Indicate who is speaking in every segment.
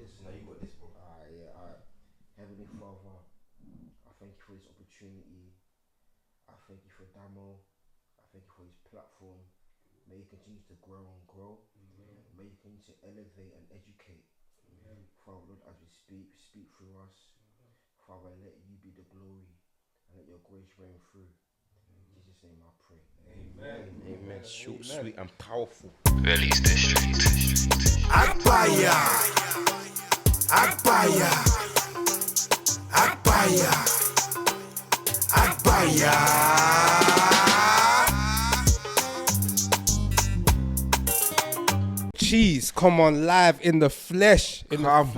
Speaker 1: this. No, you got this, bro.
Speaker 2: Alright. Heavenly Father, I thank you for this opportunity. I thank you for Damo. I thank you for his platform. May he continue to grow and grow. May he continue to elevate and educate. Father, Lord, as we speak through us. Father, let you be the glory and let your grace reign through. In Jesus' name I pray.
Speaker 1: Amen. Short, sweet, and powerful.
Speaker 3: Release the street.
Speaker 4: Agbaya. Agbaya. Agbaya. Agbaya.
Speaker 5: Cheese, come on, live in the flesh.
Speaker 2: Come on.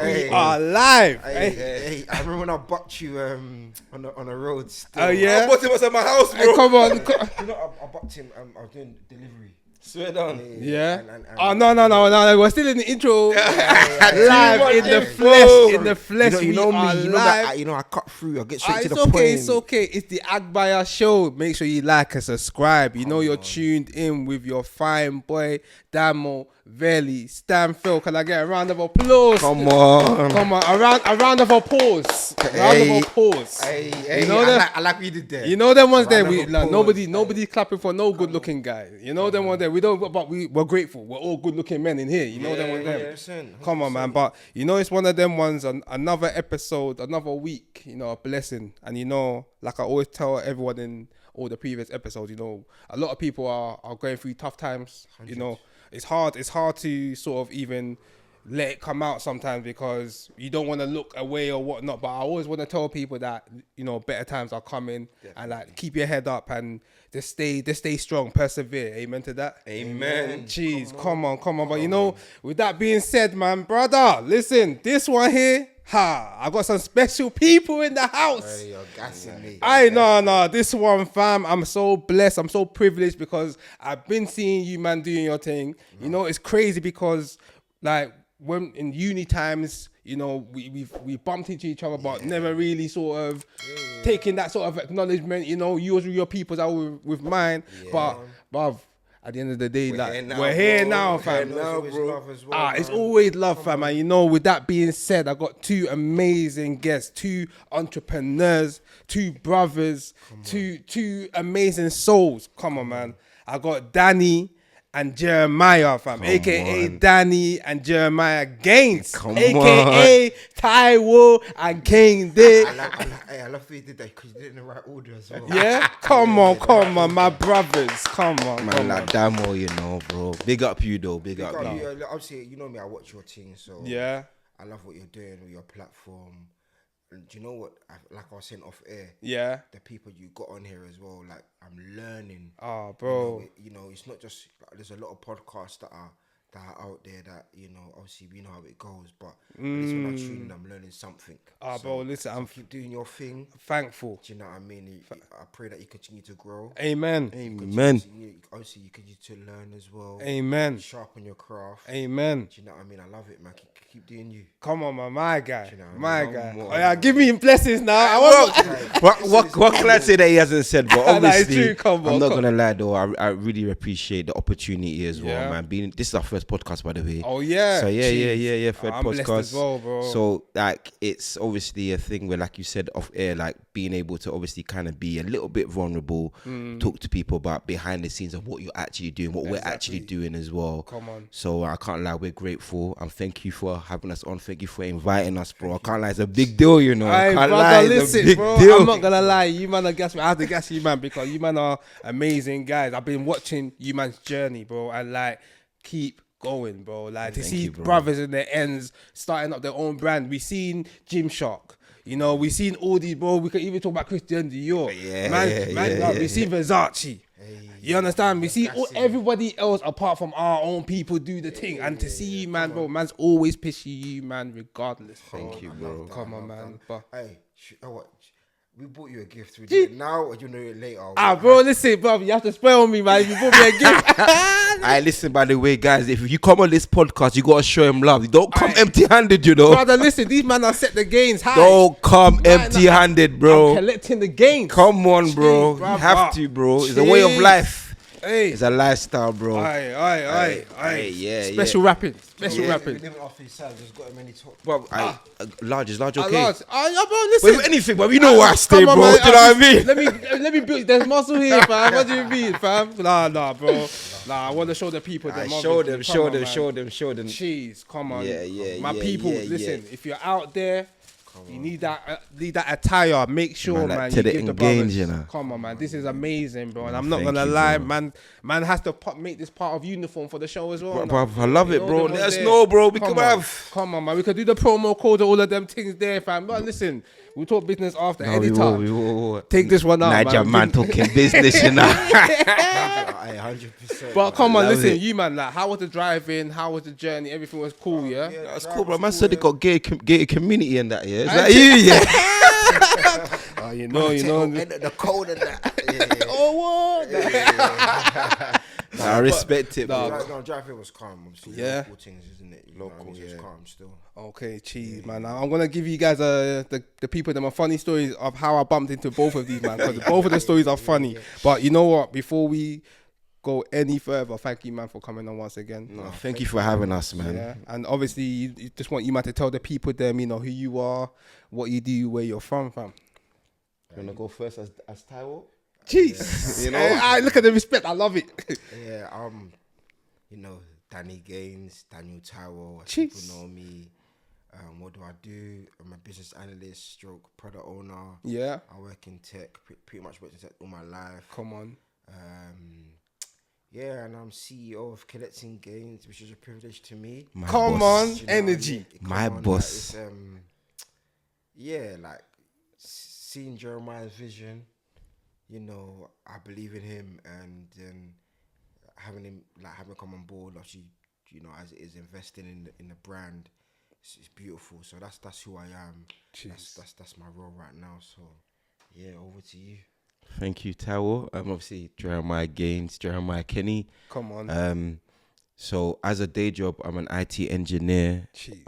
Speaker 5: We are live.
Speaker 2: Hey, I remember when I bucked you on the road still.
Speaker 5: Oh, yeah?
Speaker 1: I bought him at my house, bro.
Speaker 5: Hey, come on.
Speaker 2: You know, I bucked him. I was doing delivery.
Speaker 1: Swear down.
Speaker 5: Yeah.
Speaker 2: And
Speaker 5: Oh, no. We're still in the intro. Live in the flesh. In the flesh.
Speaker 2: You know
Speaker 5: we are
Speaker 2: me. You know
Speaker 5: live.
Speaker 2: that. I cut through. I get straight to the
Speaker 5: It's okay,
Speaker 2: point.
Speaker 5: it's okay. It's the Agbaya show. Make sure you like and subscribe. You know you're tuned in with your fine boy, Damo, Veli, Stanfield. Can I get a round of applause?
Speaker 2: Come on.
Speaker 5: A round of applause. Round of applause.
Speaker 2: Hey,
Speaker 5: You know them?
Speaker 2: I like what you did there.
Speaker 5: You know them ones there.
Speaker 2: Round of applause.
Speaker 5: Nobody clapping for no good looking guy. You know them ones there. We don't, but we're grateful. We're all good looking men in here. You know them ones there.
Speaker 2: 100%.
Speaker 5: Come on, man. But you know, it's one of them ones. Another episode, another week. You know, a blessing. And you know, like I always tell everyone in all the previous episodes, you know, a lot of people are going through tough times. 100. You know, it's hard to sort of even let it come out sometimes because you don't want to look away or whatnot. But I always want to tell people that, you know, better times are coming. Definitely. And like keep your head up and just stay strong, persevere. Amen to that.
Speaker 1: Amen.
Speaker 5: Jeez, come on. But you know, with that being said, man, brother, listen, this one here, I got some special people in the house.
Speaker 2: Hey, you're gassing me.
Speaker 5: No, this one, fam, I'm so blessed, I'm so privileged because I've been seeing you, man, doing your thing. You know, it's crazy because, like, when in uni times, you know, we bumped into each other, but never really sort of taking that sort of acknowledgement. You know, you was with your peoples, I was with mine. But, bruv, at the end of the day, we're here now, fam. It's always love, fam. And you know, with that being said, I got two amazing guests, two entrepreneurs, two brothers, two amazing souls. Come on, man. I got Danny and Jeremiah, fam, aka Danny and Jeremiah Gaines, aka Taiwo and King D.
Speaker 2: I love you did that because you did it in the right order as well.
Speaker 5: Yeah, come on, my brothers, come on,
Speaker 2: man, like Damo, you know, bro. Big up you though, big up you. Obviously, you know me, I watch your team, so
Speaker 5: yeah,
Speaker 2: I love what you're doing with your platform. And do you know what? Like I was saying off air,
Speaker 5: yeah,
Speaker 2: the people you got on here as well. Like I'm learning.
Speaker 5: Oh, bro.
Speaker 2: You know, it's not just like, there's a lot of podcasts that are out there that, you know, obviously we know how it goes, but at least when I'm tuning, I'm learning something.
Speaker 5: Bro, listen, I'm
Speaker 2: keep doing your thing.
Speaker 5: Thankful.
Speaker 2: Do you know what I mean? I pray that you continue to grow.
Speaker 5: Amen.
Speaker 2: Obviously, you continue to learn as well.
Speaker 5: Amen.
Speaker 2: Sharpen your craft.
Speaker 5: Amen.
Speaker 2: Do you know what I mean? I love it, man. Keep doing you.
Speaker 5: Come on, man, my guy.
Speaker 2: You know,
Speaker 5: my guy. Oh, yeah, give me blessings now.
Speaker 1: What can I say that he hasn't said? But obviously,
Speaker 5: true.
Speaker 1: I'm not gonna lie though. I really appreciate the opportunity as well, man. This is our first podcast, by the way.
Speaker 5: Oh yeah.
Speaker 1: So yeah. Third
Speaker 5: I'm blessed
Speaker 1: podcast
Speaker 5: as well, bro.
Speaker 1: So like, it's obviously a thing where, like you said off air, like being able to obviously kind of be a little bit vulnerable, talk to people about behind the scenes of what you're actually doing, what we're actually doing as well.
Speaker 5: Come on.
Speaker 1: So I can't lie, we're grateful and thank you for having us on. Thank you for inviting us, bro. I can't lie, it's a big deal, you know.
Speaker 5: Hey,
Speaker 1: I can't
Speaker 5: brother,
Speaker 1: lie, it's
Speaker 5: listen,
Speaker 1: a big
Speaker 5: bro.
Speaker 1: deal.
Speaker 5: I'm not gonna lie, you man are gas me. I have to gas you, man, because you man are amazing guys. I've been watching you man's journey, bro, and like keep going, bro. Like to see brothers in their ends starting up their own brand. We seen Gymshark. You know, we seen all these, bro. We could even talk about Christian Dior. We seen Versace. You understand? We see everybody else apart from our own people do the thing. And to see you, man, bro, man's always pissing you, man, regardless.
Speaker 1: Thank you, bro.
Speaker 5: Come on, man. But
Speaker 2: hey, what? We bought you a gift. We do it now or you know it later?
Speaker 5: Bro, listen, bro, you have to spoil me, man. If you bought me a gift.
Speaker 1: I listen, by the way, guys, if you come on this podcast, you got to show him love. You don't come empty-handed, you know.
Speaker 5: Brother, listen, these men have set the gains high.
Speaker 1: Don't come empty-handed, bro.
Speaker 5: I'm collecting the gains.
Speaker 1: Come on, bro. You have to, bro. It's a way of life.
Speaker 5: Hey.
Speaker 1: It's a lifestyle, bro.
Speaker 5: Aye.
Speaker 1: Yeah,
Speaker 5: Special rapping. Special
Speaker 2: Yeah,
Speaker 5: rapping.
Speaker 2: living off his side, just got him any talk.
Speaker 1: Bro, large is large, okay?
Speaker 5: Lord, bro, listen.
Speaker 1: Wait, anything, but you know where I stay,
Speaker 5: Come on,
Speaker 1: bro.
Speaker 5: man,
Speaker 1: Do you know what I mean?
Speaker 5: Let me build. There's muscle here, fam. What do you mean, fam? Nah, bro. Nah, I want to show the people.
Speaker 1: Show them.
Speaker 5: Jeez, come on.
Speaker 1: Yeah,
Speaker 5: My
Speaker 1: yeah,
Speaker 5: people,
Speaker 1: yeah,
Speaker 5: listen. If you're out there, you need that attire. Make sure, man,
Speaker 1: to
Speaker 5: you
Speaker 1: the
Speaker 5: give the
Speaker 1: engage,
Speaker 5: brothers.
Speaker 1: you know.
Speaker 5: Come on, man. This is amazing, bro. And I'm not
Speaker 1: Thank
Speaker 5: gonna
Speaker 1: you,
Speaker 5: lie,
Speaker 1: bro.
Speaker 5: man has to make this part of uniform for the show as well.
Speaker 1: Bro, I love it,
Speaker 5: You know,
Speaker 1: bro.
Speaker 5: them
Speaker 1: Let
Speaker 5: ones
Speaker 1: us
Speaker 5: there.
Speaker 1: know, bro. We
Speaker 5: Come
Speaker 1: could
Speaker 5: on.
Speaker 1: have.
Speaker 5: Come on, man. We could do the promo code and all of them things there, fam. But listen, we'll talk business after
Speaker 1: No,
Speaker 5: anytime.
Speaker 1: we will.
Speaker 5: Take this one out,
Speaker 1: Niger man
Speaker 5: Give-
Speaker 1: talking business, you know.
Speaker 2: 100%.
Speaker 5: But come on,
Speaker 1: Love
Speaker 5: listen,
Speaker 1: it.
Speaker 5: you man, like, how was the drive-in? How was the journey? Everything was cool, yeah?
Speaker 1: That's cool, bro. Man said they got gated community and that, yeah. Is that you, yeah?
Speaker 5: Oh, you know.
Speaker 2: The code and that.
Speaker 5: Oh, what?
Speaker 1: I respect it,
Speaker 5: Nah,
Speaker 1: bro.
Speaker 2: No, drive-in was calm. Obviously,
Speaker 5: Yeah.
Speaker 2: local things, isn't it? You know what I mean? So it's calm still.
Speaker 5: Okay, cheese, man. Now, I'm gonna give you guys the people them a funny stories of how I bumped into both of these, man. Because both of the stories are funny. But you know what? Before we go any further, thank you, man, for coming on once again.
Speaker 1: No, thank you for having us, man.
Speaker 5: Yeah, and obviously, you just want you man to tell the people them, you know, who you are, what you do, where you're from, fam.
Speaker 1: You wanna go first as Taiwo?
Speaker 5: Jeez,
Speaker 1: You know?
Speaker 5: I look at the respect. I love it.
Speaker 2: Yeah, you know, Danny Gaines, Daniel Taiwo, as
Speaker 5: Jeez.
Speaker 2: people know me. What do I do? I'm a business analyst, stroke product owner.
Speaker 5: Yeah,
Speaker 2: I work in tech, pretty much worked in tech all my life.
Speaker 5: come on.
Speaker 2: Yeah, and I'm CEO of Collecting Gains, which is a privilege to me.
Speaker 1: My
Speaker 5: Come
Speaker 1: boss.
Speaker 5: on,
Speaker 2: Do you know what I
Speaker 5: energy.
Speaker 2: mean? Come
Speaker 1: My
Speaker 2: on, like,
Speaker 1: boss.
Speaker 2: it's, yeah, like seeing Jeremiah's vision, you know, I believe in him, and then having him come on board, actually, you know, as it is investing in the brand, it's beautiful. So that's who I am. That's my role right now. So yeah, over to you.
Speaker 1: Thank you, Taiwo. Obviously, Jeremiah Gaines, Jeremiah Kenny.
Speaker 5: Come on.
Speaker 1: So as a day job, I'm an IT engineer.
Speaker 5: Jeez.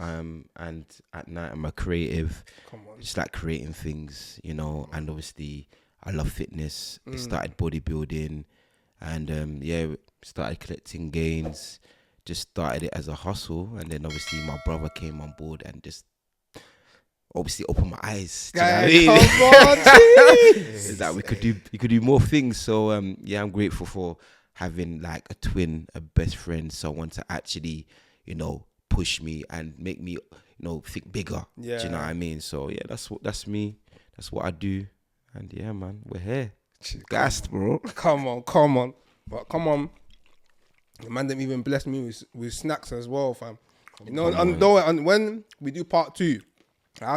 Speaker 1: And at night I'm a creative.
Speaker 5: Come on.
Speaker 1: Just like creating things, you know. And obviously, I love fitness. I started bodybuilding, and started collecting gains. Just started it as a hustle, and then obviously my brother came on board and just obviously opened my eyes. Do you know what I mean?
Speaker 5: Come on, jeez.
Speaker 1: Is that we could do more things. So I'm grateful for having like a twin, a best friend, someone to actually, you know, push me and make me, you know, think bigger.
Speaker 5: Yeah.
Speaker 1: Do you know what I mean? So yeah, that's me. That's what I do. And yeah, man, we're here. Gassed, bro.
Speaker 5: Come on. But come on. The man didn't even bless me with snacks as well, fam. You know, and when we do part 2,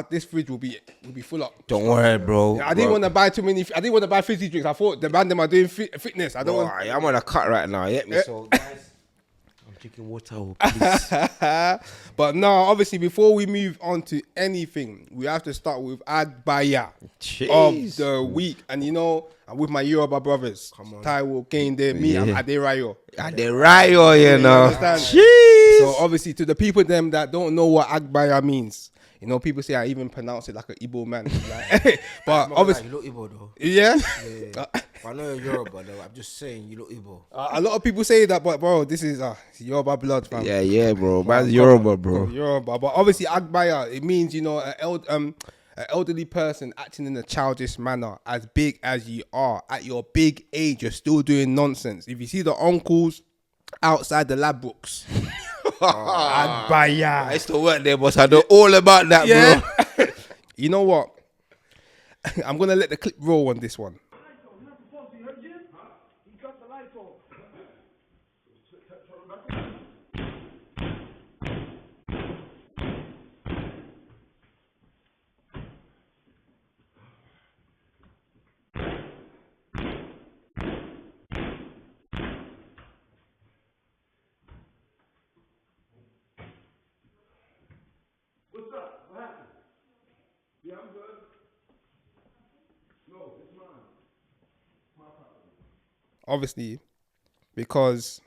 Speaker 5: this fridge will be full up.
Speaker 1: Don't worry, bro.
Speaker 5: I didn't want to buy too many. I didn't want to buy fizzy drinks. I thought the man them are doing fitness. I don't
Speaker 1: Bro,
Speaker 5: want.
Speaker 1: I'm on a cut right now. You get me? So guys, I'm drinking water, please.
Speaker 5: But no, obviously, before we move on to anything, we have to start with Agbaya of the week. And you know, I'm with my Yoruba brothers. Come on. Taiwo, Kende, me, I'm Aderayo.
Speaker 1: Aderayo, you know.
Speaker 5: Understand?
Speaker 1: Jeez.
Speaker 5: So obviously, to the people them that don't know what Agbaya means, you know, people say I even pronounce it like an Igbo man. Like, but obviously,
Speaker 2: you look Igbo though.
Speaker 5: yeah.
Speaker 2: I know you're Yoruba though. I'm just saying you look Igbo.
Speaker 5: A lot of people say that, but bro, this is Yoruba blood, fam.
Speaker 1: Yeah, bro. Man's Yoruba, bro.
Speaker 5: Yoruba, but obviously Agbaya, it means, you know, an elderly person acting in a childish manner, as big as you are. At your big age, you're still doing nonsense. If you see the uncles outside the lab books, Agbaya.
Speaker 1: I used to work there, boss. I know all about that, bro.
Speaker 5: You know what? I'm gonna let the clip roll on this one. Obviously, because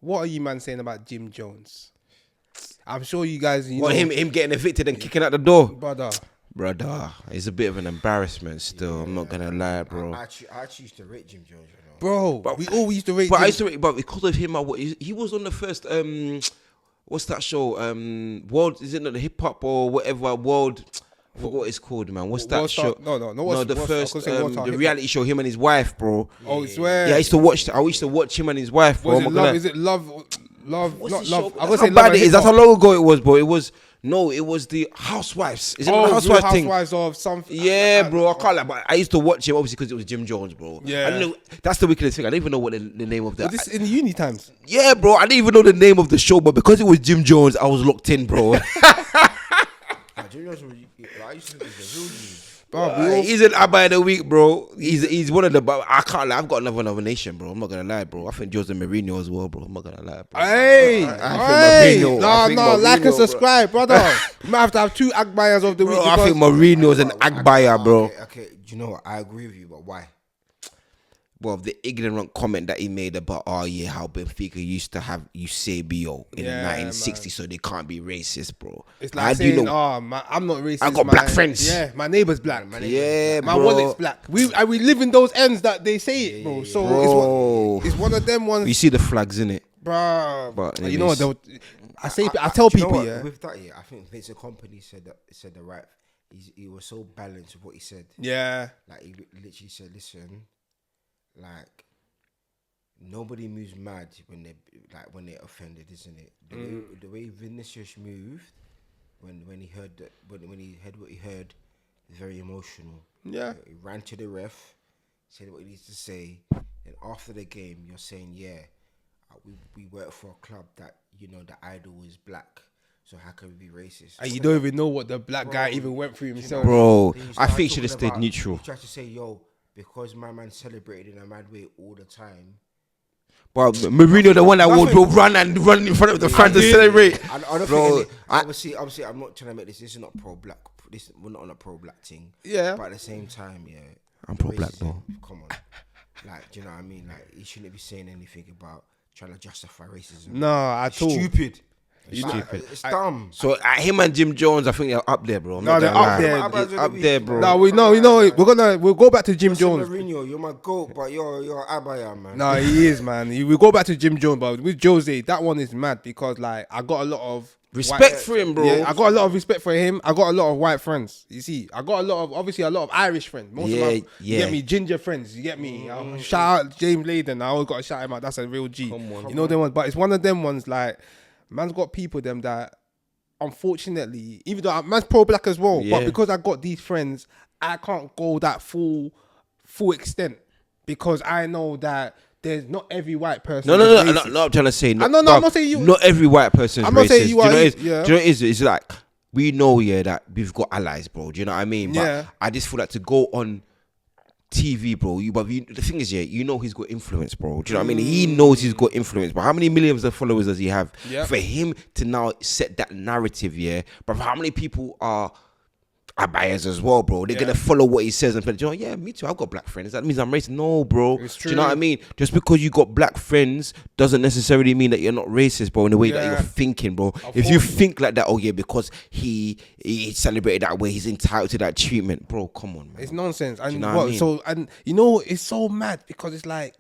Speaker 5: what are you man saying about Jim Jones? I'm sure you guys,
Speaker 1: Him getting evicted and kicking out the door.
Speaker 5: brother.
Speaker 1: brother, it's a bit of an embarrassment still. I'm not gonna lie, bro.
Speaker 2: I actually used to rate Jim Jones, you know.
Speaker 5: Bro, we always used to rate
Speaker 1: But I
Speaker 5: Jim.
Speaker 1: used to, but because of him, he was on the first what's that show? World, is it not the hip hop or whatever? World, I forgot what it's called, man. What's that
Speaker 5: World
Speaker 1: show?
Speaker 5: Star- no,
Speaker 1: the
Speaker 5: what's-
Speaker 1: first
Speaker 5: I was gonna say World Star
Speaker 1: the
Speaker 5: Hip
Speaker 1: reality show. Him and his wife, bro.
Speaker 5: Oh, I swear.
Speaker 1: Yeah, I used to watch. I used to watch him and his wife, bro.
Speaker 5: Was
Speaker 1: I'm
Speaker 5: it
Speaker 1: not gonna
Speaker 5: love?
Speaker 1: lie.
Speaker 5: Is it love? Love?
Speaker 1: What's
Speaker 5: Not
Speaker 1: this
Speaker 5: love.
Speaker 1: show?
Speaker 5: I
Speaker 1: That's
Speaker 5: was
Speaker 1: how
Speaker 5: say
Speaker 1: bad
Speaker 5: love.
Speaker 1: it is. That's how long ago it was, bro. It was it was the Housewives. Is it
Speaker 5: Oh,
Speaker 1: the
Speaker 5: Real
Speaker 1: Housewives thing?
Speaker 5: Housewives of some.
Speaker 1: Yeah, bro. I can't lie, but I used to watch him obviously because it was Jim Jones, bro.
Speaker 5: Yeah.
Speaker 1: I don't know. That's the wickedest thing. I don't even know what the name of the.
Speaker 5: Was this in the uni times?
Speaker 1: Yeah, bro. I didn't even know the name of the show, but because it was Jim Jones, I was locked in, bro.
Speaker 2: Jim Jones was, I used to think he was a real G.
Speaker 5: Bro,
Speaker 1: He's an Agbaya of the week, bro. He's one of the. But I can't lie. I've got another nomination, bro. I'm not gonna lie, bro. I think Jose Mourinho as well, bro. I'm not gonna lie, bro.
Speaker 5: Hey,
Speaker 1: I think Mourinho- I think
Speaker 5: no, like
Speaker 1: Mourinho,
Speaker 5: and subscribe, brother. You might have to have 2 Agbayas of the week.
Speaker 1: Bro, I
Speaker 5: because-
Speaker 1: think Mourinho's an Agbaya, bro.
Speaker 2: Okay, do you know what? I agree with you, but why?
Speaker 1: Well, the ignorant comment that he made about, oh yeah, how Benfica used to have Eusebio in
Speaker 5: Yeah,
Speaker 1: the 1960s, so they can't be racist, bro.
Speaker 5: It's
Speaker 1: How
Speaker 5: like
Speaker 1: do you
Speaker 5: saying,
Speaker 1: know?
Speaker 5: "Oh, I'm not racist.
Speaker 1: I got black friends."
Speaker 5: Yeah, my neighbor's black.
Speaker 1: Yeah,
Speaker 5: My
Speaker 1: bro.
Speaker 5: wallet's black. We live in those ends that they say it, bro. So
Speaker 1: Bro.
Speaker 5: it's one of them ones,
Speaker 1: You see the flags in it,
Speaker 5: bro.
Speaker 1: But
Speaker 5: You know what?
Speaker 1: anyways.
Speaker 5: I tell
Speaker 2: Do you know
Speaker 5: people,
Speaker 2: what?
Speaker 5: yeah,
Speaker 2: With that, yeah, I think Vincent Company said the right. He was so balanced with what he said.
Speaker 5: yeah,
Speaker 2: Like he literally said, "Listen, like nobody moves mad when they're offended, isn't it? The way Vinicius moved when he heard that when he heard what he heard, is very emotional.
Speaker 5: yeah.
Speaker 2: He ran to the ref, said what he needs to say, and after the game, you're saying, yeah, we work for a club that the idol is black." So how can we be racist?
Speaker 5: And you don't even know what the black guy even went through himself.
Speaker 1: bro.
Speaker 2: Then you
Speaker 1: I
Speaker 2: start
Speaker 1: think he should have
Speaker 2: talking
Speaker 1: stayed
Speaker 2: about-
Speaker 1: neutral.
Speaker 2: You try to say, yo, because my man celebrated in a mad way all the time.
Speaker 1: But Mourinho, the one that would run in front of the fans to celebrate.
Speaker 2: I don't
Speaker 1: Bro,
Speaker 2: think obviously, I'm not trying to make this. This is not pro-black. We're not on a pro-black thing.
Speaker 5: Yeah.
Speaker 2: But at the same time, yeah,
Speaker 1: I'm pro-black,
Speaker 2: racism,
Speaker 1: though.
Speaker 2: Come on, like, do you know what I mean? Like, he shouldn't be saying anything about trying to justify racism.
Speaker 5: No, at all.
Speaker 2: Stupid.
Speaker 1: Stupid.
Speaker 2: It's dumb.
Speaker 1: So him and Jim Jones, I think they're up there, bro. I'm
Speaker 5: No,
Speaker 1: not
Speaker 5: they're
Speaker 1: gonna
Speaker 5: up
Speaker 1: lie.
Speaker 5: there.
Speaker 1: It's up there, bro.
Speaker 5: No, we know. We'll go back to Jim Jones.
Speaker 2: Mourinho, you're my goat, but you're Agbaya, man.
Speaker 5: No, he is, man. We go back to Jim Jones, but with Jose, that one is mad because like I got a lot of
Speaker 1: Respect for him, bro.
Speaker 5: Yeah, I got a lot of respect for him. I got a lot of white friends. You see, I got a lot of Irish friends. Most of my, you get me, ginger friends. You get me. Shout out James Layden. I always got to shout him out. That's a real G. You know them ones, but it's one of them ones like man's got people them that unfortunately, even though man's pro-black as well,
Speaker 1: Yeah.
Speaker 5: but because I got these friends, I can't go that full extent because I know that there's not every white person.
Speaker 1: No,
Speaker 5: is
Speaker 1: no,
Speaker 5: racist.
Speaker 1: I'm trying to say.
Speaker 5: No, I'm not saying you-
Speaker 1: Not every white person is
Speaker 5: I'm not
Speaker 1: racist.
Speaker 5: saying you
Speaker 1: Do you know
Speaker 5: are,
Speaker 1: what it is?
Speaker 5: yeah.
Speaker 1: Do you know what it is? It's like we know, yeah, that we've got allies, bro. Do you know what I mean? But
Speaker 5: Yeah.
Speaker 1: I just feel like to go on TV, bro. The thing is, yeah, you know he's got influence, bro. Do you know what I mean? He knows he's got influence, but how many millions of followers does he have?
Speaker 5: Yeah.
Speaker 1: For him to now set that narrative, yeah, but how many people are Abayas as well, bro? They're gonna follow what he says and be like, "Oh yeah, me too. I've got black friends. That means I'm racist." No, bro.
Speaker 5: It's
Speaker 1: Do you know what I
Speaker 5: true.
Speaker 1: mean? Just because you got black friends doesn't necessarily mean that you're not racist, bro. In the way that
Speaker 5: Yeah.
Speaker 1: you're thinking, bro. If you think like that, oh yeah, because he celebrated that way, he's entitled to that treatment, bro. Come on, man.
Speaker 5: It's nonsense. And
Speaker 1: you know what I mean?
Speaker 5: so and you know it's so mad because it's like,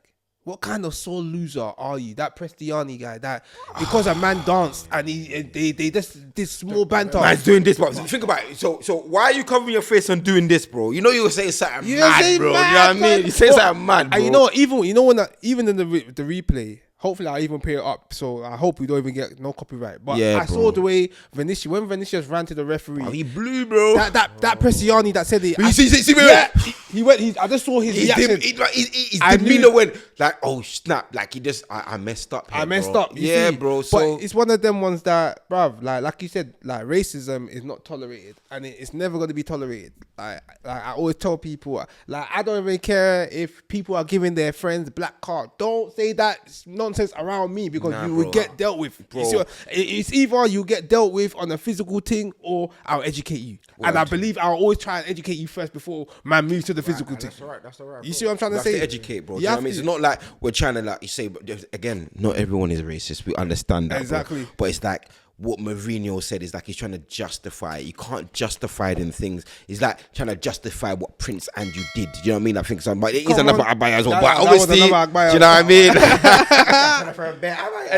Speaker 5: what kind of soul loser are you? That Prestiani guy, that because a man danced and they just this small banter.
Speaker 1: Man's doing this, bro. Think about it. So why are you covering your face and doing this, bro? You know you were saying something
Speaker 5: You
Speaker 1: mad,
Speaker 5: say
Speaker 1: bro. You know
Speaker 5: mad,
Speaker 1: what I mean?
Speaker 5: man.
Speaker 1: You say
Speaker 5: Well,
Speaker 1: something mad, bro.
Speaker 5: And you know what, even in the replay, hopefully I even pay it up. So I hope we don't even get no copyright. But
Speaker 1: Yeah,
Speaker 5: I
Speaker 1: bro.
Speaker 5: saw the way when Vinicius ran to the referee.
Speaker 1: Oh, he blew, bro.
Speaker 5: that Prestiani that said it.
Speaker 1: See,
Speaker 5: yeah, he went. I just saw his reaction.
Speaker 1: His
Speaker 5: I knew-
Speaker 1: demeanor went like, oh snap, like he just, I messed up.
Speaker 5: I
Speaker 1: here,
Speaker 5: messed
Speaker 1: bro.
Speaker 5: up. you
Speaker 1: Yeah,
Speaker 5: see.
Speaker 1: bro. So
Speaker 5: but it's one of them ones that, bruv, like you said, like racism is not tolerated, and it's never going to be tolerated. Like I always tell people, like I don't even care if people are giving their friends black card. Don't say that nonsense around me because
Speaker 1: Nah,
Speaker 5: you will
Speaker 1: bro.
Speaker 5: get dealt with. You see it's either you get dealt with on a physical thing or I'll educate you. And I believe I'll always try and educate you first before man moves to the physical thing.
Speaker 2: That's all right.
Speaker 5: You see what I'm trying
Speaker 1: we
Speaker 5: to
Speaker 1: have
Speaker 5: say?
Speaker 1: to educate, bro.
Speaker 5: You
Speaker 1: Do you know what I
Speaker 5: have
Speaker 1: mean?
Speaker 5: to.
Speaker 1: It's not like we're trying to, like you say, but again, not everyone is racist. We understand that, bro.
Speaker 5: Exactly.
Speaker 1: But it's like what Mourinho said is like he's trying to justify it. You can't justify them things. It's like trying to justify what Prince Andrew did. Do you know what I mean? I think so. But it is another Agbaya as well. But obviously, do you know what I mean?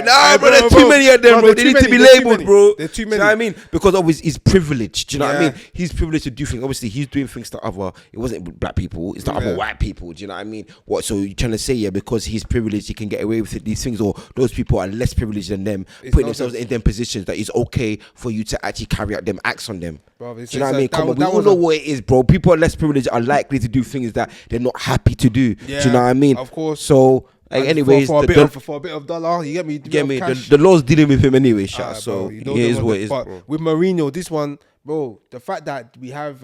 Speaker 1: Nah, bro, there's too many of them, bro. They need to be labelled, bro.
Speaker 5: There's too
Speaker 1: Do
Speaker 5: many.
Speaker 1: you know what I mean? Because obviously he's privileged. Do you know what I mean? He's privileged to do things. Obviously, he's doing things to other. It wasn't with black people. It's to other white people. Do you know what I mean? What? So you're trying to say, because he's privileged, he can get away with these things, or those people are less privileged than them, putting themselves in them positions that it's okay for you to actually carry out them acts on them.
Speaker 5: Bro,
Speaker 1: do you know what I mean? Come on, we all know what it is, bro. People are less privileged are likely to do things that they're not happy to do. Do you know what I mean?
Speaker 5: Of course.
Speaker 1: So, anyways,
Speaker 5: for a bit of dollar, you get me.
Speaker 1: The law's dealing with him anyway, so it is what it is,
Speaker 5: but
Speaker 1: bro.
Speaker 5: with Mourinho, this one, bro, the fact that we have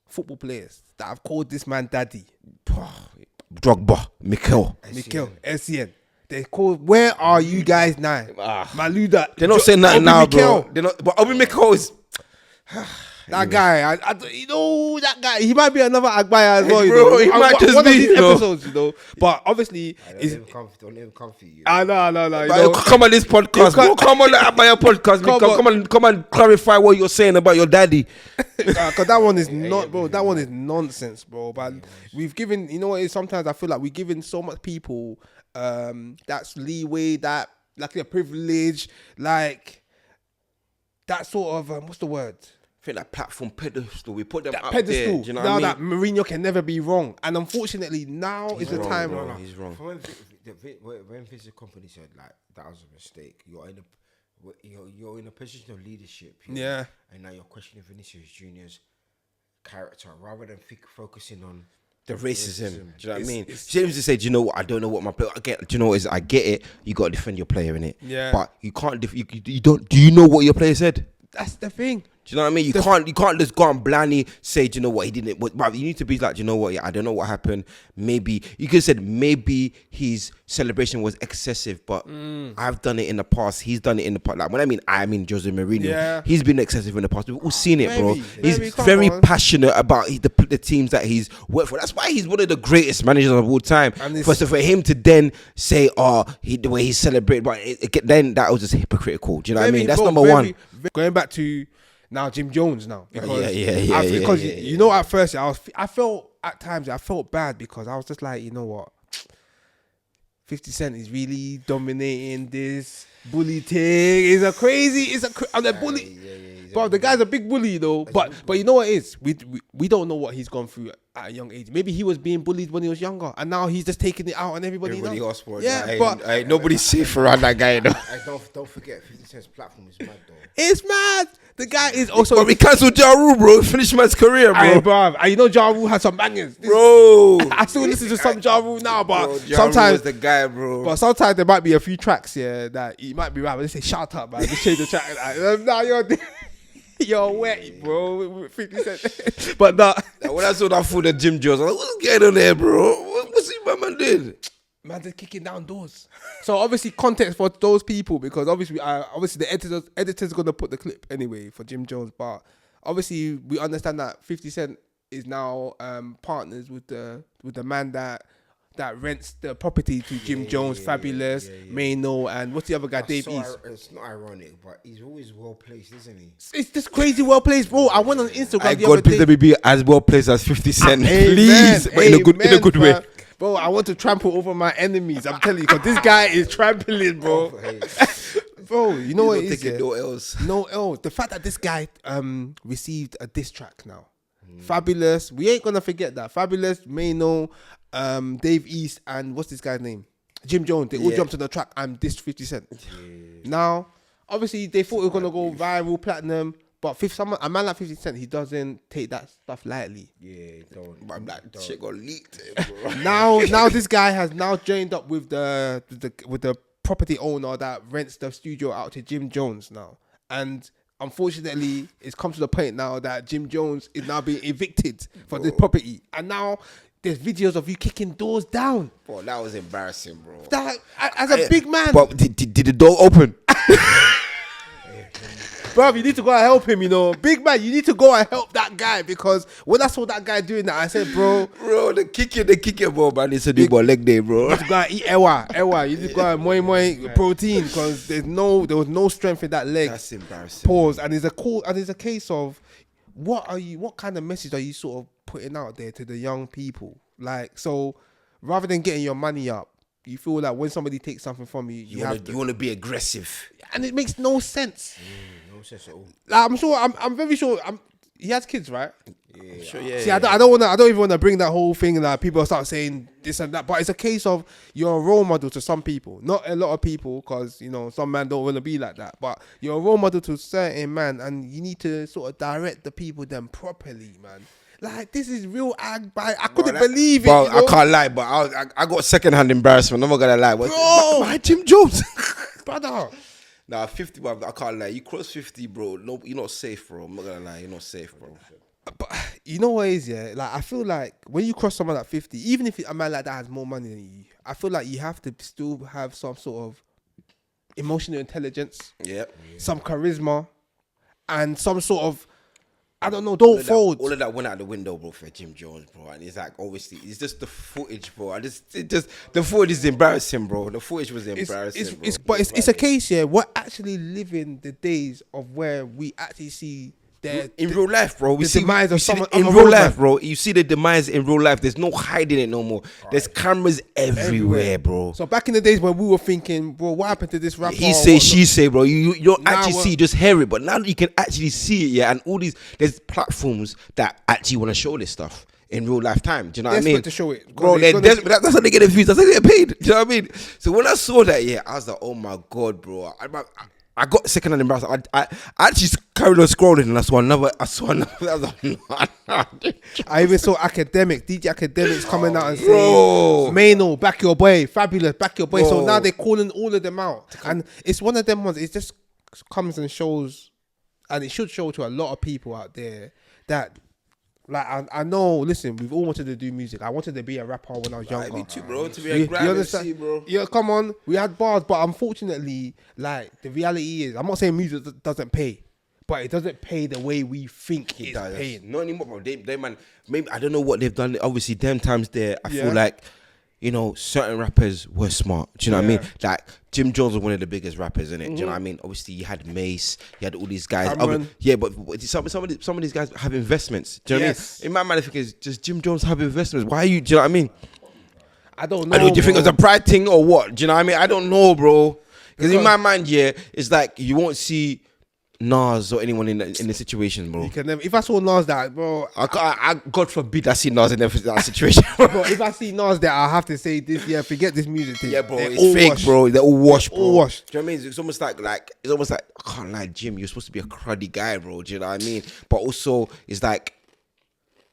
Speaker 5: football players that have called this man daddy,
Speaker 1: Drogba, Mikel,
Speaker 5: SEN. They call. Where are you guys now? Maluda.
Speaker 1: They're not saying nothing now,
Speaker 5: Mikel.
Speaker 1: bro. They're not. But Obi Mikel is
Speaker 5: that guy. You know that guy. He might be another Agbaya as well.
Speaker 1: Bro, he might just
Speaker 5: one
Speaker 1: be,
Speaker 5: of these
Speaker 1: you know.
Speaker 5: episodes, But obviously,
Speaker 2: don't even comfy you.
Speaker 5: No.
Speaker 1: Come on this podcast, bro. Come on the Agbaya podcast. Come and clarify what you're saying about your daddy.
Speaker 5: Because that one is not, bro. That one is nonsense, bro. But we've given, you know what it is? Sometimes I feel like we're giving so much people that's leeway, that like a privilege, like that sort of what's the word?
Speaker 1: I think that platform pedestal, we put them
Speaker 5: That
Speaker 1: up
Speaker 5: pedestal.
Speaker 1: there. Do you know what I
Speaker 5: Now
Speaker 1: mean?
Speaker 5: that Mourinho can never be wrong, and unfortunately now is the time.
Speaker 1: Bro, he's wrong.
Speaker 2: When Vince's company said like that was a mistake, you're in a position of leadership.
Speaker 5: Yeah.
Speaker 2: And now you're questioning Vinicius Junior's character rather than focusing on
Speaker 1: The racism. Do you know what I mean? James just said, do you know what? I don't know what my player. Do you know what is? I get it. You got to defend your player in it.
Speaker 5: Yeah.
Speaker 1: But you can't. You don't. Do you know what your player said?
Speaker 5: That's the thing.
Speaker 1: Do you know what I mean? You can't just go and blindly say, do you know what, he didn't. But you need to be like, do you know what? Yeah, I don't know what happened. Maybe you could have said maybe his celebration was excessive, but I've done it in the past. He's done it in the past. Like when I mean Jose Mourinho.
Speaker 5: Yeah.
Speaker 1: He's been excessive in the past. We've all seen it, bro.
Speaker 5: Maybe,
Speaker 1: He's
Speaker 5: come
Speaker 1: very
Speaker 5: on.
Speaker 1: passionate about the teams that he's worked for. That's why he's one of the greatest managers of all time.
Speaker 5: And
Speaker 1: So for him to then say, the way he celebrated, but then that was just hypocritical. Do you know what I mean? That's number one.
Speaker 5: Going back to now Jim Jones now. Because
Speaker 1: Yeah.
Speaker 5: you know, at first I felt at times I felt bad because I was just like, you know what, 50 Cent is really dominating this bully thing. I'm a bully. But the guy's a big bully though. But you know what it is? We don't know what he's gone through at a young age. Maybe he was being bullied when he was younger, and now he's just taking it out on everybody else.
Speaker 1: But nobody's safe around that guy. Though.
Speaker 2: Don't forget, 50 Cent's platform is mad though.
Speaker 5: It's mad. The guy is also.
Speaker 1: But we cancelled Ja Rule, bro. Finished man's career, bro.
Speaker 5: Aye, bro. And you know Ja Rule had some bangers.
Speaker 1: Bro.
Speaker 5: I still listen to some Ja Rule now, but
Speaker 1: Bro, Ja Rule
Speaker 5: sometimes
Speaker 1: was the guy, bro.
Speaker 5: But sometimes there might be a few tracks, that he might be right, but they say, shut up, man. Just change the track. Now you're wet, bro. 50 Cent. But no.
Speaker 1: When I saw that food at Jim Jones, I was like, what's going on there, bro? What's he, my man did?
Speaker 5: Man, just kicking down doors. So obviously context for those people, because obviously the editors gonna put the clip anyway for Jim Jones, but obviously we understand that 50 Cent is now partners with the man that rents the property to Jim Jones, Fabulous, Mano, and what's the other guy, Dave East.
Speaker 2: It's not ironic, but he's always well placed, isn't he?
Speaker 5: It's just crazy well placed, bro. I went on Instagram
Speaker 1: I
Speaker 5: the other
Speaker 1: God,
Speaker 5: day.
Speaker 1: please let me be as well placed as 50 Cent,
Speaker 5: Amen,
Speaker 1: please, but in a good way.
Speaker 5: fam. Bro, I want to trample over my enemies. I'm telling you, because this guy is trampling, bro. Bro, you know what it is?
Speaker 1: No else.
Speaker 5: No else. The fact that this guy received a diss track now. Fabulous. We ain't gonna forget that. Fabulous, Mano, Dave East, and what's this guy's name? Jim Jones. They all jumped on the track and dissed 50 Cent. Now, obviously, they thought it was gonna go viral, platinum. But a man like 50 Cent, he doesn't take that stuff lightly.
Speaker 2: Yeah, don't.
Speaker 1: But that shit got leaked, bro.
Speaker 5: Now this guy has now joined up with the property owner that rents the studio out to Jim Jones now. And unfortunately, it's come to the point now that Jim Jones is now being evicted for this property. And now there's videos of you kicking doors down.
Speaker 1: Bro, that was embarrassing, bro.
Speaker 5: That, as a big man.
Speaker 1: But did the door open?
Speaker 5: Bro, you need to go and help him, you know. Big man, you need to go and help that guy because when I saw that guy doing that, I said, bro,
Speaker 1: Bro, the kick it, bro, man. It's a new ball leg day, bro.
Speaker 5: you need to go and eat ewa. You need to go and moi protein because there was no strength in that leg.
Speaker 1: That's embarrassing.
Speaker 5: Pause. And it's a case of what kind of message are you sort of putting out there to the young people? Like, so rather than getting your money up, you feel like when somebody takes something from you, you
Speaker 1: want to be aggressive.
Speaker 5: and it makes no sense.
Speaker 2: No sense at all.
Speaker 5: Like, I'm very sure. He has kids, right?
Speaker 2: Yeah.
Speaker 1: Sure, yeah.
Speaker 5: See, I don't even want to bring that whole thing that people start saying this and that. But it's a case of you're a role model to some people, not a lot of people, because you know some man don't want to be like that. But you're a role model to a certain man, and you need to sort of direct the people then properly, man. Like, this is real Agbaya. I couldn't believe it.
Speaker 1: Bro,
Speaker 5: you know?
Speaker 1: I can't lie, but I got second-hand embarrassment. I'm not gonna lie.
Speaker 5: Bro!
Speaker 1: My Jim Jones.
Speaker 5: Brother.
Speaker 1: Nah, 50, bro. I can't lie. You cross 50, bro. No, you're not safe, bro. I'm not gonna lie. You're not safe, bro.
Speaker 5: But you know what it is, yeah? Like, I feel like when you cross someone at 50, even if a man like that has more money than you, I feel like you have to still have some sort of emotional intelligence,
Speaker 1: Yep.
Speaker 5: some charisma, and some sort of, I don't know, don't fold.
Speaker 1: All of that went out the window, bro, for Jim Jones, bro. And it's like, obviously, it's just the footage, bro. The footage is embarrassing, bro. The footage was embarrassing, bro.
Speaker 5: It's a case, yeah. We're actually living the days of where we actually see
Speaker 1: in real life, bro, we see
Speaker 5: demise of someone
Speaker 1: in
Speaker 5: of a
Speaker 1: real
Speaker 5: road
Speaker 1: life,
Speaker 5: man.
Speaker 1: bro. You see the demise in real life. There's no hiding it no more. There's cameras everywhere, bro.
Speaker 5: So back in the days when we were thinking, bro, what happened to this rapper?
Speaker 1: He say, she say, bro. You don't
Speaker 5: Now
Speaker 1: actually
Speaker 5: what-
Speaker 1: see, you just hear it. But now you can actually see it, yeah. And all these, there's platforms that actually want to show this stuff in real life time. Do you know what I
Speaker 5: Desperate
Speaker 1: mean?
Speaker 5: to show it.
Speaker 1: Bro,
Speaker 5: They're
Speaker 1: they're
Speaker 5: gonna-
Speaker 1: desperate. That's how they get the views. That's how they get paid. Do you know what I mean? So when I saw that, yeah, I was like, oh my God, bro. I got second hand embarrassed. I actually carried on scrolling and I saw another. I was like,
Speaker 5: I even saw DJ Academics coming out and
Speaker 1: bro.
Speaker 5: saying, Mano, back your boy, Fabulous, back your boy. So
Speaker 1: Bro.
Speaker 5: now they're calling all of them out. And it's one of them ones, it just comes and shows, and it should show to a lot of people out there that, like, I know, listen, we've all wanted to do music. I wanted to be a rapper when I was younger.
Speaker 1: Me too, bro. To be
Speaker 5: You-
Speaker 1: a
Speaker 5: you
Speaker 1: grab
Speaker 5: understand?
Speaker 1: MC, bro.
Speaker 5: Yeah, come on. We had bars, but unfortunately, like, the reality is, I'm not saying music doesn't pay, but it doesn't pay the way we think it's
Speaker 1: Does.
Speaker 5: paying.
Speaker 1: Not anymore, bro. They man, maybe I don't know what they've done. Obviously, them times there, I
Speaker 5: Yeah.
Speaker 1: feel like, you know, certain rappers were smart. Do you know what I mean? Like Jim Jones was one of the biggest rappers in it. Do you know what I mean? Obviously, you had Mace, you had all these guys.
Speaker 5: Cameron.
Speaker 1: Yeah, but some of these guys have investments. Do you know
Speaker 5: Yes.
Speaker 1: what I mean? In my mind, I think is just Jim Jones have investments. Why are you? Do you know what I mean?
Speaker 5: I don't know.
Speaker 1: I don't. Do you think it was
Speaker 5: bro.
Speaker 1: a pride thing or what? Do you know what I mean? I don't know, bro. Because in
Speaker 5: Because-
Speaker 1: my mind, yeah, it's like you won't see Nas or anyone in the situation, bro.
Speaker 5: You can never, if I saw Nas that, bro,
Speaker 1: God forbid I see Nas in that situation.
Speaker 5: bro, if I see Nas there, I have to say this, yeah, forget this music thing.
Speaker 1: Yeah, bro,
Speaker 5: They're
Speaker 1: it's
Speaker 5: all
Speaker 1: fake,
Speaker 5: washed.
Speaker 1: bro. They're all washed, bro.
Speaker 5: all washed.
Speaker 1: Do you know what I mean? It's almost like I can't lie, Jim. You're supposed to be a cruddy guy, bro. Do you know what I mean? But also, it's like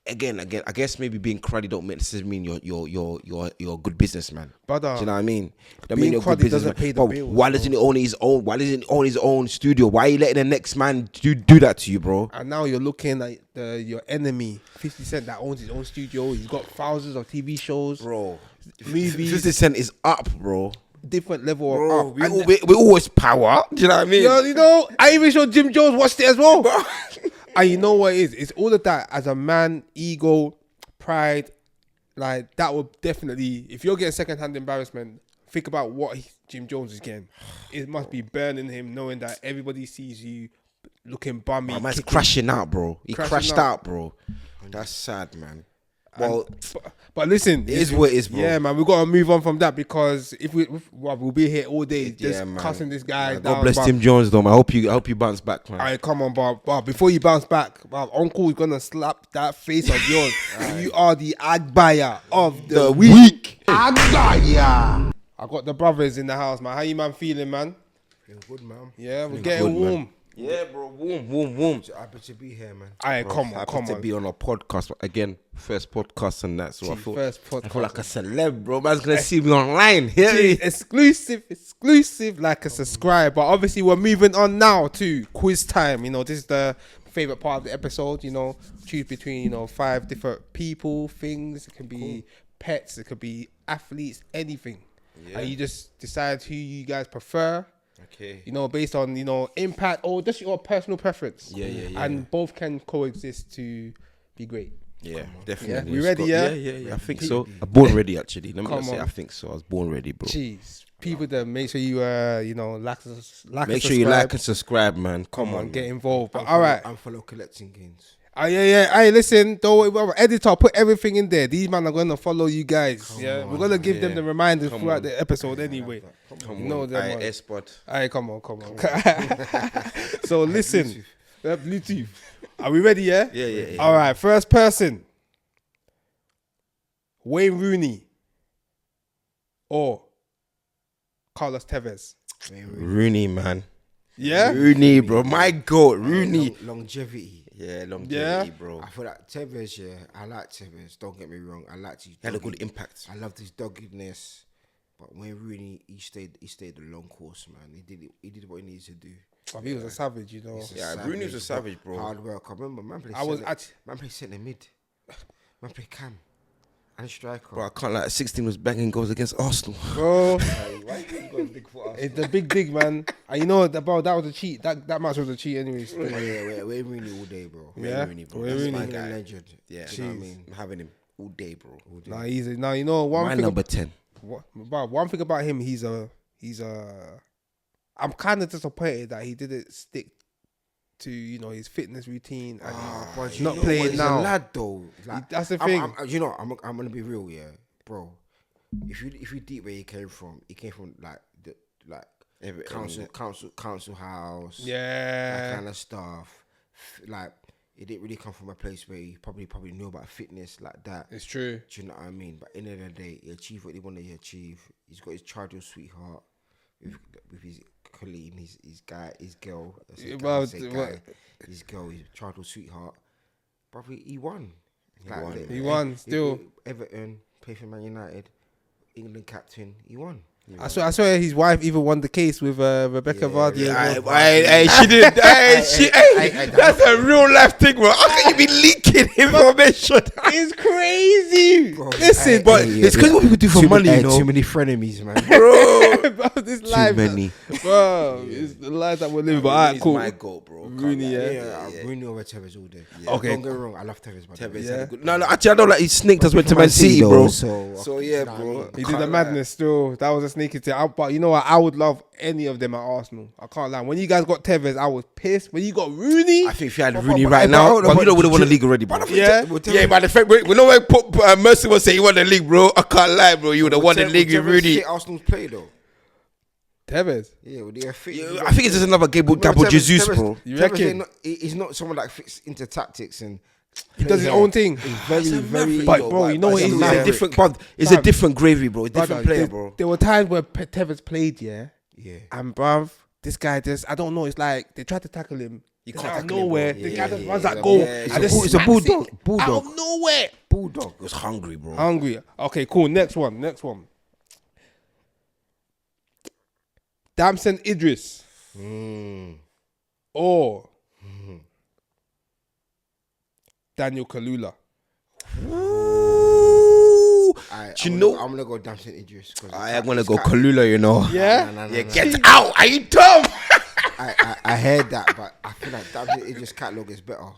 Speaker 1: again, I guess maybe being cruddy don't necessarily mean you're a good businessman.
Speaker 5: Brother,
Speaker 1: Do you know what I mean? Don't
Speaker 5: being
Speaker 1: mean you're a good
Speaker 5: cruddy doesn't
Speaker 1: businessman.
Speaker 5: pay the
Speaker 1: But
Speaker 5: bills,
Speaker 1: why
Speaker 5: bro.
Speaker 1: doesn't he own his own? Why doesn't he own his own studio? Why are you letting the next man do that to you, bro?
Speaker 5: And now you're looking at your enemy, 50 Cent, that owns his own studio. He's got thousands of TV shows,
Speaker 1: Bro,
Speaker 5: movies,
Speaker 1: 50 Cent is up, bro.
Speaker 5: different level
Speaker 1: Bro,
Speaker 5: of up.
Speaker 1: we always power. Do you know what I mean?
Speaker 5: You know, I even saw Jim Jones watched it as well. And you know what it is? It's all of that as a man, ego, pride. Like, that would definitely, if you're getting secondhand embarrassment, think about what Jim Jones is getting. It must be burning him knowing that everybody sees you looking bummy.
Speaker 1: My man's
Speaker 5: kicking.
Speaker 1: crashing out, bro. He
Speaker 5: Crashing
Speaker 1: crashed
Speaker 5: out.
Speaker 1: out, bro. That's sad, man. Well,
Speaker 5: But listen,
Speaker 1: it is what it is, bro.
Speaker 5: Yeah, man, we got to move on from that because if we'll be here all day just
Speaker 1: Yeah, man.
Speaker 5: cussing this guy
Speaker 1: God
Speaker 5: down.
Speaker 1: bless
Speaker 5: but-
Speaker 1: Tim Jones, though. Man. I hope you bounce back, man.
Speaker 5: All right, come on, but before you bounce back, Uncle is gonna slap that face of yours. You are the Agbaya of the week.
Speaker 4: Agbaya.
Speaker 5: I got the brothers in the house, man. How you man feeling, man?
Speaker 2: Feeling good, man.
Speaker 5: Yeah, we're getting
Speaker 1: good, man.
Speaker 5: warm.
Speaker 1: Yeah, bro. Warm.
Speaker 2: Happy to be here, man.
Speaker 5: All right, come
Speaker 1: Happy to
Speaker 5: on.
Speaker 1: be on a podcast again. First podcast and that. So I feel
Speaker 5: First
Speaker 1: I feel
Speaker 5: podcast.
Speaker 1: like a celeb, bro. Man's gonna see me online. Hear me?
Speaker 5: Exclusive, like a subscribe. But obviously, we're moving on now to quiz time. You know, this is the favorite part of the episode. You know, choose between 5 different people, things. It can be pets. It could be athletes. Anything. And you just decide who you guys prefer.
Speaker 1: Okay.
Speaker 5: You know, based on impact or just your personal preference.
Speaker 1: Yeah.
Speaker 5: And both can coexist to be great.
Speaker 1: Yeah, definitely.
Speaker 5: We
Speaker 1: It's
Speaker 5: ready, yeah?
Speaker 1: Yeah. I think so. I'm born ready, actually. Let me
Speaker 5: Come
Speaker 1: not say
Speaker 5: on.
Speaker 1: I think so. I was born ready, bro.
Speaker 5: Jeez, people, that make sure you like,
Speaker 1: Make sure you like and subscribe, man. Come on,
Speaker 5: get
Speaker 1: man.
Speaker 5: involved. But all right.
Speaker 2: I'm follow collecting gains.
Speaker 5: Yeah. Hey, listen, don't worry about editor. Put everything in there. These man are gonna follow you guys. We're gonna give them the reminders throughout the episode anyway.
Speaker 1: Come
Speaker 5: You know
Speaker 1: on.
Speaker 5: them, man.
Speaker 1: S-Pod.
Speaker 5: Alright, come on. So listen, Bluetooth. Are we ready? Yeah.
Speaker 1: Yeah.
Speaker 5: All right. First person. Wayne Rooney or Carlos Tevez.
Speaker 1: Rooney, man.
Speaker 5: Yeah.
Speaker 1: Rooney, bro. My God, Rooney.
Speaker 2: Longevity.
Speaker 1: Yeah, longevity, bro.
Speaker 2: I feel like Tevez, I like Tevez. Don't get me wrong. I liked his.
Speaker 1: Had a good impact.
Speaker 2: I loved his doggedness. But when Rooney, he stayed the long course, man. He did what he needed to do.
Speaker 5: But he was a savage,
Speaker 1: Rooney was a savage, bro.
Speaker 2: Hard work. I remember man played centre mid. Man played cam. And striker.
Speaker 1: Bro, I can't like 16 was banging goals against Arsenal.
Speaker 5: Bro,
Speaker 2: Why you got a big foot?
Speaker 5: it's the big dig, man. And you know, bro, that was a cheat. That match was a cheat, anyways.
Speaker 2: We're Rooney all day, bro.
Speaker 5: Yeah,
Speaker 1: Rooney, bro.
Speaker 5: Wayne
Speaker 1: That's
Speaker 5: Rooney.
Speaker 1: my guy.
Speaker 2: Legend.
Speaker 1: Yeah,
Speaker 2: You know what I mean?
Speaker 1: I'm having him all day, bro. All day.
Speaker 5: Nah, he's now. You know one
Speaker 1: My
Speaker 5: thing.
Speaker 1: number 10.
Speaker 5: One thing about him, he's a. I'm kind of disappointed that he didn't stick to his fitness routine and
Speaker 2: But
Speaker 5: not playing
Speaker 2: he's
Speaker 5: now.
Speaker 2: a lad though. Like,
Speaker 5: That's the thing.
Speaker 2: I'm gonna be real, yeah, bro. If you deep where he came from
Speaker 1: Everton,
Speaker 2: council house, that
Speaker 5: Yeah.
Speaker 2: kind of stuff. Like it didn't really come from a place where he probably knew about fitness like that.
Speaker 5: It's true.
Speaker 2: Do you know what I mean? But end of the day, he achieved what he wanted to achieve. He's got his childhood sweetheart with his Colleen, his girl. His girl, his childhood sweetheart. But he won.
Speaker 5: He won, still.
Speaker 2: Everton, played for Man United, England captain. He won.
Speaker 5: I swear his wife even won the case with Rebecca Vardy. as well.
Speaker 1: Hey, she did. That's a real life thing, bro. How can you be leaking information?
Speaker 5: It's crazy.
Speaker 2: Bro,
Speaker 5: Listen,
Speaker 1: But it's crazy what people do for money, you know.
Speaker 2: Too many frenemies, man.
Speaker 5: bro, this life,
Speaker 1: many.
Speaker 5: bro, it's the life that we're living. But alright,
Speaker 1: Rooney's
Speaker 5: cool.
Speaker 1: my goal, bro.
Speaker 5: Rooney,
Speaker 2: Rooney over Tevez all day.
Speaker 5: Okay,
Speaker 2: Don't get me wrong, I love Tevez, but
Speaker 1: Tevez
Speaker 5: Yeah.
Speaker 1: had a good. No, actually, I don't like. He snaked us went to Man City, bro. So yeah,
Speaker 2: Nah,
Speaker 1: bro.
Speaker 5: He did the madness still. That was a sneaky thing. But you know what? I would love any of them at Arsenal. I can't lie. When you guys got Tevez, I was pissed. When you got Rooney,
Speaker 1: I think if you had Rooney right now, you know would have won the league already, bro.
Speaker 5: yeah.
Speaker 1: Yeah, but the fact we know when Mercy was saying he won the league, bro. I can't lie, bro. You would have won the league with Rooney.
Speaker 2: Arsenal's play though.
Speaker 5: Tevez.
Speaker 2: Yeah, with the fit.
Speaker 1: Yeah, I think it's just another game with Gabo Jesus, bro.
Speaker 5: You
Speaker 2: Tevez
Speaker 5: reckon?
Speaker 2: he's not someone that fits into tactics and
Speaker 5: He does his own thing.
Speaker 2: He's very.
Speaker 5: But bro, you know what it is?
Speaker 1: It's
Speaker 5: Yeah.
Speaker 1: a different, but it's a different gravy, bro. A different
Speaker 5: Brother,
Speaker 1: player,
Speaker 5: there-
Speaker 1: bro.
Speaker 5: There were times where Tevez played, yeah.
Speaker 2: Yeah.
Speaker 5: And bruv, this guy just, I don't know, it's like they tried to tackle him.
Speaker 1: You
Speaker 5: Just
Speaker 1: can't
Speaker 5: out of
Speaker 1: tackle him,
Speaker 5: nowhere,
Speaker 1: bro.
Speaker 5: the
Speaker 1: Yeah,
Speaker 5: guy just
Speaker 1: yeah,
Speaker 5: runs
Speaker 1: yeah,
Speaker 5: that goal.
Speaker 1: yeah,
Speaker 5: and
Speaker 1: it's
Speaker 5: just
Speaker 2: it's a
Speaker 5: smacks
Speaker 2: bulldog.
Speaker 5: it
Speaker 2: Bulldog.
Speaker 5: out of nowhere.
Speaker 2: Bulldog.
Speaker 1: He was hungry, bro.
Speaker 5: Hungry. Okay, cool. Next one. Damson Idris or Daniel Kalula.
Speaker 1: Do you know?
Speaker 2: I'm gonna go Damson Idris.
Speaker 1: I'm gonna go Kalula, you know.
Speaker 5: Yeah?
Speaker 1: Yeah, get out. Are you dumb?
Speaker 2: I heard that, but I feel like Damson Idris catalogue is better.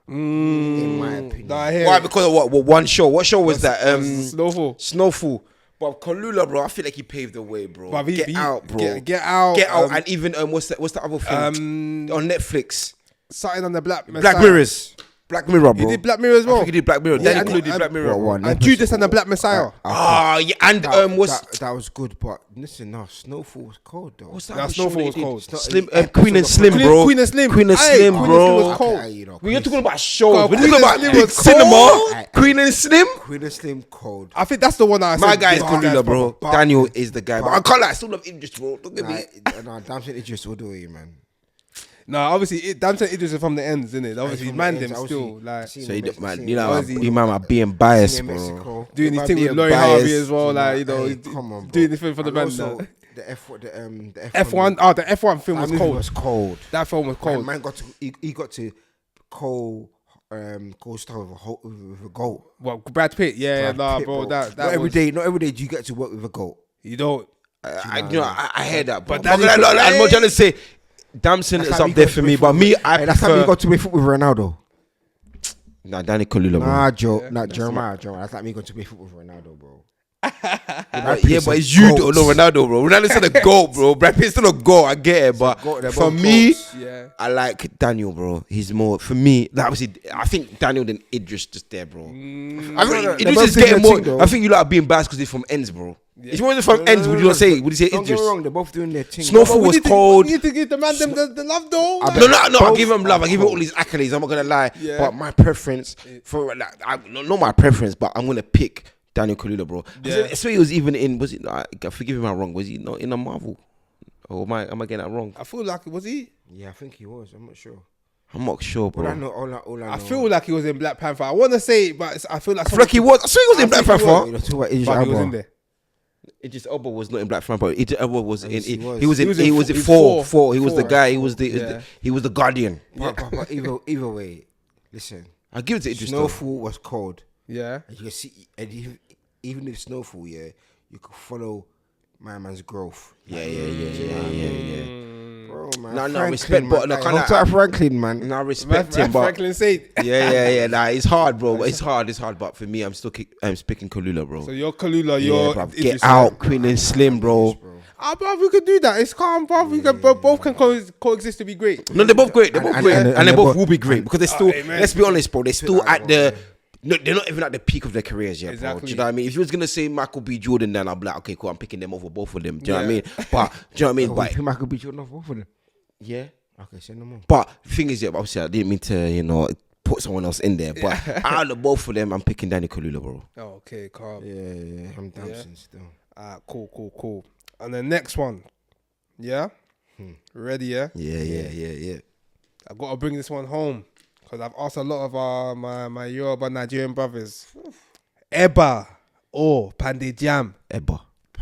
Speaker 2: In my opinion.
Speaker 5: Nah, I hear
Speaker 1: Why?
Speaker 5: it.
Speaker 1: Because of what? One show. What show was that?
Speaker 5: Snowfall.
Speaker 1: Snowfall. But Kalula, bro, I feel like he paved the way, bro.
Speaker 5: But
Speaker 1: Get out, bro.
Speaker 5: Get out.
Speaker 1: Get out. And even what's the other thing on Netflix?
Speaker 5: Something on the Black
Speaker 1: Black Mirrors. Black Mirror, bro.
Speaker 5: He did Black Mirror as well.
Speaker 1: I think he did Black Mirror.
Speaker 5: Yeah,
Speaker 1: Daniel
Speaker 5: and-
Speaker 1: did Black Mirror.
Speaker 2: What one?
Speaker 5: And Judas and the Black Messiah.
Speaker 1: Ah, yeah, and what's
Speaker 2: that was good, but listen, no, Snowfall was cold though.
Speaker 1: what's
Speaker 5: Nah,
Speaker 1: that?
Speaker 5: Snowfall was cold.
Speaker 1: Slim, Queen and Slim,
Speaker 5: Queen-
Speaker 1: bro.
Speaker 5: Queen and Slim.
Speaker 1: Queen and
Speaker 5: Aye,
Speaker 1: Slim,
Speaker 5: Queen and
Speaker 1: bro.
Speaker 5: Slim was cold.
Speaker 1: We're talking about shows.
Speaker 5: God,
Speaker 1: We're
Speaker 5: Queen
Speaker 1: talking
Speaker 5: and
Speaker 1: about
Speaker 5: Slim
Speaker 1: big
Speaker 5: was
Speaker 1: cinema.
Speaker 5: cold.
Speaker 1: Queen and Slim.
Speaker 2: Queen and Slim cold.
Speaker 5: I think that's the one that I said.
Speaker 1: My guy is
Speaker 5: this guy's
Speaker 1: Kalula, bro.
Speaker 2: but-
Speaker 1: Daniel is the guy. But I can't lie. I still love Idris, bro. Don't get me.
Speaker 2: Nah, Damson Idris all the way, man.
Speaker 5: No, obviously, Damson Idris is from the ends, isn't it? Obviously,
Speaker 2: From
Speaker 5: man,
Speaker 2: the
Speaker 5: them
Speaker 2: ends,
Speaker 5: still
Speaker 2: obviously,
Speaker 5: like
Speaker 2: seen
Speaker 1: So you
Speaker 2: him
Speaker 1: don't, man,
Speaker 2: seen
Speaker 1: you
Speaker 2: him-
Speaker 1: know,
Speaker 5: Obviously-
Speaker 1: you man are being biased,
Speaker 2: seen him in
Speaker 1: bro.
Speaker 2: Mexico.
Speaker 5: doing his
Speaker 1: might
Speaker 5: thing
Speaker 1: be
Speaker 5: with
Speaker 1: a
Speaker 5: Lloyd
Speaker 1: bias.
Speaker 5: Harvey as well. Like you know,
Speaker 2: Hey, come on, bro.
Speaker 5: doing the thing for the
Speaker 2: And
Speaker 5: man.
Speaker 2: also,
Speaker 5: now.
Speaker 2: the F1, the
Speaker 5: F1. Oh, the F1 film was
Speaker 2: that movie
Speaker 5: cold.
Speaker 2: was cold.
Speaker 5: That film was cold.
Speaker 2: Man got to he got to co-star with a goat.
Speaker 5: Well, Brad Pitt. Yeah,
Speaker 2: Brad
Speaker 5: nah,
Speaker 2: Pitt,
Speaker 5: bro. That
Speaker 2: not every
Speaker 5: was,
Speaker 2: day. Not every day do you get to work with a goat.
Speaker 5: you don't.
Speaker 1: I hear that,
Speaker 5: But
Speaker 1: but I'm not trying to say Damson is up there for me, but me, I
Speaker 2: That's how you
Speaker 1: prefer.
Speaker 2: got to play football with Ronaldo.
Speaker 1: Nah, Danny Kalula, bro.
Speaker 2: Nah, Joe. Nah, Jeremiah. That's like me going to play football with Ronaldo, bro.
Speaker 1: Yeah, but it's you, though, no Ronaldo, bro. Ronaldo's still a goat, bro. Brad Pitt's still a goat. I get it, but
Speaker 2: goat, they're
Speaker 1: for
Speaker 2: both
Speaker 1: me,
Speaker 2: goats.
Speaker 5: Yeah.
Speaker 1: I like Daniel, bro. He's more for me. Like, obviously, I think Daniel than Idris just there, bro. I think
Speaker 2: they're
Speaker 1: Idris
Speaker 2: both
Speaker 1: is getting
Speaker 2: doing
Speaker 1: more.
Speaker 2: their thing, though.
Speaker 1: I think you like being biased because he's from ends, bro. If you wasn't from ends, would you not say? Would you say
Speaker 2: Don't get
Speaker 1: Idris?
Speaker 2: me wrong, they're both doing their thing.
Speaker 1: Snowfall was cold.
Speaker 5: You think the man them the love though?
Speaker 1: No. I give him love. I give him all these accolades. I'm not gonna lie.
Speaker 5: Yeah.
Speaker 1: But my preference for like, not my preference, but I'm gonna pick Daniel Kalula, bro.
Speaker 5: Yeah.
Speaker 1: So he was even in. Was it? Forgive me, if I'm wrong. Was he not in a Marvel? Or am I getting that wrong?
Speaker 5: I feel like was he?
Speaker 2: Yeah, I think he was. I'm not sure.
Speaker 1: I'm not sure, bro.
Speaker 2: All I know, all I know.
Speaker 5: I feel like he was in Black Panther. I want to say, but I feel like
Speaker 1: I feel like he was. I saw he was in Black
Speaker 5: think he
Speaker 1: Panther.
Speaker 2: You know, talk about Idris
Speaker 5: But he was
Speaker 2: Elba.
Speaker 5: in there.
Speaker 1: Idris Elba was not in Black Panther. Idris Elba was in.
Speaker 2: Yes, he
Speaker 1: He
Speaker 2: was.
Speaker 1: was in.
Speaker 5: He
Speaker 1: He
Speaker 5: was
Speaker 1: was
Speaker 5: in
Speaker 1: in
Speaker 5: four.
Speaker 1: four. He was the
Speaker 5: Four.
Speaker 1: guy. He was
Speaker 5: Yeah.
Speaker 1: He was the Guardian.
Speaker 2: But either way, listen.
Speaker 1: I give it to Idris. though.
Speaker 2: Snowfall was cold.
Speaker 5: Yeah.
Speaker 2: And you can see, and even if Snowfall, yeah, you could follow my man's growth.
Speaker 1: Yeah.
Speaker 2: Bro, man.
Speaker 1: No,
Speaker 2: Franklin,
Speaker 1: respect, but no,
Speaker 2: man.
Speaker 1: can I-
Speaker 2: Don't talk Franklin, man.
Speaker 1: And I respect him, but
Speaker 5: Franklin said.
Speaker 1: yeah. Nah, it's hard, bro. It's hard. But for me, I'm still picking Kalula, bro.
Speaker 5: So you're Kalula,
Speaker 1: Yeah,
Speaker 5: you're
Speaker 1: bruv.
Speaker 5: Idris,
Speaker 1: Get out, Queen and Slim, bro.
Speaker 5: Ah, bruv, we could do that. It's calm, bruv. We can both can coexist to be great.
Speaker 1: No, they're both great. They're both
Speaker 2: And-
Speaker 1: great,
Speaker 2: and-
Speaker 1: and,
Speaker 2: and
Speaker 1: they
Speaker 2: they're
Speaker 1: both
Speaker 2: both-
Speaker 1: will be great because they're still.
Speaker 5: amen.
Speaker 1: Let's be honest, bro. They're still at the.
Speaker 2: yeah.
Speaker 1: No, they're not even at the peak of their careers yet, bro. Do
Speaker 5: Exactly.
Speaker 1: you know what I mean? If you was gonna say Michael B. Jordan, then I'd be like, okay, cool. I'm picking them over both of them. Do you know what I
Speaker 5: Yeah.
Speaker 1: mean? But do you know what I mean? But
Speaker 2: Michael B. Jordan off both of them.
Speaker 1: yeah.
Speaker 2: Okay, say no more.
Speaker 1: But the thing is, yeah, obviously, I didn't mean to, put someone else in there. But out of the both of them, I'm picking Danny Kalula, bro.
Speaker 5: Oh, okay, calm.
Speaker 2: Yeah. I'm dancing still.
Speaker 5: Cool. And the next one, yeah, ready, yeah.
Speaker 1: Yeah.
Speaker 5: I gotta bring this one home because I've asked a lot of my Yoruba Nigerian brothers. Eba or Pandey Jam,
Speaker 1: Eba.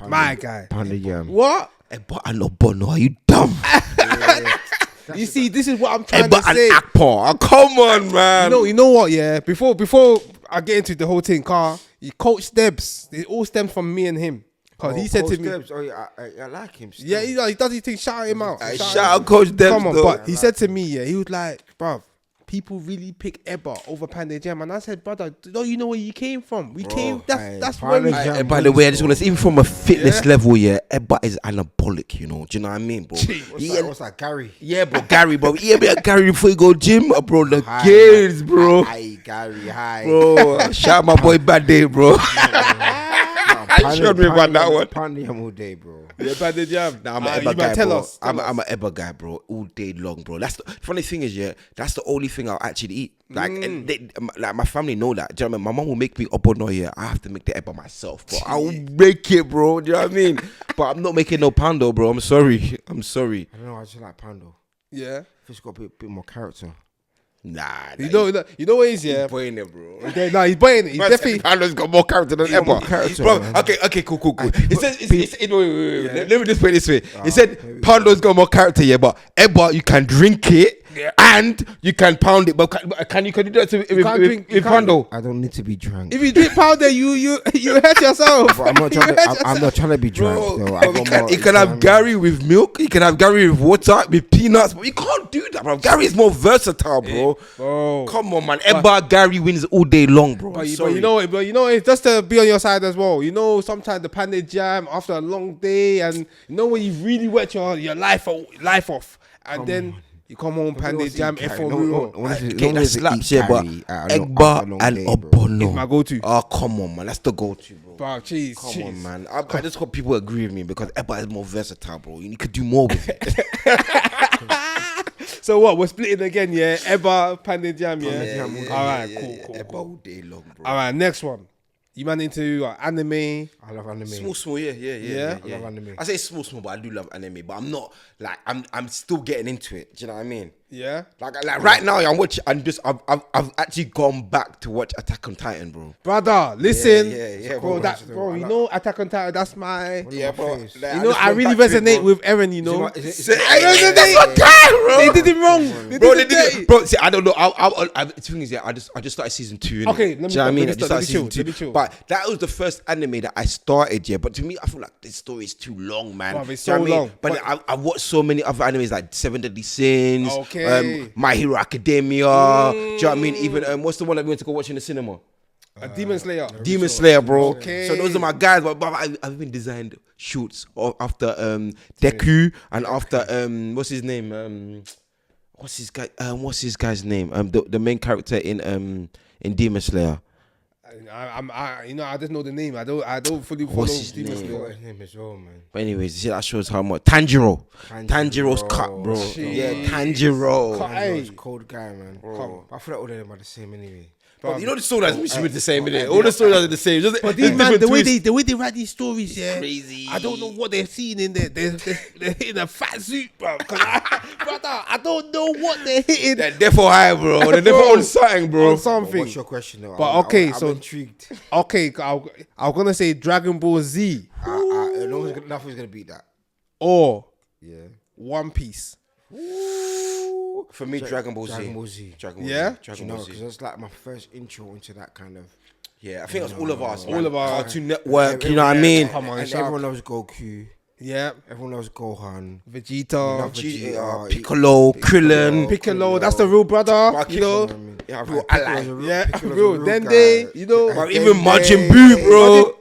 Speaker 5: my guy.
Speaker 2: Panda Jam.
Speaker 5: What?
Speaker 1: Eba and Obono, are you dumb?
Speaker 5: You see, this is what I'm trying
Speaker 1: Eba
Speaker 5: to
Speaker 1: and
Speaker 5: say.
Speaker 1: Akpo. Oh, come on, man.
Speaker 5: You know what? Yeah. Before I get into the whole thing, he coached Debs. It all stems from me and him. Cause he said to me,
Speaker 2: Oh, yeah, I like him. Still.
Speaker 5: yeah, he does his thing. Shout him out.
Speaker 1: Shout out Coach Debs,
Speaker 5: Come on,
Speaker 1: though.
Speaker 5: but he said to me, yeah, he was like, bruv, people really pick Eba over Pandey Jam, and I said, brother, don't you know where you came from? We came. That's where we.
Speaker 2: Pandey Jam.
Speaker 1: And by the way, I just want to say, even from a fitness level, yeah, Eba is anabolic, you know. Do you know what I mean, bro?
Speaker 2: What's that, Gary?
Speaker 1: Yeah, bro, Gary, bro. Yeah, be a Gary before you go gym, bro. The games, bro.
Speaker 2: Hi, Gary. Hi.
Speaker 1: Bro, shout out my boy Bad Day, bro. Showed me about that one.
Speaker 2: Panda Jam all day, bro.
Speaker 5: Yeah, Pandey Jam.
Speaker 1: Nah, I'm
Speaker 5: You
Speaker 1: an Eba
Speaker 5: might
Speaker 1: guy,
Speaker 5: tell
Speaker 1: bro.
Speaker 5: us.
Speaker 1: I'm an Eba guy, bro, all day long, bro. That's the funny thing is, yeah, that's the only thing I'll actually eat. Like, and like my family know that. Do you know what I mean? My mom will make me Obono here. I have to make the Eba myself, bro. I will make it, bro. Do you know what I mean? But I'm not making no pando, bro. I'm sorry.
Speaker 2: I don't know. I just like Pando.
Speaker 5: Yeah.
Speaker 2: It's got a bit more character.
Speaker 1: Nah,
Speaker 5: You know what it is, yeah.
Speaker 1: playing it, bro.
Speaker 5: No, he's playing it. He's definitely.
Speaker 1: Pando's got more character than
Speaker 2: more
Speaker 1: Eba.
Speaker 2: character,
Speaker 1: Bro,
Speaker 2: man.
Speaker 1: okay, cool. It says, wait. Let me just put it this way. It said, Pando's got more character, yeah, but Eba, you can drink it and you can pound it. But can you do that with Pando?
Speaker 2: I don't need to be drunk.
Speaker 5: If you drink powder, you hurt yourself.
Speaker 2: But I'm not trying to be drunk, though. I got more-
Speaker 1: You can have Gary with milk. You can have Gary with water, with peanuts. But you can't do that, bro. Gary is more versatile, bro.
Speaker 5: Bro.
Speaker 1: Come on, man. Eba, Gary wins all day long, bro.
Speaker 5: But you know, it's just to be on your side as well. You know, sometimes the Pandey Jam after a long day, and you know when you've really worked your life off, and then you come home, Pandey Jam,
Speaker 1: Okay, that slaps, yeah, but Egba and Obono
Speaker 5: It's my go-to.
Speaker 1: Oh, come on, man. That's the go-to, bro.
Speaker 5: Bro, cheese.
Speaker 1: Come on, man. I just hope people agree with me because Eba is more versatile, bro. You could do more with it.
Speaker 5: So what? We're splitting again, yeah. Eba, Pandey Jam, yeah. All right, cool.
Speaker 1: Eba all day long, bro.
Speaker 5: All right, next one. You man into anime?
Speaker 2: I love anime.
Speaker 1: Small, yeah.
Speaker 2: I love anime.
Speaker 1: I say small, but I do love anime. But I'm not like I'm still getting into it. Do you know what I mean?
Speaker 5: Yeah.
Speaker 1: Like right now, I'm watching. I've actually gone back to watch Attack on Titan, bro.
Speaker 5: Brother, listen.
Speaker 1: Yeah,
Speaker 5: bro.
Speaker 1: bro.
Speaker 5: Bro, you know, Attack on Titan. That's my.
Speaker 1: Yeah, bro.
Speaker 2: face.
Speaker 1: Like,
Speaker 5: You know,
Speaker 1: just
Speaker 5: I
Speaker 1: went
Speaker 5: really
Speaker 1: back to it,
Speaker 5: resonate
Speaker 1: bro.
Speaker 5: with Eren. You know,
Speaker 1: Hey, that's what time, bro.
Speaker 5: they did him wrong.
Speaker 1: Bro, they did it. Bro, see, I don't know. The thing is, yeah, I just started season 2.
Speaker 5: Okay,
Speaker 1: let me. I just started season
Speaker 5: let me
Speaker 1: 2.
Speaker 5: chill.
Speaker 1: But that was the first anime that I started, yeah. But to me, I feel like this story is too long, man.
Speaker 5: Bruv, it's
Speaker 1: Do you know
Speaker 5: so
Speaker 1: what I mean?
Speaker 5: long.
Speaker 1: But I've watched so many other animes like Seven Deadly Sins,
Speaker 5: Okay.
Speaker 1: My Hero Academia. Do you know what I mean? Even what's the one that we went to go watch in the cinema?
Speaker 5: A Demon Slayer.
Speaker 1: Demon Slayer, bro.
Speaker 5: Okay.
Speaker 1: So those are my guys. But I've been designed shoots after Deku and after what's his name? What's his guy's name? The main character in Demon Slayer.
Speaker 5: I just know the name. I don't fully follow
Speaker 1: What's his
Speaker 5: Demon
Speaker 1: name?
Speaker 5: Slayer.
Speaker 2: His name as well, man.
Speaker 1: But anyways, that shows how much Tanjiro's cut, bro.
Speaker 5: Jeez.
Speaker 1: Yeah, Tanjiro.
Speaker 5: Cut.
Speaker 2: He's
Speaker 5: Hey.
Speaker 2: a cold guy, man.
Speaker 5: Come.
Speaker 2: But I feel like all of them are the same anyway.
Speaker 1: But you know the storylines should be the same, innit? All the storylines are the same. Just
Speaker 5: But these man,
Speaker 1: different
Speaker 5: the way they write these stories, yeah,
Speaker 1: crazy.
Speaker 5: I don't know what they're seeing in there. They're hitting a fat suit, bro. Brother, I don't know what they're hitting.
Speaker 1: They're therefore high, bro. They're therefore on something, bro.
Speaker 5: On something.
Speaker 2: What's your question, though?
Speaker 5: But okay,
Speaker 2: I'm
Speaker 5: so
Speaker 2: intrigued.
Speaker 5: okay, I'm gonna say Dragon Ball Z
Speaker 2: Nothing's gonna beat that.
Speaker 5: or
Speaker 2: Yeah.
Speaker 5: One Piece.
Speaker 1: For me, Dragon Ball Z.
Speaker 2: Dragon Ball Z.
Speaker 1: Dragon Ball
Speaker 5: Yeah?
Speaker 1: Z. Dragon
Speaker 2: You know,
Speaker 1: Ball
Speaker 2: because
Speaker 1: Z.
Speaker 2: it's like my first intro into that kind of.
Speaker 1: Yeah, I think it's all of us.
Speaker 5: All of us.
Speaker 1: Cartoon Network, you know what I mean?
Speaker 5: Come on,
Speaker 2: And
Speaker 5: shout
Speaker 2: everyone loves Goku.
Speaker 5: Yeah,
Speaker 2: Everyone loves Gohan.
Speaker 5: Vegeta,
Speaker 2: Love Vegeta,
Speaker 1: Piccolo, Krillin.
Speaker 5: Piccolo. That's the real brother. You know,
Speaker 1: Yeah, bro, I like.
Speaker 5: yeah,
Speaker 2: Piccolo's
Speaker 5: real.
Speaker 2: a real
Speaker 5: Dende,
Speaker 2: guy.
Speaker 5: you know.
Speaker 1: Bro, even
Speaker 2: Dende.
Speaker 1: Majin Buu, bro.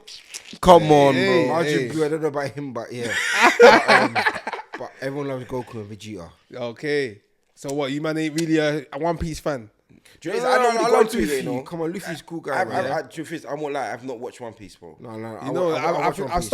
Speaker 1: Come on,
Speaker 5: Hey,
Speaker 1: bro.
Speaker 2: Majin
Speaker 5: hey.
Speaker 2: Buu, I don't know about him, but yeah. But everyone loves Goku and Vegeta.
Speaker 5: Okay, so what? You man ain't really a One Piece fan?
Speaker 1: Do you know, I don't really go to it, you know.
Speaker 2: Come on, Luffy's cool guy, man.
Speaker 1: Truth is, I won't lie, I've not watched One Piece, bro.
Speaker 2: No,
Speaker 5: You know,
Speaker 2: watch One
Speaker 5: I
Speaker 2: Piece.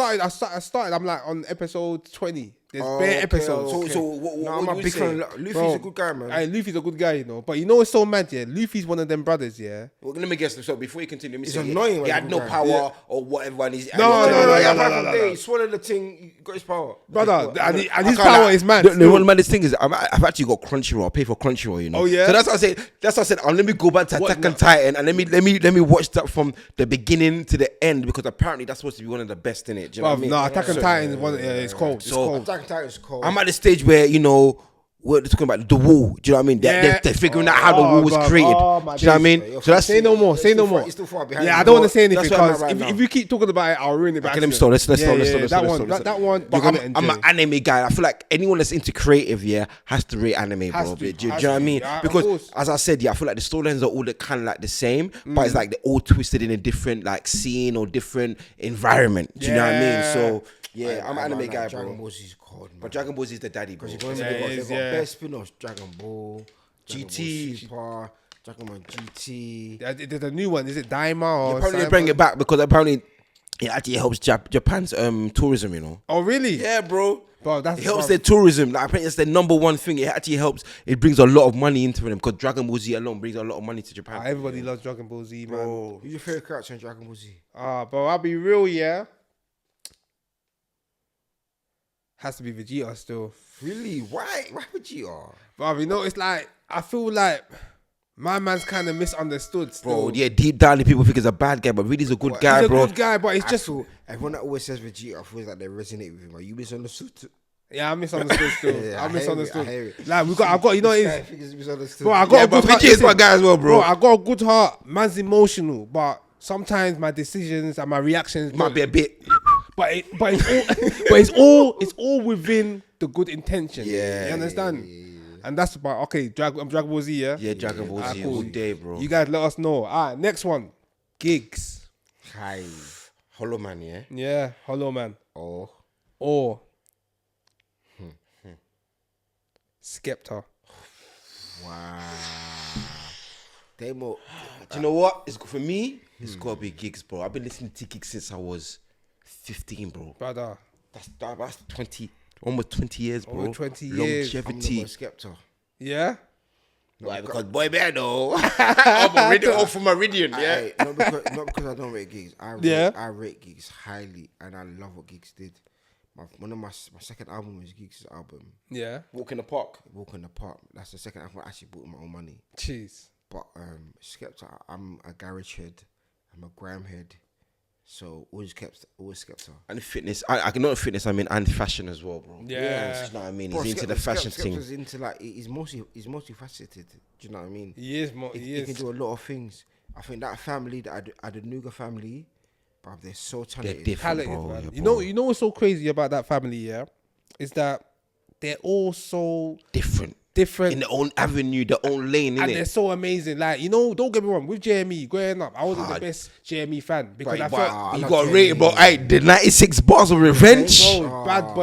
Speaker 5: started. I'm like on episode 20. There's
Speaker 2: Oh,
Speaker 5: bare
Speaker 2: okay,
Speaker 5: episodes.
Speaker 2: okay.
Speaker 1: So what
Speaker 2: No, I'm
Speaker 1: would
Speaker 2: a
Speaker 1: you
Speaker 2: big
Speaker 1: say?
Speaker 2: fan. Luffy's
Speaker 5: Bro,
Speaker 2: a good guy, man.
Speaker 5: Hey, Luffy's a good guy, you know. But you know what's so mad, yeah? Luffy's one of them brothers, yeah.
Speaker 1: Well, let me guess. So before you continue, let me
Speaker 2: It's
Speaker 1: say
Speaker 2: annoying when
Speaker 1: he had
Speaker 2: you
Speaker 1: no
Speaker 2: go
Speaker 1: power
Speaker 2: back.
Speaker 1: or whatever. And he's
Speaker 5: No,
Speaker 2: Apart
Speaker 5: no,
Speaker 2: from
Speaker 5: no.
Speaker 2: there, he swallowed the thing, he got his power.
Speaker 5: Brother, and his
Speaker 1: I can't
Speaker 5: power
Speaker 1: lie.
Speaker 5: is mad.
Speaker 1: The one maddest thing is I've actually got Crunchyroll. I pay for Crunchyroll, you know.
Speaker 5: Oh, yeah?
Speaker 1: So that's what I said. Let me go back to
Speaker 5: What,
Speaker 1: Attack on Titan and let me watch that from the beginning to the end because apparently that's supposed to be one of the best in it. Do you know what I mean?
Speaker 5: No, Attack on
Speaker 1: So-
Speaker 5: Titan is one. Yeah, it's cold. It's
Speaker 1: So-
Speaker 5: cold.
Speaker 2: Attack on Titan is cold.
Speaker 1: I'm at the stage where we're talking about the wall. Do you know what I mean? They're figuring out how the wall was
Speaker 5: God.
Speaker 1: created.
Speaker 5: Oh, my
Speaker 1: Do you know what I mean?
Speaker 2: days.
Speaker 1: So that's
Speaker 5: Say no more. Say no more.
Speaker 2: He's still far behind.
Speaker 5: Yeah, I don't want to say anything
Speaker 1: That's where I'm at
Speaker 5: because
Speaker 1: right now.
Speaker 5: if you keep talking about it, I'll ruin it. by
Speaker 1: Okay, let me
Speaker 5: accident.
Speaker 1: start. Let's start.
Speaker 5: That one. That one.
Speaker 1: But
Speaker 5: You're gonna
Speaker 1: I'm an
Speaker 5: enjoy.
Speaker 1: anime guy. I feel like anyone that's into creative, has to rate anime,
Speaker 5: Has
Speaker 1: bro.
Speaker 5: to,
Speaker 1: Do you know
Speaker 5: has
Speaker 1: what I
Speaker 5: to.
Speaker 1: mean?
Speaker 5: Yeah, of
Speaker 1: Because
Speaker 5: course.
Speaker 1: as I said, I feel like the storylines are all kind of like the same, but it's like they're all twisted in a different like scene or different environment. Do you know what I mean?
Speaker 5: Yeah.
Speaker 1: So yeah, I'm an anime guy,
Speaker 2: Dragon
Speaker 1: bro.
Speaker 2: Ball Z is cold, man.
Speaker 1: But Dragon Ball Z is the daddy, bro.
Speaker 2: They've
Speaker 5: Yeah,
Speaker 2: got
Speaker 5: it is, yeah.
Speaker 2: best spin-offs. Dragon Ball, Dragon
Speaker 1: GT.
Speaker 2: Ball Super, Dragon Ball GT.
Speaker 5: There's a new one. Is it Daima or?
Speaker 1: Apparently they
Speaker 5: Cyber?
Speaker 1: bring it back because apparently it actually helps Japan's tourism. You know.
Speaker 5: Oh really?
Speaker 1: Yeah, bro.
Speaker 5: Bro, that's
Speaker 1: It helps their tourism. Like apparently, it's their number one thing. It actually helps. It brings a lot of money into them because Dragon Ball Z alone brings a lot of money to Japan.
Speaker 5: Everybody loves Dragon Ball Z, man.
Speaker 1: Bro.
Speaker 2: Who's your favorite character in Dragon Ball Z?
Speaker 5: Bro, I'll be real, yeah. Has to be Vegeta still.
Speaker 2: Really? Why? Why Vegeta?
Speaker 5: Bro, you know, it's like, I feel like my man's kind of misunderstood still.
Speaker 1: Bro, yeah, deep down, the people think he's a bad guy, but really he's a good guy,
Speaker 5: He's a
Speaker 1: bro.
Speaker 5: good guy, but it's just...
Speaker 2: Everyone that always says Vegeta feels like they resonate with him. Are you misunderstood?
Speaker 5: Yeah, I misunderstood still.
Speaker 2: Yeah,
Speaker 5: I
Speaker 2: I hear it,
Speaker 5: misunderstood.
Speaker 2: I hear it.
Speaker 5: Like, I've got, you know,
Speaker 2: This guy
Speaker 5: it's...
Speaker 2: thinks he's misunderstood.
Speaker 5: Bro, I got
Speaker 1: Yeah,
Speaker 5: a
Speaker 1: but
Speaker 5: good heart.
Speaker 1: Vegeta's my
Speaker 5: Listen,
Speaker 1: guy as well, bro.
Speaker 5: I got a good heart. Man's emotional, but sometimes my decisions and my reactions
Speaker 1: Might be a bit.
Speaker 5: But it's all within the good intention.
Speaker 1: Yeah,
Speaker 5: You understand? And that's about Dragon Ball Z, yeah?
Speaker 1: Yeah, Dragon Ball Z all day, bro.
Speaker 5: You guys let us know. Alright, next one. Gigs.
Speaker 2: Hi.
Speaker 1: Hollow Man, yeah.
Speaker 5: Yeah, Hollow Man.
Speaker 2: Oh.
Speaker 5: Or Skepta.
Speaker 2: Wow. Demo.
Speaker 1: Do you know what? It's for me. It's gotta be Gigs, bro. I've been listening to Gigs since I was 15, bro.
Speaker 5: Brother.
Speaker 1: That's 20, almost 20 years, bro.
Speaker 5: Over 20 years.
Speaker 1: Longevity.
Speaker 2: Skepta.
Speaker 5: Yeah?
Speaker 1: Why? Because boy, bear though. I'm from Meridian, yeah.
Speaker 2: Hey, not because I don't rate gigs. I
Speaker 5: Yeah.
Speaker 2: rate gigs highly, and I love what gigs did. my second album was Geeks' album,
Speaker 5: Yeah.
Speaker 1: Walk in the park.
Speaker 2: Walk in the Park. That's the second album I actually bought with my own money.
Speaker 5: Jeez.
Speaker 2: But Skepta, I'm a garage head, I'm a grime head, so always Skepta.
Speaker 1: And fitness. I not fitness. I mean, and fashion as well, bro.
Speaker 5: Yeah.
Speaker 1: You know what I mean?
Speaker 2: Bro,
Speaker 1: He's into the fashion thing.
Speaker 2: Skepta's into like he's multifaceted. Do you know what I mean?
Speaker 5: He is.
Speaker 2: He can do a lot of things. I think that family, the Adenuga family, bro, they're so talented.
Speaker 1: different.
Speaker 5: Talented,
Speaker 1: Bro,
Speaker 5: man.
Speaker 1: yeah,
Speaker 5: You know what's so crazy about that family, yeah? Is that they're all so
Speaker 1: Different. In their own avenue, their own lane,
Speaker 5: and they're
Speaker 1: innit?
Speaker 5: so amazing. Like, you know, don't get me wrong, with JME growing up, I wasn't the best JME fan because I felt
Speaker 1: You
Speaker 2: love
Speaker 1: got
Speaker 2: JME.
Speaker 1: rated, bro. Hey, the 96 bars of revenge.
Speaker 5: bro, bad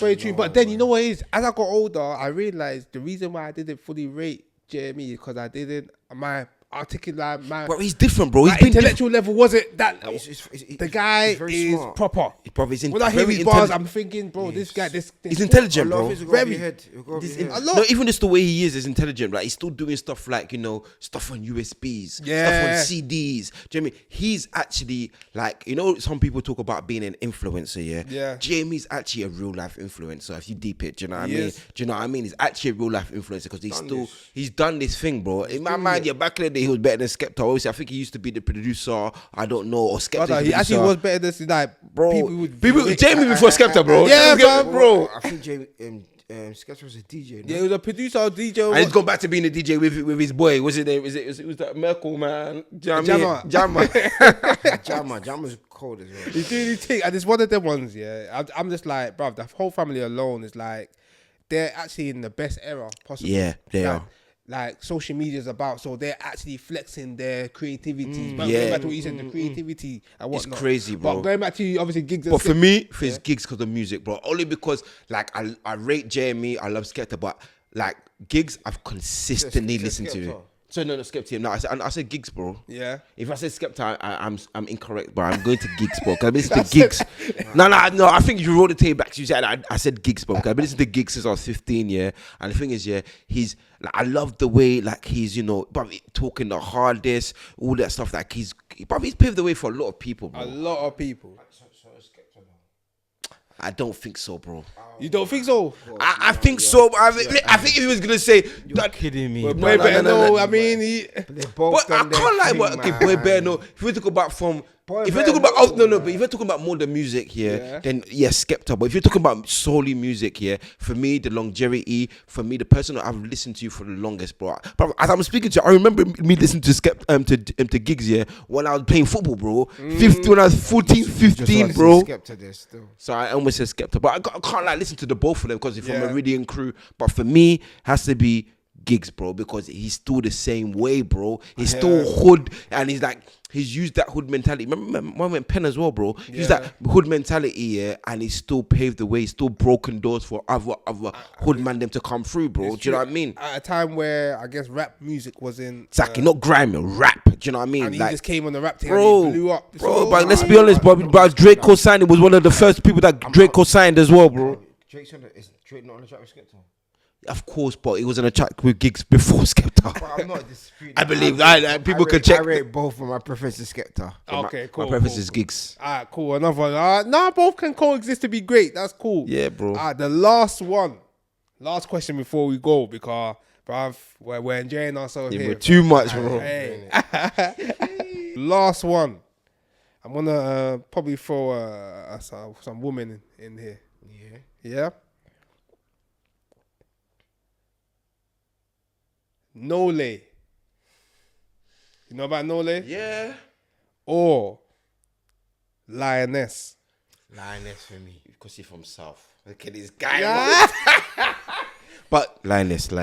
Speaker 5: boy tune. But then you know what it is? As I got older, I realized the reason why I didn't fully rate JME is because I didn't my
Speaker 1: Bro, he's different, bro. He's
Speaker 5: my
Speaker 1: been
Speaker 5: intellectual level wasn't that.
Speaker 2: It's-
Speaker 5: The guy
Speaker 2: he's very
Speaker 5: is
Speaker 2: smart.
Speaker 5: proper.
Speaker 1: Bro, he's
Speaker 5: When I hear
Speaker 1: very
Speaker 5: his bars,
Speaker 1: intelligent.
Speaker 5: I'm thinking, bro, this guy, this
Speaker 1: He's intelligent,
Speaker 2: A lot
Speaker 1: bro.
Speaker 2: of things will go over
Speaker 5: Very.
Speaker 2: your head. It'll go over your head.
Speaker 1: No, even just the way he is intelligent. Like, he's still doing stuff like, you know, stuff on USBs,
Speaker 5: Yeah.
Speaker 1: stuff on CDs. Do you know what I mean? He's actually like, you know, some people talk about being an influencer, yeah?
Speaker 5: Yeah.
Speaker 1: Jamie's actually a real life influencer. If you deep it, do you know what I
Speaker 5: He
Speaker 1: mean?
Speaker 5: is.
Speaker 1: Do you know what I mean? He's actually a real life influencer because
Speaker 2: Done
Speaker 1: he's done this thing, bro. In my mind, yeah, back in the day, he was better than Skepta. Obviously, I think he used to be the producer. I don't know, or Skepta.
Speaker 5: Brother, he actually was better than like
Speaker 1: bro.
Speaker 5: people
Speaker 1: Jamie before Skepta, bro.
Speaker 5: Yeah,
Speaker 1: bro.
Speaker 2: I think Skepta was a DJ. No?
Speaker 5: Yeah, he was a producer or DJ.
Speaker 1: And he's gone back to being a DJ with his boy. What's his name? Was that Merkel, man? Do you know what I mean? Jammer.
Speaker 2: Jammer's cold as well.
Speaker 5: He's doing his thing, and it's one of them ones. Yeah, I'm just like, bro, the whole family alone is like, they're actually in the best era possible.
Speaker 1: Yeah, they
Speaker 5: like,
Speaker 1: are.
Speaker 5: Like social media is about, so they're actually flexing their creativity. But
Speaker 1: yeah.
Speaker 5: going back to what you said, the creativity and
Speaker 1: It's
Speaker 5: whatnot.
Speaker 1: crazy, bro.
Speaker 5: But going back to obviously gigs.
Speaker 1: But for me, for his gigs, because of music, bro. Only because, like, I rate Jamie, I love Skepta, but, like, gigs I've consistently listened to.
Speaker 2: Skepta.
Speaker 1: So, no, Skepta. No, I said gigs, bro.
Speaker 5: Yeah.
Speaker 1: If I said Skepta, I'm incorrect, but I'm going to gigs, bro. Because I've been listening to gigs. No, I think you wrote the tape back. You said I said gigs, bro. Because I've been listening to gigs since I was 15, yeah. And the thing is, yeah, he's like, I love the way, like, he's, you know, probably talking the hardest, all that stuff. Like, he's paved the way for a lot of people, bro.
Speaker 5: A lot of people.
Speaker 1: I don't think so, bro.
Speaker 5: You don't think so?
Speaker 1: I think so. I think if he was gonna say that,
Speaker 2: Kidding me?
Speaker 5: Well, boy better know. I mean,
Speaker 2: They both
Speaker 1: but I
Speaker 2: done their
Speaker 1: can't lie.
Speaker 2: thing,
Speaker 1: But okay,
Speaker 2: man.
Speaker 1: boy, better know. If we talk about
Speaker 2: Boy
Speaker 1: if you're
Speaker 2: better
Speaker 1: talking about
Speaker 2: know,
Speaker 1: but if you're talking about more the music here,
Speaker 5: Yeah.
Speaker 1: then yes, Skepta. But if you're talking about solely music here, for me, the longevity, for me, the person that I've listened to for the longest, bro. But as I'm speaking to you, I remember me listening to to gigs here when I was playing football, bro. 15 when I was 14, 15, bro.
Speaker 2: Skepta there still.
Speaker 1: So I almost said Skepta, but I can't like listen to the both of them because it's from
Speaker 5: Yeah.
Speaker 1: Meridian Crew. But for me, has to be gigs, bro, because he's still the same way, bro. He's still hood, and he's used that hood mentality. Remember when Penn as well, bro. He used that hood mentality, yeah, and he still paved the way. He's still broken doors for other hood man them to come through, bro. Do you know what I mean?
Speaker 5: At a time where I guess rap music was in.
Speaker 1: Exactly, not grime, rap. Do you know what I mean?
Speaker 5: And he
Speaker 1: Like,
Speaker 5: just came on the rap thing
Speaker 1: bro,
Speaker 5: and he blew up.
Speaker 1: bro.
Speaker 5: So,
Speaker 1: But let's be honest, but Drake co-signed. It was one of the first people that Drake co-signed as well, bro.
Speaker 2: Is Drake not on the track with Skepta?
Speaker 1: Of course, but it was in a track with gigs before Skepta.
Speaker 2: But I'm not disputing.
Speaker 1: I believe people can check.
Speaker 2: I rate both, but my preference is Skepta.
Speaker 5: Okay, cool.
Speaker 1: My preference
Speaker 5: cool,
Speaker 1: is gigs.
Speaker 5: Alright, cool. Another one. Nah, both can coexist to be great. That's cool.
Speaker 1: Yeah, bro.
Speaker 5: The last one. Last question before we go, because, bruv, we're enjoying ourselves
Speaker 1: Yeah,
Speaker 5: here.
Speaker 1: but too much, bro.
Speaker 5: Hey. Last one. I'm gonna probably throw some women in here.
Speaker 2: Yeah.
Speaker 5: Yeah. Nole. You know about Nole?
Speaker 1: Yeah.
Speaker 5: Or Lioness.
Speaker 2: Lioness for me.
Speaker 1: Because you're from South. Okay, this guy.
Speaker 5: Yeah.
Speaker 1: But Lioness.
Speaker 5: Go.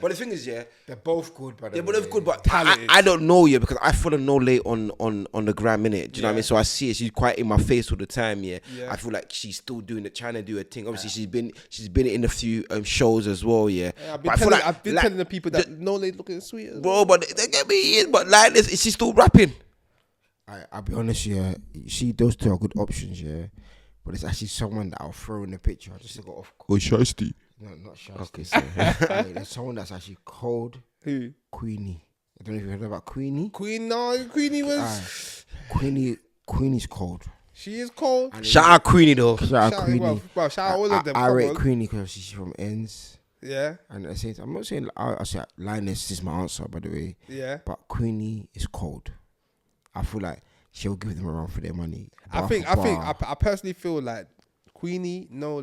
Speaker 1: But the thing is, yeah.
Speaker 2: They're both good, but
Speaker 1: Yeah, but they're good, but
Speaker 5: Talented.
Speaker 1: I don't know you because I follow Nole on the gram, innit? Do you know what I mean? So I see it. She's quite in my face all the time, yeah.
Speaker 5: Yeah.
Speaker 1: I feel like she's still trying to do her thing. Obviously, she's been in a few shows as well, yeah.
Speaker 5: I've
Speaker 1: But I
Speaker 5: been,
Speaker 1: feel
Speaker 5: telling,
Speaker 1: like-
Speaker 5: I've been
Speaker 1: like,
Speaker 5: telling the people that Nole looking sweet as well.
Speaker 1: bro, but they get me in. But Lioness, is she still rapping?
Speaker 2: I'll be honest, yeah. You see, those two are good options, yeah. But it's actually someone that I'll throw in the picture just to go off.
Speaker 1: Oh, Shiesty.
Speaker 2: No, not Shasta.
Speaker 1: Okay, sorry.
Speaker 2: There's someone that's actually cold.
Speaker 5: Who?
Speaker 2: Queenie. I don't know if you heard about Queenie.
Speaker 5: Queenie was.
Speaker 2: Queenie's cold.
Speaker 5: She is cold.
Speaker 1: Shout out Queenie though.
Speaker 2: Shout out Queenie.
Speaker 5: Well, shout out all of them.
Speaker 2: I
Speaker 5: come
Speaker 2: rate
Speaker 5: on.
Speaker 2: Queenie because she's from ends.
Speaker 5: Yeah,
Speaker 2: And at the same time, I'm not saying I say Lioness is my answer, by the way.
Speaker 5: yeah.
Speaker 2: But Queenie is cold. I feel like she'll give them a run for their money.
Speaker 5: I personally feel like Queenie, Nole,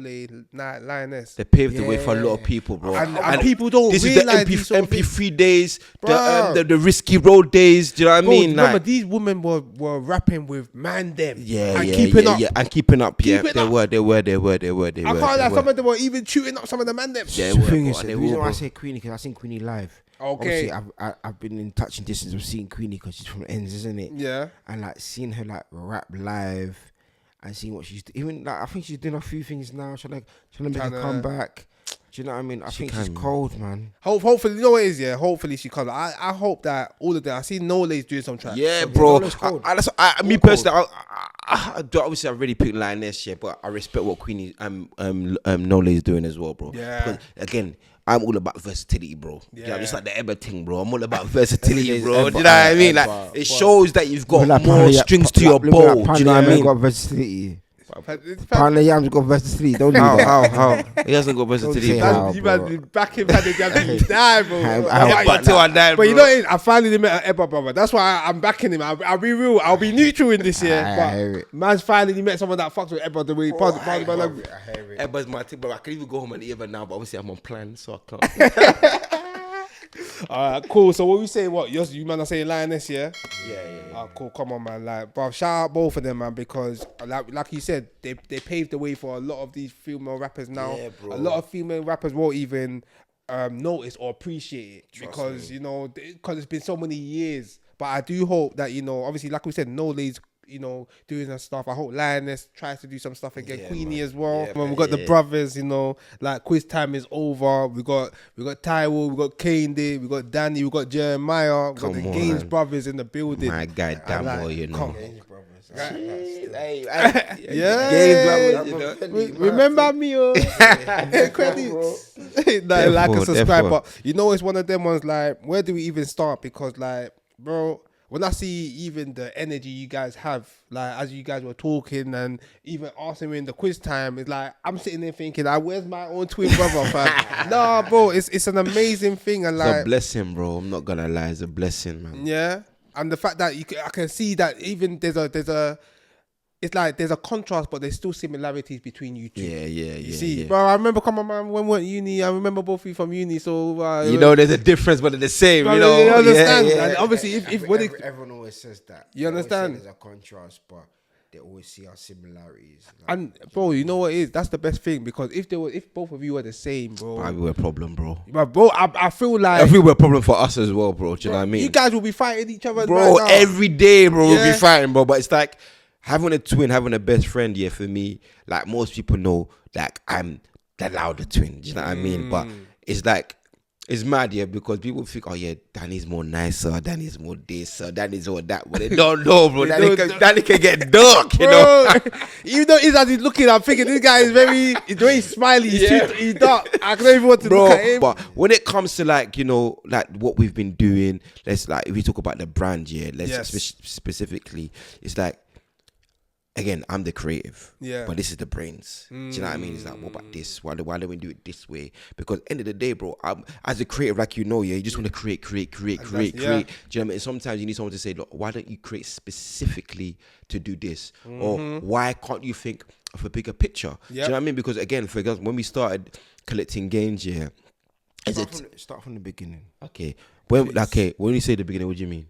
Speaker 5: Lioness.
Speaker 1: They paved the way for a lot of people, bro.
Speaker 5: And people don't
Speaker 1: this
Speaker 5: realize
Speaker 1: is the
Speaker 5: these sort of
Speaker 1: MP3 days,
Speaker 5: Bruh.
Speaker 1: the risky road days. Do you know what I
Speaker 5: Bro,
Speaker 1: mean?
Speaker 5: remember
Speaker 1: Like,
Speaker 5: these women were rapping with man them.
Speaker 1: yeah,
Speaker 5: and
Speaker 1: yeah,
Speaker 5: keeping
Speaker 1: yeah,
Speaker 5: up.
Speaker 1: yeah, and keeping up. Yeah,
Speaker 5: Keeping
Speaker 1: they
Speaker 5: up.
Speaker 1: were.
Speaker 5: I can't lie, some of them were even shooting up some of the man them.
Speaker 1: Yeah,
Speaker 2: The
Speaker 1: were,
Speaker 2: thing
Speaker 1: bro,
Speaker 2: is,
Speaker 1: they
Speaker 2: the
Speaker 1: were,
Speaker 2: reason why I
Speaker 1: bro.
Speaker 2: say Queenie because I've seen Queenie live.
Speaker 5: Okay.
Speaker 2: Obviously, I've been in touch and distance of seeing Queenie because she's from ends, isn't it?
Speaker 5: Yeah.
Speaker 2: And like seeing her like rap live and seeing what she's even like I think she's doing a few things now. Trying to make a comeback. Do you know what I mean? I think she's cold, man.
Speaker 5: Hopefully, you know what it is, yeah. Hopefully she comes. I hope that all of them. I see Nole's doing some tracks.
Speaker 1: Yeah, bro.
Speaker 2: Nole's cold.
Speaker 1: Me personally, obviously I really picked Lioness, yeah, but I respect what Queenie Nole is doing as well, bro.
Speaker 5: Yeah.
Speaker 1: Because again, I'm all about versatility, bro. Yeah,
Speaker 5: Yeah.
Speaker 1: just like the Ebba thing, bro. I'm all about versatility, bro.
Speaker 2: Ebba,
Speaker 1: Do you know what I mean? Like
Speaker 2: Ebba,
Speaker 1: it shows that you've got
Speaker 2: Like
Speaker 1: more strings to your bow. Do you know what I mean?
Speaker 2: Got versatility.
Speaker 5: It's
Speaker 2: Pound the Yams got versatility. Don't do that.
Speaker 1: How? He hasn't got versatility.
Speaker 2: say
Speaker 1: bro.
Speaker 2: how.
Speaker 5: you
Speaker 2: bro.
Speaker 5: man be back in the jam to die, bro.
Speaker 2: I-
Speaker 1: But till I die,
Speaker 5: But you
Speaker 1: bro.
Speaker 5: know, what it is? I finally met an Ebba brother. That's why I'm backing him. I'll be real. I'll be neutral in this year.
Speaker 2: I hear
Speaker 5: But
Speaker 2: it.
Speaker 5: man's finally met someone that fucks with Ebba the way he pardon my language.
Speaker 1: Ebba's my thing, but I can even go home and eat Ebba now. But obviously I'm on plan, so I can't.
Speaker 5: Alright, cool. So what we say? What you man are saying Lioness, yeah?
Speaker 1: Yeah.
Speaker 5: Cool. Come on, man. Like, bro, shout out both of them, man, because like you said, they paved the way for a lot of these female rappers now.
Speaker 1: Yeah, bro.
Speaker 5: A lot of female rappers won't even notice or appreciate it because you know because it's been so many years. But I do hope that obviously, like we said, Nole's doing her stuff. I hope Lioness tries to do some stuff again.
Speaker 1: Yeah,
Speaker 5: Queenie
Speaker 1: man.
Speaker 5: as well.
Speaker 1: Yeah,
Speaker 5: When we
Speaker 1: man,
Speaker 5: got the
Speaker 1: yeah.
Speaker 5: brothers, like quiz time is over. We got Taiwo, we got Kane, we got Danny, we got Jeremiah, we got the
Speaker 1: Come on,
Speaker 5: Gaines
Speaker 1: man.
Speaker 5: brothers in the building.
Speaker 1: My guy, Damo, you know.
Speaker 5: come.
Speaker 1: Yeah.
Speaker 5: Remember me, oh. Credits. Like and subscribe.
Speaker 1: Therefore.
Speaker 5: But it's one of them ones like, where do we even start? Because like, bro, when I see even the energy you guys have, like as you guys were talking and even asking me in the quiz time, it's like I'm sitting there thinking, like, where's my own twin brother, fam? Nah, bro, it's an amazing thing and
Speaker 1: It's a
Speaker 5: like,
Speaker 1: blessing, bro. I'm not gonna lie, it's a blessing, man.
Speaker 5: yeah, and the fact that I can see that even there's a it's like there's a contrast, but there's still similarities between you two.
Speaker 1: Yeah.
Speaker 5: You see,
Speaker 1: Yeah.
Speaker 5: bro, I remember, come on, man, when we were at uni, I remember both of you from uni, so
Speaker 1: You know, there's a difference, but they're the same.
Speaker 5: bro,
Speaker 1: You know,
Speaker 5: you understand?
Speaker 1: Yeah.
Speaker 5: And obviously, if when it,
Speaker 2: Everyone always says that.
Speaker 5: You
Speaker 2: They always say
Speaker 5: understand?
Speaker 2: There's a contrast, but they always see our similarities. Like,
Speaker 5: and bro, you know what it is? That's the best thing because if both of you were the same, bro,
Speaker 1: Might be a problem, bro.
Speaker 5: but bro, I feel like
Speaker 1: I feel we're a problem for us as well, bro. Do you know what I mean?
Speaker 5: you guys will be fighting each other,
Speaker 1: Bro,
Speaker 5: right now.
Speaker 1: every day, bro, we'll
Speaker 5: Yeah.
Speaker 1: be fighting, bro. But it's like having a twin, having a best friend, yeah, for me, like most people know, like I'm the louder twin. Do you know what I mean? But it's like, it's mad, yeah, because people think, oh yeah, Danny's more nicer, Danny's more this, Danny's more that. But they don't know, bro. Danny can get dark, you know?
Speaker 5: Bro, even though as he's looking, I'm thinking this guy is very smiley. He's dark. I don't even want to look at
Speaker 1: Bro,
Speaker 5: him.
Speaker 1: but when it comes to like what we've been doing, let's like if we talk about the brand, yeah, let's
Speaker 5: Yes.
Speaker 1: specifically, it's like again, I'm the creative,
Speaker 5: Yeah.
Speaker 1: but this is the brains. Do you know what I mean? It's like, what about this? Why don't we do it this way? Because end of the day, bro, as a creative, like yeah, you just want to create. Do you know what I mean? And sometimes you need someone to say, look, why don't you create specifically to do this, or why can't you think of a bigger picture? Do you know what I mean? Because again, for example, when we started collecting gains, yeah,
Speaker 2: start from the beginning.
Speaker 1: okay. When you say the beginning, what do you mean?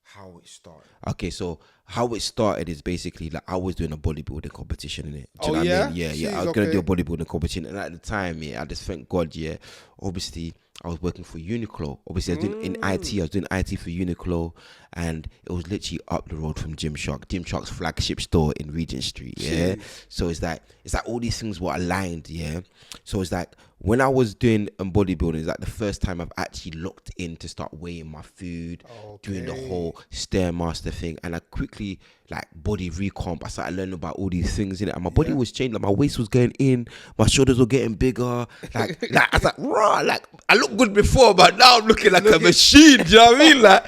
Speaker 2: How it started.
Speaker 1: Okay, so how it started is basically like I was doing a bodybuilding competition in it. Do you
Speaker 5: Oh,
Speaker 1: know what
Speaker 5: yeah?
Speaker 1: I mean? Yeah.
Speaker 5: Jeez,
Speaker 1: I was gonna
Speaker 5: okay.
Speaker 1: do a bodybuilding competition, and at the time, yeah, I just thank God, yeah. Obviously, I was working for Uniqlo. Obviously, I was doing in IT. I was doing IT for Uniqlo, and it was literally up the road from Gymshark's flagship store in Regent Street. Yeah. So it's like all these things were aligned. Yeah. So it's like when I was doing bodybuilding, it's like the first time I've actually looked in to start weighing my food, doing the whole Stairmaster thing, and I quickly like body recomp. I started learning about all these things in it, and my body was changing. Like my waist was getting in, my shoulders were getting bigger. Like I was like, raw. Like I looked good before, but now I'm looking like a machine. Do you know what I mean? Like,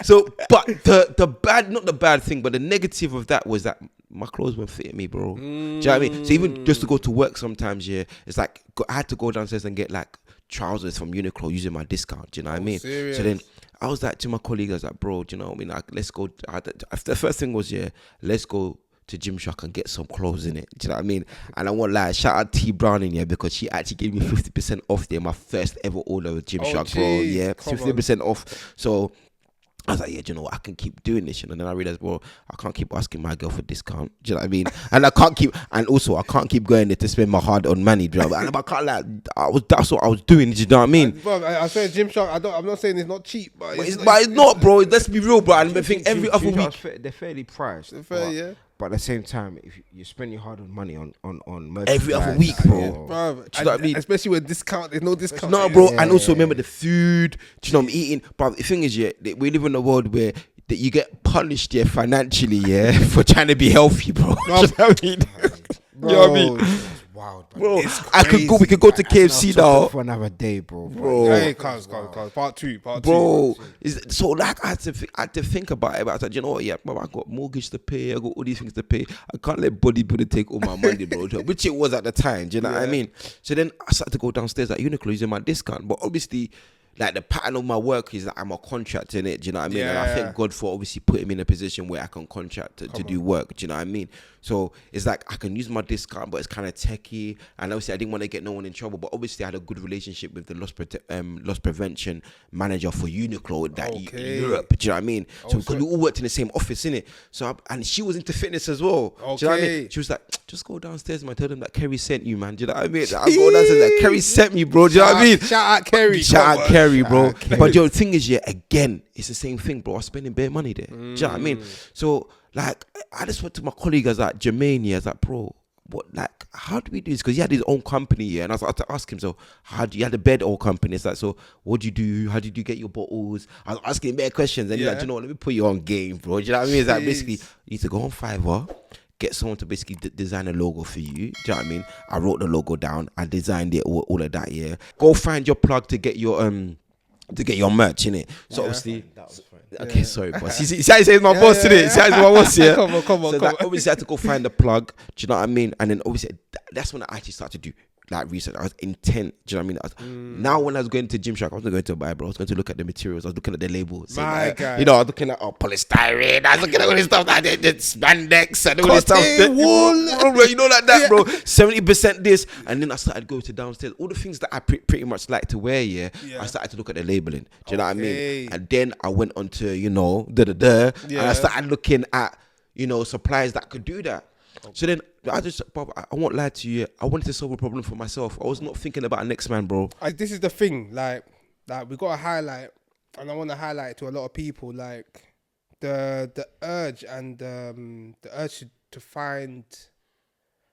Speaker 1: So, but the bad, not the bad thing, but the negative of that was that my clothes weren't fitting me, bro. Do you know what I mean? So even just to go to work sometimes, yeah, it's like I had to go downstairs and get like trousers from Uniqlo using my discount. Do you know what I mean?
Speaker 5: serious?
Speaker 1: So then I was like to my colleague, I was like, bro, do you know what I mean? Like, let's go. The first thing was, yeah, let's go to Gymshark and get some clothes in it. Do you know what I mean? And I want like shout out T Brown in here because she actually gave me 50% off there. My first ever order with Gymshark, bro.
Speaker 5: jeez,
Speaker 1: Yeah,
Speaker 5: come
Speaker 1: 50% off. So I was like, yeah, do you know what? I can keep doing this, you know. And then I realized, well, I can't keep asking my girl for discount. Do you know what I mean? And I can't keep going there to spend my hard-earned money. Do you know what I mean? And I can't that's what I was doing. Do you know what I mean?
Speaker 5: Bro, I swear, Gymshark. I'm not saying it's not cheap, but
Speaker 1: It's not, bro. Let's be real, bro. And I think every other week,
Speaker 2: they're fairly priced.
Speaker 5: fair, yeah.
Speaker 2: But at the same time, if you spend your hard-earned money on merchandise,
Speaker 1: every other week, bro.
Speaker 5: Bro,
Speaker 1: Do you know what I mean?
Speaker 5: especially with discount, there's no discount.
Speaker 1: No, bro. And also remember the food. Do you know what I'm eating? But the thing is, yeah, we live in a world where that you get punished, yeah, financially, yeah, for trying to be healthy, bro. Do you know what I mean?
Speaker 2: Bro,
Speaker 1: You know what I mean?
Speaker 2: it's wild,
Speaker 1: Bro,
Speaker 2: It's
Speaker 1: we could go to KFC now.
Speaker 2: for another day, bro.
Speaker 5: Hey, cuz. Part two.
Speaker 1: Bro, so like I had to think about it. But I was like, you know what? Yeah, bro, I got mortgage to pay. I got all these things to pay. I can't let bodybuilder take all my money, bro. Which it was at the time. Do you know what I mean? So then I started to go downstairs at Uniqlo using my discount. But obviously, like the pattern of my work is that I'm a contractor in it. Do you know what I mean? And I thank God for obviously putting me in a position where I can contract to do work. Do you know what I mean? So it's like I can use my discount, but it's kind of techie. And obviously I didn't want to get no one in trouble. But obviously I had a good relationship with the loss prevention manager for Uniqlo that Europe. Do you know what I mean? So because we all worked in the same office, innit? So and she was into fitness as well. Do you know what I mean? She was like, just go downstairs, man. Tell them that Kerry sent you, man. Do you know what I mean? I go downstairs, like Kerry sent me, bro. Do you know what I mean?
Speaker 5: Shout out Kerry.
Speaker 1: Shout out Kerry, bro. But yo, the thing is, yeah, again, it's the same thing, bro. I'm spending bare money there. Do you know what I mean? So, like, I just went to my colleague, I was like, Jermaine, yeah, I was like, bro, what, like, how do we do this? Because he had his own company, yeah. And I was like, to ask him, so, how do you had a bed oil company? It's like, so, what do you do? How did you get your bottles? I was asking him bare questions. And he's like, you know what, let me put you on game, bro. Do you know what I mean? It's like, basically, you need to go on Fiverr, get someone to basically design a logo for you. Do you know what I mean? I wrote the logo down. I designed it, all of that, yeah. Go find your plug to get your merch in it. So obviously, okay, sorry, boss. See how he says my boss today. See how he's my boss, yeah.
Speaker 5: Come on.
Speaker 1: So like, obviously, I had to go find the plug. Do you know what I mean? And then obviously, that's when I actually started to do like research. I was intent. Do you know what I mean? Now when I was going to Gymshark, I wasn't going to buy, bro. I was going to look at the materials. I was looking at the labels.
Speaker 5: My God.
Speaker 1: You know, I was looking at polystyrene. I was looking at all this stuff like the spandex and all this stuff. Wool, you know, like that, bro. 70% this, and then I started going to downstairs. All the things that I pretty much like to wear. Yeah, I started to look at the labeling. Do you know what I mean? And then I went on to and I started looking at suppliers that could do that. So then Bob, I won't lie to you. I wanted to solve a problem for myself. I was not thinking about a next man, bro.
Speaker 5: This is the thing, like we got to highlight, and I want to highlight it to a lot of people, like the urge and the urge to find.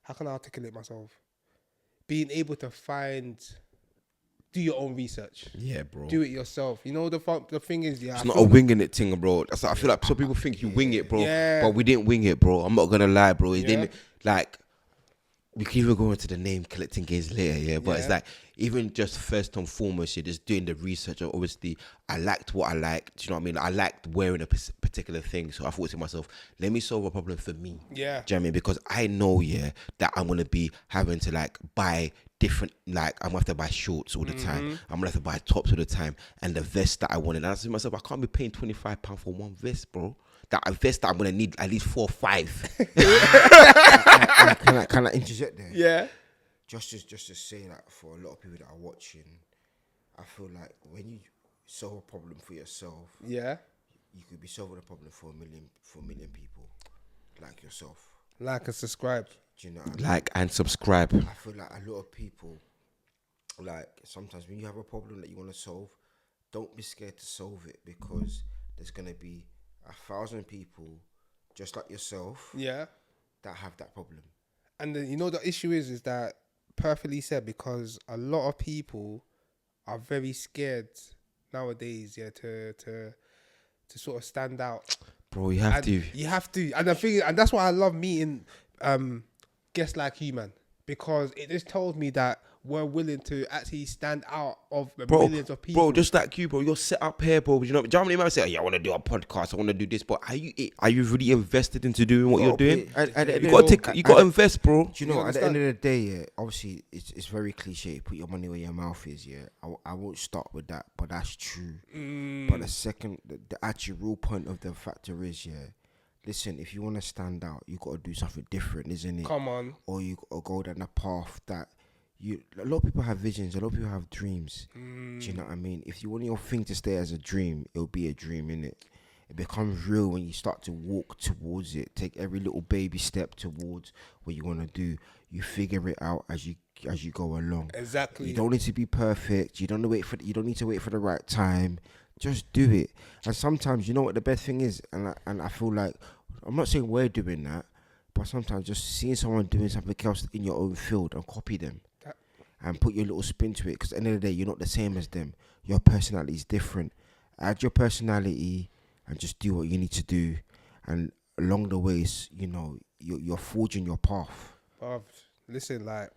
Speaker 5: How can I articulate myself? Being able to do your own research.
Speaker 1: Yeah, bro.
Speaker 5: Do it yourself. You know, the thing is,
Speaker 1: it's not a winging it thing, bro. That's I feel like some people think you wing it, bro. Yeah. But we didn't wing it, bro. I'm not gonna lie, bro. It didn't, like, we can even go into the name collecting gains later, yeah. But it's like, even just first and foremost, you're just doing the research. Obviously, I liked what I liked. Do you know what I mean? I liked wearing a particular thing. So I thought to myself, let me solve a problem for me. Yeah. Do you know what I mean? Because I know, that I'm gonna be having to like buy different, like I'm gonna have to buy shorts all the time. I'm gonna have to buy tops all the time, and the vest that I wanted. And I said to myself, I can't be paying £25 for one vest, bro. That a vest that I'm gonna need at least 4 or 5.
Speaker 2: Can I interject there?
Speaker 5: Yeah.
Speaker 2: Just to say that for a lot of people that are watching, I feel like when you solve a problem for yourself, you could be solving a problem for a million people, like yourself.
Speaker 5: Like and subscribe.
Speaker 2: Do you know what I mean?
Speaker 1: Like and subscribe.
Speaker 2: I feel like a lot of people, like sometimes when you have a problem that you want to solve, don't be scared to solve it, because there's gonna be 1,000 people just like yourself that have that problem.
Speaker 5: And then, the issue is that, perfectly said, because a lot of people are very scared nowadays, to sort of stand out.
Speaker 1: Bro, you have to.
Speaker 5: And the thing is, and that's why I love meeting guests like you, man, because it just told me that were willing to actually stand out of the
Speaker 1: Bro,
Speaker 5: millions of people.
Speaker 1: bro, just like you, bro. You're set up here, bro. You know how many man say, "Yeah, I want to do a podcast. I want to do this." But are you really invested into doing what you're doing? You gotta invest, bro.
Speaker 2: Do you know, at the end of the day, yeah, obviously it's very cliche. Put your money where your mouth is. Yeah, I won't start with that, but that's true. But the actual real point of the factor is, yeah. Listen, if you want to stand out, you got to do something different, isn't it?
Speaker 5: Come on.
Speaker 2: Or you got to go down a path that a lot of people have visions, a lot of people have dreams. Do you know what I mean? If you want your thing to stay as a dream, it'll be a dream, innit? It becomes real when you start to walk towards it. Take every little baby step towards what you want to do. You figure it out as you go along.
Speaker 5: Exactly.
Speaker 2: You don't need to be perfect. You don't need to wait for the right time. Just do it. And sometimes, you know what the best thing is, and I feel like, I'm not saying we're doing that, but sometimes just seeing someone doing something else in your own field and copy them and put your little spin to it, because at the end of the day, you're not the same as them. Your personality is different. Add your personality and just do what you need to do. And along the ways, you know, you're forging your path.
Speaker 5: Listen, like,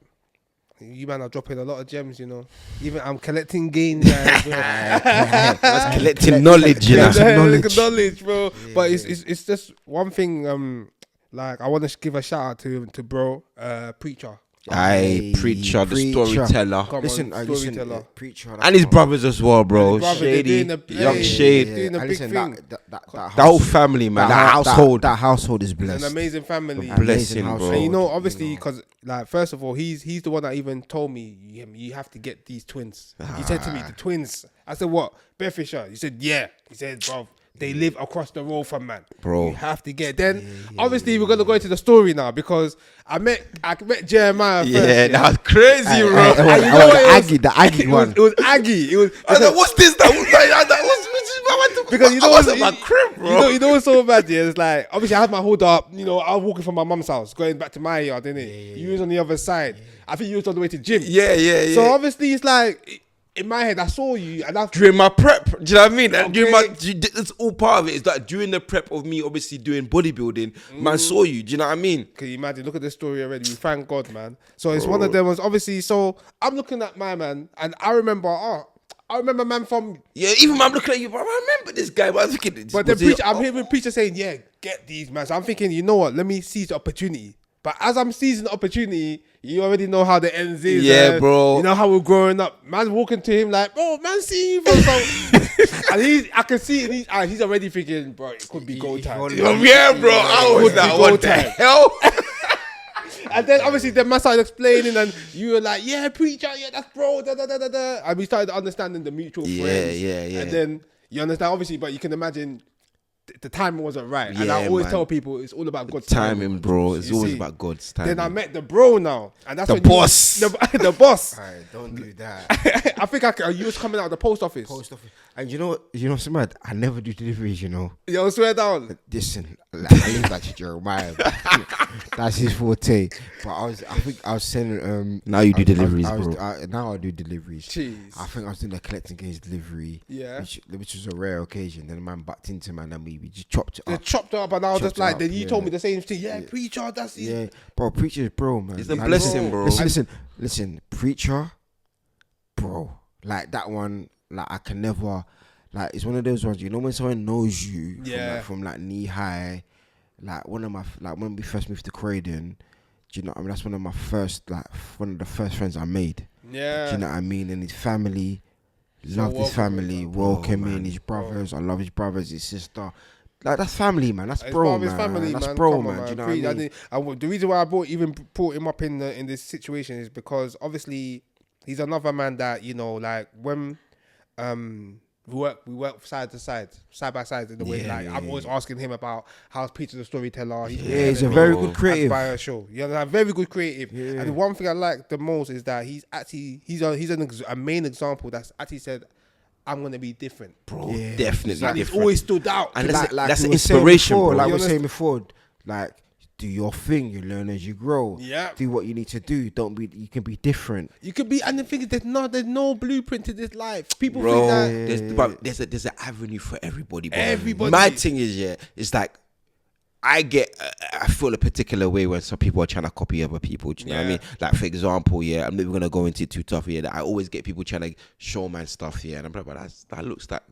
Speaker 5: you man are dropping a lot of gems, you know. Even I'm collecting gains,
Speaker 1: collecting knowledge, you know.
Speaker 5: Knowledge, bro. Yeah, but it's just one thing. Like, I want to give a shout out to bro, Preacher.
Speaker 1: Preacher, the storyteller.
Speaker 2: Listen, Preacher,
Speaker 1: and his brothers as well, bro. Shady, young Shade.
Speaker 5: Doing a big thing.
Speaker 2: That
Speaker 1: whole family, man.
Speaker 2: That household is blessed.
Speaker 5: An amazing family.
Speaker 1: Blessing, bro.
Speaker 5: And you know, obviously, because like, first of all, he's the one that even told me you have to get these twins. He said to me, the twins. I said, what? Bear Fisher. He said, yeah. He said, bro, they live across the road from man. Bro. You have to get. Then, obviously, we're going to go into the story now, because I met Jeremiah first.
Speaker 1: Yeah, that was crazy, bro.
Speaker 2: The Aggie one.
Speaker 5: It was Aggie. It was.
Speaker 1: What's this? That was
Speaker 5: because you know
Speaker 1: what's my crib, bro.
Speaker 5: You know what's so bad? Yeah, it's like, obviously I had my hood up. You know, I was walking from my mum's house, going back to my yard, innit? You was on the other side. I think you was on the way to gym.
Speaker 1: Yeah.
Speaker 5: So obviously it's like, in my head, I saw you, and
Speaker 1: during my prep, do you know what I mean?
Speaker 5: Okay.
Speaker 1: It's all part of it. It's like during the prep of me, obviously doing bodybuilding, man saw you. Do you know what I mean?
Speaker 5: Can you imagine? Look at this story already. We thank God, man. So it's one of them was obviously. So I'm looking at my man, and I remember man from
Speaker 1: even I'm looking at you, but I remember this guy. But I was thinking,
Speaker 5: but the preacher, I'm hearing preacher saying, "Yeah, get these, man." So I'm thinking, you know what? Let me seize the opportunity. But as I'm seizing the opportunity, you already know how the ends is.
Speaker 1: Yeah, bro.
Speaker 5: You know how we're growing up. Man walking to him like, bro, man, see you from and I can see it. He's already thinking, bro, it could be go time.
Speaker 1: Yeah, bro. I was that. What the hell?
Speaker 5: And then obviously the man started explaining, and you were like, yeah, preacher, yeah, that's bro, and we started understanding the mutual friends.
Speaker 1: Yeah.
Speaker 5: And then you understand, obviously, but you can imagine the timing wasn't right. And I
Speaker 1: Yeah,
Speaker 5: always
Speaker 1: man.
Speaker 5: tell people it's all about God's
Speaker 1: Timing, bro. It's
Speaker 5: You
Speaker 1: always
Speaker 5: see?
Speaker 1: about God's timing.
Speaker 5: Then I met the bro now, and that's
Speaker 1: The
Speaker 5: when
Speaker 1: boss.
Speaker 5: the boss.
Speaker 2: Alright, don't do that.
Speaker 5: I think you was coming out of the post office.
Speaker 2: And you know what's mad? I never do deliveries, you know.
Speaker 5: Yo, swear down.
Speaker 2: Listen, like, I leave that to Jeremiah. That's his forte. But I think I was sending.
Speaker 1: Now you do deliveries, bro.
Speaker 2: Now I do deliveries.
Speaker 5: Jeez.
Speaker 2: I think I was doing a collecting games delivery.
Speaker 5: Yeah.
Speaker 2: Which was a rare occasion. Then the man backed into man, and we just chopped it
Speaker 5: They
Speaker 2: up.
Speaker 5: chopped it up, and I was just
Speaker 2: Chopped it
Speaker 5: like,
Speaker 2: up,
Speaker 5: then you
Speaker 2: yeah.
Speaker 5: told me the same thing. Yeah, preacher, that's it.
Speaker 2: Yeah, bro, preacher's bro, man.
Speaker 1: It's a
Speaker 2: Like,
Speaker 1: blessing, bro.
Speaker 2: Listen, preacher, bro. Like that one, like I can never. Like, it's one of those ones, you know, when someone knows you from knee high, like when we first moved to Croydon, do you know what I mean? That's one of the first friends I made.
Speaker 5: Yeah.
Speaker 2: Do you know what I mean? And his family, loved his family, welcoming his brothers. I love his brothers, his sister. Like, that's family, man. That's bro, man.
Speaker 5: Family,
Speaker 2: that's
Speaker 5: man.
Speaker 2: bro,
Speaker 5: Come
Speaker 2: man.
Speaker 5: on,
Speaker 2: Do you know what I mean?
Speaker 5: The reason why I brought him up in this situation is because obviously he's another man that, you know, like when we work side by side in the way. Like, I'm always asking him about how's Peter the storyteller.
Speaker 2: He's a very good creative.
Speaker 5: Agbaya show. Yeah, like, very good creative.
Speaker 2: Yeah.
Speaker 5: And the one thing I like the most is that he's a main example that's actually said, I'm gonna be different,
Speaker 1: Bro, definitely
Speaker 5: Like, he's
Speaker 1: different.
Speaker 5: always stood out.
Speaker 1: And
Speaker 2: Like
Speaker 1: that's
Speaker 2: we
Speaker 1: an
Speaker 2: were saying
Speaker 1: inspiration,
Speaker 2: before,
Speaker 1: bro.
Speaker 2: Like we
Speaker 5: You
Speaker 2: were saying before, like, do your thing. You learn as you grow.
Speaker 5: Yeah.
Speaker 2: Do what you need to do. You can be different.
Speaker 5: You could be, and the thing is, there's no bluept to this life. People
Speaker 1: Bro,
Speaker 5: think that
Speaker 1: there's an avenue for everybody, bro.
Speaker 5: Everybody.
Speaker 1: My thing is, it's like, I feel a particular way when some people are trying to copy other people. Do you know what I mean? Like, for example, yeah, I'm not even gonna go into it too tough. Yeah, that I always get people trying to show man stuff. Yeah, and I'm like, but that looks like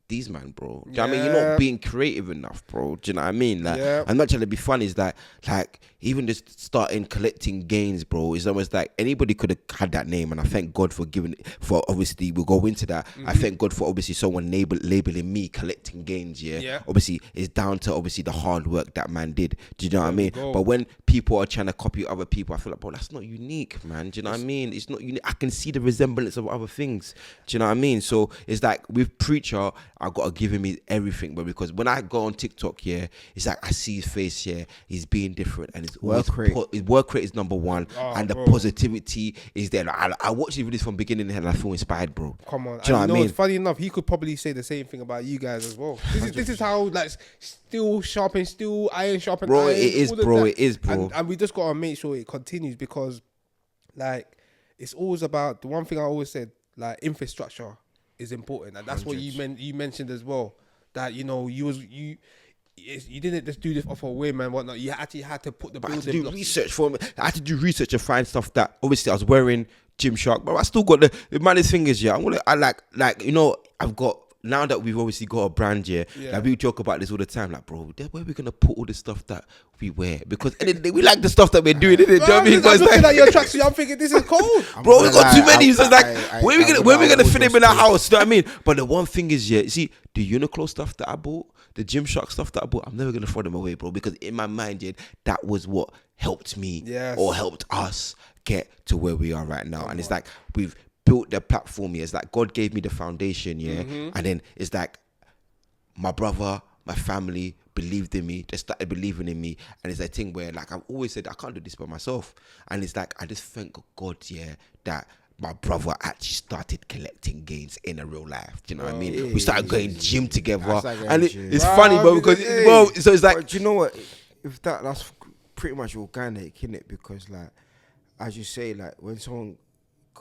Speaker 1: these man, bro. Do you know what I mean? You're not being creative enough, bro. Do you know what I mean? Like, I'm not trying to be funny. Is that like even just starting collecting gains, bro? It's almost like anybody could have had that name, and I thank God for giving it. For obviously, we'll go into that. I thank God for obviously someone labeling me collecting gains. Yeah. Obviously, it's down to obviously the hard work that man did. Do you know what I mean? But when people are trying to copy other people, I feel like, bro, that's not unique, man. Do you know what I mean? It's not unique. I can see the resemblance of other things. Do you know what I mean? So it's like with Preacher, I gotta give him everything, but because when I go on TikTok, yeah, it's like I see his face, yeah, he's being different, and it's always his work rate is number one, and the positivity is there. Like, I watched the videos from beginning and I feel inspired, bro.
Speaker 5: Come on,
Speaker 1: do you know what I mean?
Speaker 5: Funny enough, he could probably say the same thing about you guys as well. This is how like still sharpen steel, iron sharpen
Speaker 1: bro.
Speaker 5: Iron,
Speaker 1: it is, bro.
Speaker 5: And we just gotta make sure it continues because, like, it's always about the one thing I always said, like infrastructure is important, and that's 100. What you mentioned as well. That you didn't just do this off a whim and whatnot. You actually had to put the building blocks.
Speaker 1: I had to do research and find stuff that obviously I was wearing Gymshark, but I still got the maddest thing is, yeah, I've got. Now that we've obviously got a brand, like we joke about this all the time, like, bro, where are we gonna put all the stuff that we wear? Because we like the stuff that we're doing, innit?
Speaker 5: No, I'm looking at your tracksuit, I'm thinking this is cold,
Speaker 1: bro. We got too many. So it's like, where are we gonna fit them in our house? You know what I mean? But the one thing is, you see, the Uniqlo stuff that I bought, the Gymshark stuff that I bought, I'm never gonna throw them away, bro. Because in my mind, that was what helped me or helped us get to where we are right now. And it's like we've built the platform. It's like God gave me the foundation, and then it's like my brother, my family believed in me. They started believing in me, and it's a thing where, like, I've always said, I can't do this by myself. And it's like I just thank God, that my brother actually started collecting gains in a real life. Do you know what I mean? We started going gym together, and it's funny, bro, because so it's like,
Speaker 2: do you know what? If that's pretty much organic, innit? Because like, as you say, like when someone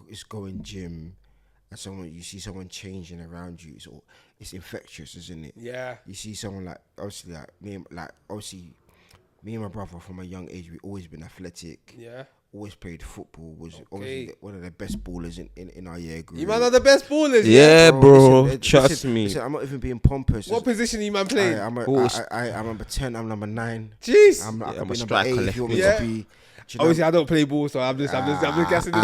Speaker 2: is going gym and you see someone changing around you, it's infectious, isn't it?
Speaker 5: Yeah.
Speaker 2: You see someone like obviously me and my brother from a young age, we always been athletic.
Speaker 5: Yeah.
Speaker 2: Always played football. Was obviously one of the best ballers in our year group.
Speaker 5: You man are the best ballers.
Speaker 1: Yeah, bro. Trust me.
Speaker 2: Listen, I'm not even being pompous.
Speaker 5: What position are you man playing?
Speaker 2: I'm number 10. I'm number 9.
Speaker 5: Jeez.
Speaker 2: I'm
Speaker 1: a
Speaker 2: number
Speaker 1: striker
Speaker 2: 8 if you want me to be.
Speaker 5: Obviously, I don't play ball, so I'm just guessing.
Speaker 1: No,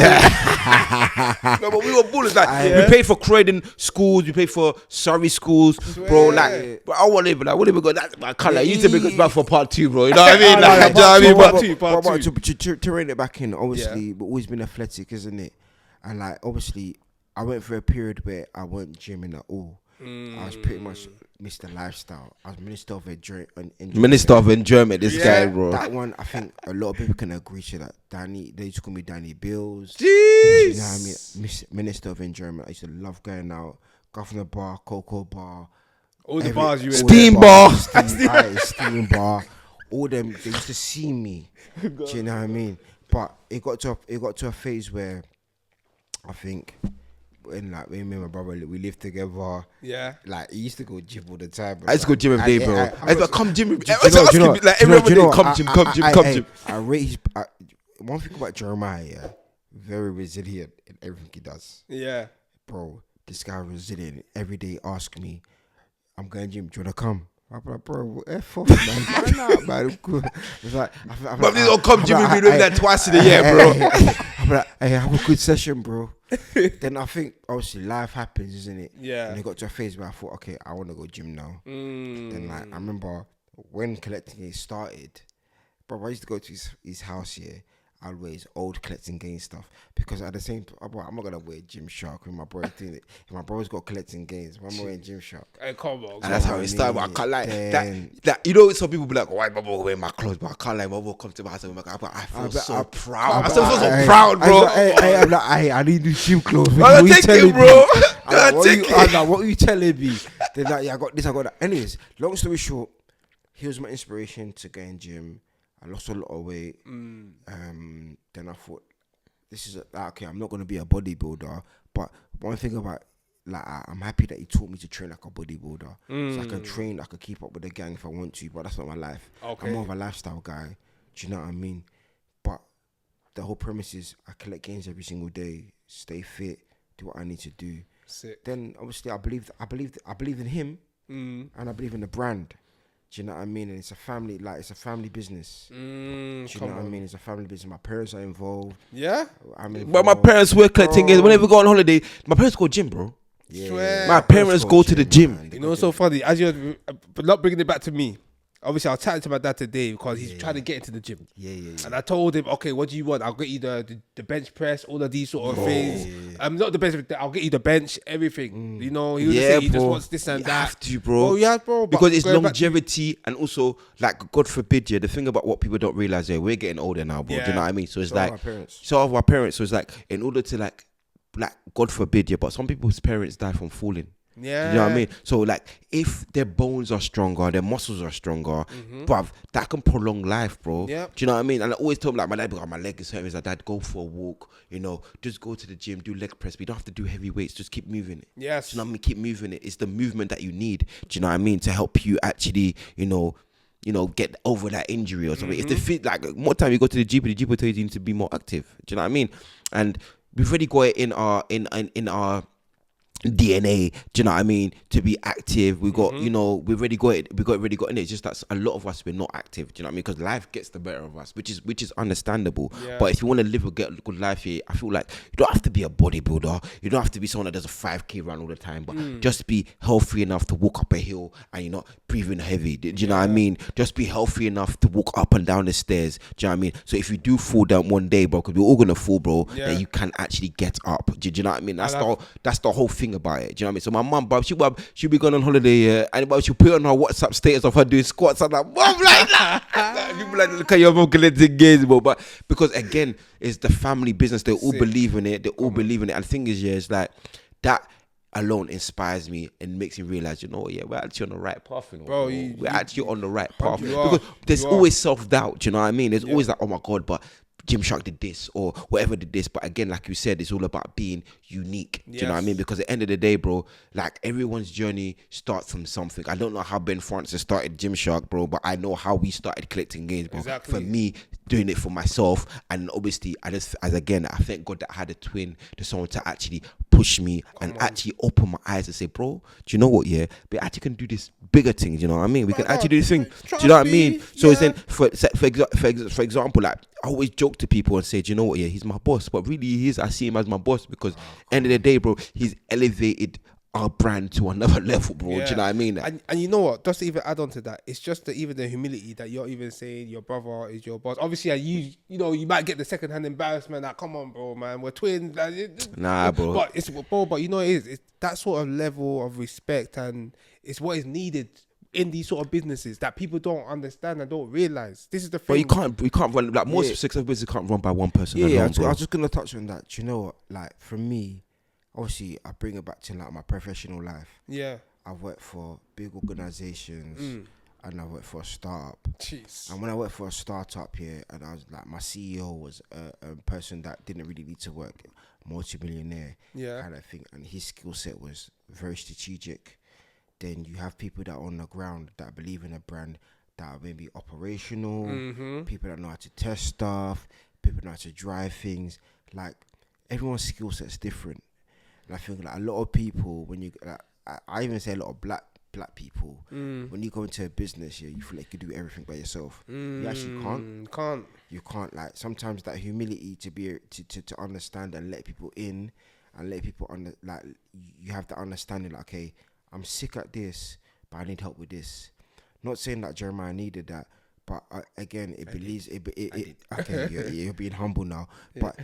Speaker 1: but we were ballers. Like we played for Croydon schools, we played for Surrey schools, bro. Like, but I won't even go. That my colour. You need to make us back for part 2, bro. You know what I mean? Like, do you know what I mean?
Speaker 5: Part two.
Speaker 2: To rein it back in, obviously, we've always been athletic, isn't it? And like, obviously, I went through a period where I wasn't gymming at all. I was pretty much Mr. Lifestyle. I was Minister of Enjoyment.
Speaker 1: Minister of Enjoyment, this guy, bro.
Speaker 2: That one, I think a lot of people can agree to that. Danny, they used to call me Danny Bills.
Speaker 5: Jeez.
Speaker 2: You know what I mean? Minister of Enjoyment. I used to love going out. Governor Bar, Cocoa Bar.
Speaker 5: All the bars you
Speaker 1: Steam Bar.
Speaker 2: Steam Bar. All them, they used to see me. Do you know what I mean? But it got to a phase where I think when like me and my brother, we lived together.
Speaker 5: Yeah.
Speaker 2: Like he used to go gym all the time.
Speaker 1: I used to go gym every day, bro. I was like, come gym. Come gym.
Speaker 2: I rate one thing about Jeremiah, very resilient in everything he does.
Speaker 5: Yeah.
Speaker 2: Bro, this guy resilient. Every day ask me, I'm going gym, do you wanna come? I'm like, bro, F off, man. Why not, man? It's like,
Speaker 1: but these don't come gym, we doing that twice in a year, bro.
Speaker 2: I'm like, hey, have a good session, bro. Then I think, obviously, life happens, isn't it?
Speaker 5: Yeah.
Speaker 2: And it got to a phase where I thought, okay, I want to go gym now. Then, like, I remember when collecting it started, bro, I used to go to his house here. I'd wear his old collecting gains stuff because at the same time, I'm not gonna wear Gymshark when my brother's doing it. If my brother's got collecting gains, I'm wearing Gymshark.
Speaker 5: Hey, come on.
Speaker 1: And that's how it started. I can't like that. You know, some people be like, "Why my brother wearing my clothes?" But I can't like my brother come to my house and I feel so proud. I feel so proud, bro.
Speaker 2: I'm like, I need new gym clothes.
Speaker 1: I'm taking, bro.
Speaker 2: What are you telling me? They're like, yeah, I got this, I got that. Anyways, long story short, he was my inspiration to go in gym. I lost a lot of weight. Then I thought, this is okay. I'm not gonna be a bodybuilder, but one thing about I'm happy that he taught me to train like a bodybuilder, so I can train, I can keep up with the gang if I want to. But that's not my life.
Speaker 5: Okay.
Speaker 2: I'm more of a lifestyle guy. Do you know what I mean? But the whole premise is I collect gains every single day, stay fit, do what I need to do.
Speaker 5: Sick.
Speaker 2: Then obviously I believe in him, and I believe in the brand. Do you know what I mean? And it's a family, it's a family business. Do you know what I mean? It's a family business. My parents are involved.
Speaker 5: Yeah.
Speaker 2: I'm involved.
Speaker 1: But my parents were collecting games. Whenever we go on holiday, my parents go gym, bro.
Speaker 2: Yeah.
Speaker 1: My parents go to the gym.
Speaker 2: Man.
Speaker 5: You know what's so funny? As you're not bringing it back to me. Obviously, I was chatting to my dad today because he's trying to get into the gym.
Speaker 2: Yeah.
Speaker 5: And I told him, okay, what do you want? I'll get you the bench press, all of these sort of things. Not the bench, I'll get you the bench, everything. You know, he was just saying he just wants this and
Speaker 1: you
Speaker 5: that.
Speaker 1: have to, bro.
Speaker 5: Oh, yeah, bro. But
Speaker 1: Because it's
Speaker 5: going back
Speaker 1: longevity and also, like, God forbid, the thing about what people don't realize, we're getting older now, bro. Do you know what I mean? So it's
Speaker 2: So
Speaker 1: like,
Speaker 2: are our parents.
Speaker 1: so of our parents. So it's like, in order to like, God forbid, but some people's parents die from falling.
Speaker 5: Yeah.
Speaker 1: You know what I mean? So like, if their bones are stronger, their muscles are stronger, bruv, that can prolong life, bro.
Speaker 5: Yep.
Speaker 1: Do you know what I mean? And I always tell them, like, my dad, my leg is hurting. He's like, Dad, go for a walk. You know, just go to the gym, do leg press. But you don't have to do heavy weights. Just keep moving it.
Speaker 5: Yes.
Speaker 1: Do you know what I mean? Keep moving it. It's the movement that you need. Do you know what I mean? To help you actually, get over that injury or something. If the fit, like, more time you go to the GP will tell you need to be more active. Do you know what I mean? And we've already got it in our DNA, do you know what I mean? To be active, we got, we've already got it. Already got in it. It's just that a lot of us we're not active. Do you know what I mean? Because life gets the better of us, which is understandable.
Speaker 5: Yeah.
Speaker 1: But if you want to live a good life here, I feel like you don't have to be a bodybuilder. You don't have to be someone that does a 5K run all the time. But just be healthy enough to walk up a hill and you're not breathing heavy. Do you know what I mean? Just be healthy enough to walk up and down the stairs. Do you know what I mean? So if you do fall down one day, bro, because we're all gonna fall, bro, then you can actually get up. Do you know what I mean? That's the whole thing about it. Do you know what I mean? So my mum, bro, she'll be going on holiday, and she'll put on her WhatsApp status of her doing squats. I'm like, mum, like that. People like, look at your mum collecting games, bro. But because again, it's the family business. They all believe in it. They all believe in it. And the thing is, it's like that alone inspires me and makes me realize, we're actually on the right path,
Speaker 5: Bro,
Speaker 1: we're actually on the right path.
Speaker 5: You are.
Speaker 1: Because there's always self-doubt, you know what I mean? There's always like, oh my God, but Gymshark did this or whatever did this. But again, like you said, it's all about being unique. Do you know what I mean? Because at the end of the day, bro, like everyone's journey starts from something. I don't know how Ben Francis started Gymshark, bro, but I know how we started collecting gains, bro.
Speaker 5: Exactly.
Speaker 1: For me, doing it for myself. And obviously, I thank God that I had a twin, to someone to actually push me and actually open my eyes and say, bro, do you know what? Yeah, we actually can do this bigger thing. You know what I mean? We can actually do this thing. Do you know what I mean? So it's then, for example, like I always joke to people and say, do you know what? Yeah, he's my boss, but really he is. I see him as my boss because end of the day, bro, he's elevated our brand to another level, bro. Do you know what I mean?
Speaker 5: And you know what? Just to even add on to that, it's just even the humility that you're even saying your brother is your boss. Obviously, you might get the secondhand embarrassment. Like, come on, bro, man, we're twins.
Speaker 1: Nah, bro.
Speaker 5: But it's that sort of level of respect, and it's what is needed in these sort of businesses that people don't understand and don't realize. This is the thing.
Speaker 1: But we can't run, like most successful businesses can't run by one person alone,
Speaker 2: I
Speaker 1: bro.
Speaker 2: was just gonna touch on that. Do you know what? Like for me, obviously, I bring it back to like my professional life.
Speaker 5: Yeah.
Speaker 2: I've worked for big organizations and I worked for a startup.
Speaker 5: Jeez.
Speaker 2: And when I worked for a startup here, and I was like, my CEO was a person that didn't really need to work, multi-millionaire.
Speaker 5: Yeah.
Speaker 2: And his skill set was very strategic. Then you have people that are on the ground that believe in a brand, that are maybe operational, people that know how to test stuff, people that know how to drive things. Like everyone's skill set's different. And I think like a lot of people, when you, like, I even say a lot of black people, when you go into a business, you feel like you do everything by yourself. You actually can't. You can't. Like sometimes that humility to be to understand and let people in, and let people you have the understanding. Like, okay, I'm sick at this, but I need help with this. Not saying that Jeremiah needed that, but again, you're being humble now. But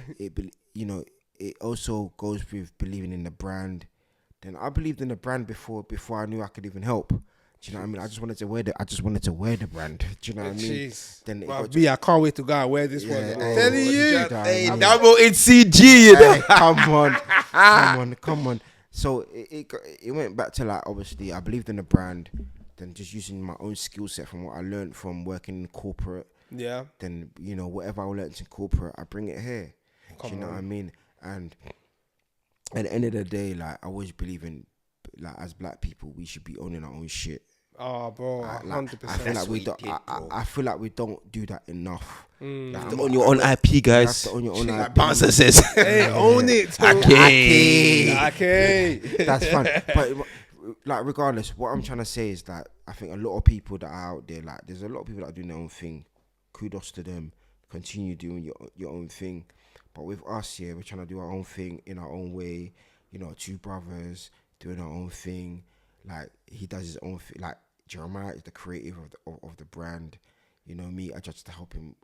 Speaker 2: it also goes with believing in the brand. Then I believed in the brand before I knew I could even help. Do you know what I mean? I just wanted to wear the brand. Do you know what I mean? Then
Speaker 5: I can't wait to go and wear this one. I'm telling you.
Speaker 1: Double in CG, you know?
Speaker 2: Come on. So it went back to like, obviously I believed in the brand, then just using my own skill set from what I learned from working in corporate. Yeah. Then, whatever I learned in corporate, I bring it here. Do you know what I mean? And at the end of the day, like I always believe in, like as black people, we should be owning our own shit.
Speaker 5: Oh, bro,
Speaker 2: Like,
Speaker 5: 100%.
Speaker 2: I feel like we
Speaker 1: what
Speaker 2: don't.
Speaker 1: he did, bro.
Speaker 2: I feel like we don't do that enough.
Speaker 1: You have
Speaker 2: Like,
Speaker 1: to own your own IP, guys.
Speaker 2: You have to own your own
Speaker 1: Like
Speaker 2: IP.
Speaker 1: Bouncer says.
Speaker 5: Hey, own it.
Speaker 1: Okay.
Speaker 5: Okay.
Speaker 2: That's fine. But like, regardless, what I'm trying to say is that I think a lot of people that are out there, like, there's a lot of people that are doing their own thing. Kudos to them. Continue doing your own thing. But with us, yeah, we're trying to do our own thing in our own way. You know, two brothers doing our own thing. Like, he does his own thing. Like, Jeremiah is the creative of the brand. You know, me, I just to help him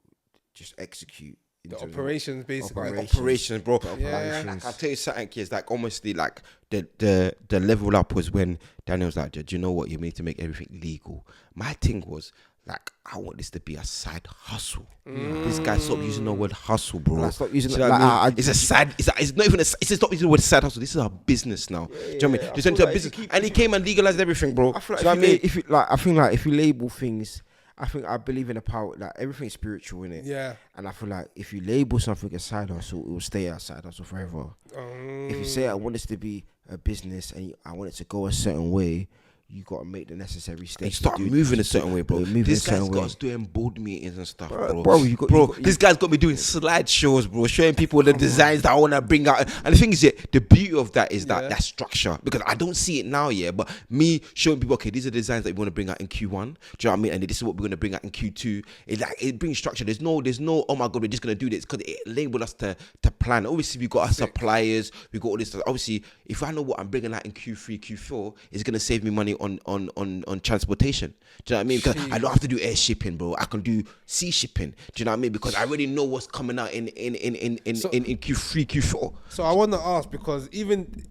Speaker 2: just execute. in
Speaker 5: The
Speaker 2: terms of
Speaker 5: operations, basically.
Speaker 1: Operations, bro.
Speaker 5: Yeah.
Speaker 1: Like, I'll tell you something, kids. Like, honestly, like the level up was when Daniel's like, do you know what? You need to make everything legal. My thing was like, I want this to be a side hustle. This guy stopped using the word hustle, bro.
Speaker 2: Like, stop using
Speaker 1: Do you know
Speaker 2: like,
Speaker 1: what I mean?
Speaker 2: I-
Speaker 1: It's a side. It's not even. It's stop using the word side hustle. This is our business now. Do you know what I mean? Just into a business, and he came and legalized everything, bro.
Speaker 2: I feel
Speaker 1: Do you know
Speaker 2: like
Speaker 1: what I mean?
Speaker 2: if you like, I think like if you label things, I believe in the power. Like everything's spiritual in it.
Speaker 5: Yeah.
Speaker 2: And I feel like if you label something a side hustle, it will stay a side hustle forever. If you say I want this to be a business and I want it to go a certain way, you gotta make the necessary steps.
Speaker 1: And start
Speaker 2: to do-
Speaker 1: moving a certain way, bro.
Speaker 2: Yeah, move
Speaker 1: This
Speaker 2: in a
Speaker 1: guy's
Speaker 2: certain
Speaker 1: got
Speaker 2: way.
Speaker 1: us doing board meetings and stuff,
Speaker 2: Bro,
Speaker 1: bro.
Speaker 2: you got-
Speaker 1: This guy's got me doing slideshows, bro, showing people the designs that I want to bring out. And the thing is, yeah, the beauty of that is that structure, because I don't see it now, yeah. But me showing people, okay, these are the designs that we want to bring out in Q1. Do you know what I mean? And this is what we're going to bring out in Q2. It brings structure. There's no. Oh my god, we're just going to do this, because it enabled us to plan. Obviously, we got our suppliers. We got all this stuff. Obviously, if I know what I'm bringing out in Q3, Q4, it's going to save me money on transportation. Do you know what I mean? Because I don't have to do air shipping, bro. I can do sea shipping. Do you know what I mean? Because I already know what's coming out in Q3, Q4.
Speaker 5: So I want to ask, because even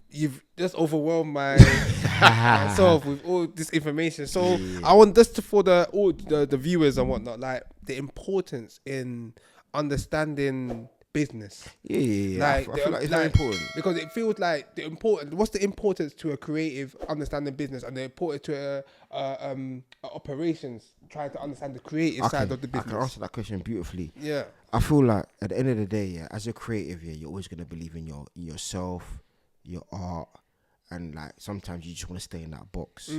Speaker 5: you've just overwhelmed myself with all this information. So I want this for the viewers and whatnot, like the importance in understanding business.
Speaker 2: Yeah.
Speaker 5: Like,
Speaker 2: I feel like it's very important.
Speaker 5: because it feels like what's the importance to a creative understanding business, and the importance to operations trying to understand the creative side of the
Speaker 2: I can
Speaker 5: business.
Speaker 2: answer that question beautifully.
Speaker 5: Yeah.
Speaker 2: I feel like at the end of the day, yeah, as a creative, yeah, you're always gonna believe in yourself, your art, and like sometimes you just want to stay in that box.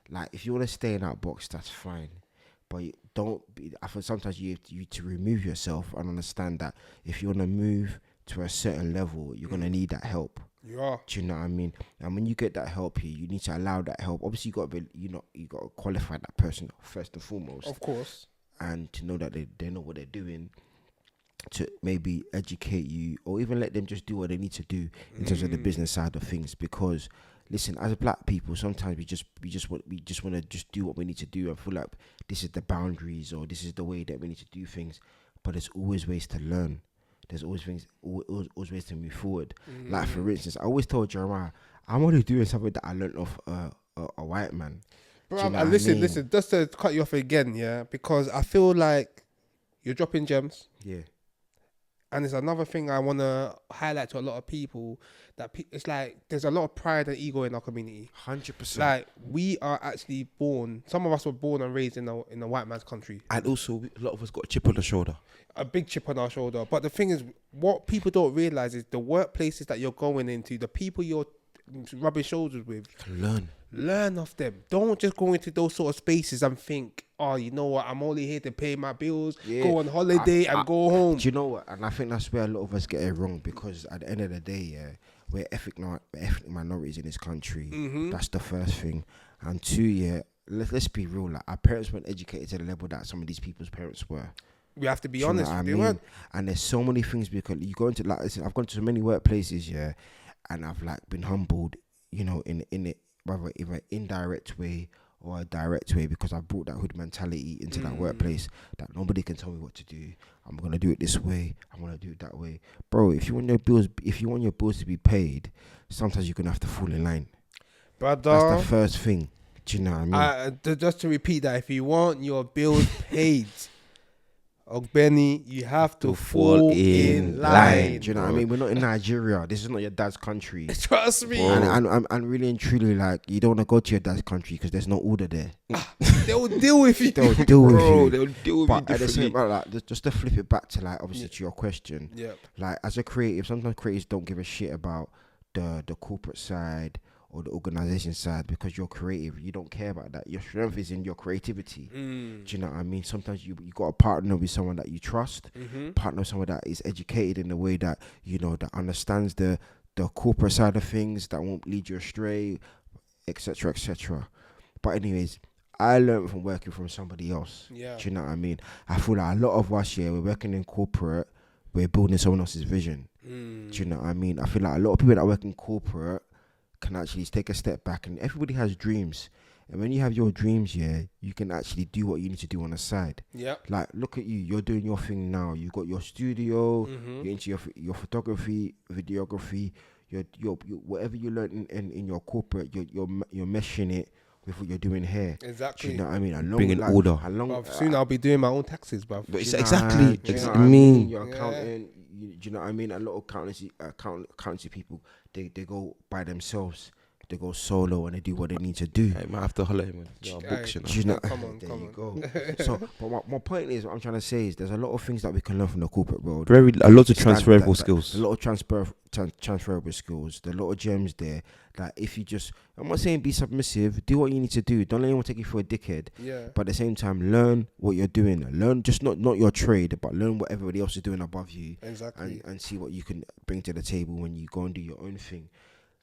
Speaker 2: Like if you want to stay in that box, that's fine, but you don't be. I feel sometimes you have to remove yourself and understand that if you want to move to a certain level, you're gonna need that help.
Speaker 5: Yeah.
Speaker 2: Do you know what I mean? And when you get that help here, you need to allow that help. Obviously, you got to be, you got to qualify that person first and foremost,
Speaker 5: Of course.
Speaker 2: and to know that they know what they're doing, to maybe educate you, or even let them just do what they need to do in terms of the business side of things. Because listen, as black people, sometimes we just want to just do what we need to do and feel like this is the boundaries or this is the way that we need to do things. But there's always ways to learn. There's always ways to move forward. Like for instance, I always told Jeremiah, I'm only doing something that I learned off a white man.
Speaker 5: Bro,
Speaker 2: Do you know
Speaker 5: and
Speaker 2: what I mean?
Speaker 5: listen, just to cut you off again, yeah, because I feel like you're dropping gems.
Speaker 2: Yeah.
Speaker 5: And there's another thing I want to highlight to a lot of people, that it's like there's a lot of pride and ego in our community.
Speaker 2: 100%.
Speaker 5: Like, we are actually born, some of us were born and raised in a white man's country.
Speaker 1: And also, a lot of us got a chip on the shoulder.
Speaker 5: A big chip on our shoulder. But the thing is, what people don't realize is the workplaces that you're going into, the people you're rubbing shoulders with, learn of them. Don't just go into those sort of spaces and think, oh, you know what, I'm only here to pay my bills, go on holiday and go home.
Speaker 2: Do you know what? And I think that's where a lot of us get it wrong, because at the end of the day, yeah, we're ethnic minorities in this country. That's the first thing. And two, yeah, let's be real. Like, our parents weren't educated to the level that some of these people's parents were.
Speaker 5: We have to be
Speaker 2: Do you know
Speaker 5: honest.
Speaker 2: what I
Speaker 5: They
Speaker 2: mean?
Speaker 5: weren't.
Speaker 2: And there's so many things, because you go into, like, listen, I've gone to so many workplaces, yeah, and I've like been humbled, you know, in it, whether either indirect way or a direct way, because I brought that hood mentality into that workplace, that nobody can tell me what to do. I'm gonna do it this way. I'm gonna do it that way, bro. If you want your bills to be paid, sometimes you're gonna have to fall in line.
Speaker 5: Brother,
Speaker 2: That's the first thing. Do you know what I mean?
Speaker 5: just to repeat that, if you want your bills paid, Benny, you have to
Speaker 1: To fall
Speaker 5: fall
Speaker 1: in
Speaker 5: in
Speaker 1: line.
Speaker 5: line.
Speaker 2: Do you know what I mean? We're not in Nigeria. This is not your dad's country.
Speaker 5: Trust me.
Speaker 2: And really and truly, like, you don't want to go to your dad's country because there's no order there.
Speaker 5: They'll deal with you.
Speaker 2: They'll deal with
Speaker 1: Bro,
Speaker 2: you.
Speaker 1: they'll deal with
Speaker 2: But
Speaker 1: you
Speaker 2: at the same
Speaker 1: differently.
Speaker 2: time, like, just to flip it back to, like, obviously to your question,
Speaker 5: Yep.
Speaker 2: like, as a creative, sometimes creatives don't give a shit about the corporate side or the organization side because you're creative. You don't care about that. Your strength is in your creativity. Do you know what I mean? Sometimes you got to partner with someone that you trust, partner with someone that is educated in a way that, you know, that understands the corporate side of things, that won't lead you astray, etc., etc. But anyways, I learned from working from somebody else.
Speaker 5: Yeah.
Speaker 2: Do you know what I mean? I feel like a lot of us here, we're working in corporate, we're building someone else's vision. Do you know what I mean? I feel like a lot of people that work in corporate can actually take a step back, and everybody has dreams. And when you have your dreams, yeah, you can actually do what you need to do on the side.
Speaker 5: Yep.
Speaker 2: Like, look at you, you're doing your thing now. You've got your studio, you're into your photography, videography, your whatever you learn in your corporate, you're meshing it with what you're doing here.
Speaker 5: Exactly.
Speaker 2: Do you know what I mean? Along,
Speaker 1: Bringing order.
Speaker 5: Bruv, soon I'll be doing my own taxes, bruv.
Speaker 1: But it's
Speaker 2: do you know
Speaker 1: exactly.
Speaker 2: what- do you know what I
Speaker 1: mean.
Speaker 2: Your accountant, do you know what I mean? A lot of accountancy people, they go by themselves. They go solo and they do what they need to do.
Speaker 1: I might have to holler him. Your books, you know.
Speaker 2: Do you know?
Speaker 5: Come on,
Speaker 2: there
Speaker 5: come
Speaker 2: you
Speaker 5: on.
Speaker 2: go. So, but my point is, what I'm trying to say is, there's a lot of things that we can learn from the corporate world.
Speaker 1: A lot of
Speaker 2: Stand-
Speaker 1: transferable
Speaker 2: that-
Speaker 1: skills.
Speaker 2: A lot of transferable skills. There are a lot of gems there. That if you just, I'm not saying be submissive. Do what you need to do. Don't let anyone take you for a dickhead.
Speaker 5: Yeah.
Speaker 2: But at the same time, learn what you're doing. Learn just not your trade, but learn what everybody else is doing above you.
Speaker 5: Exactly.
Speaker 2: And see what you can bring to the table when you go and do your own thing.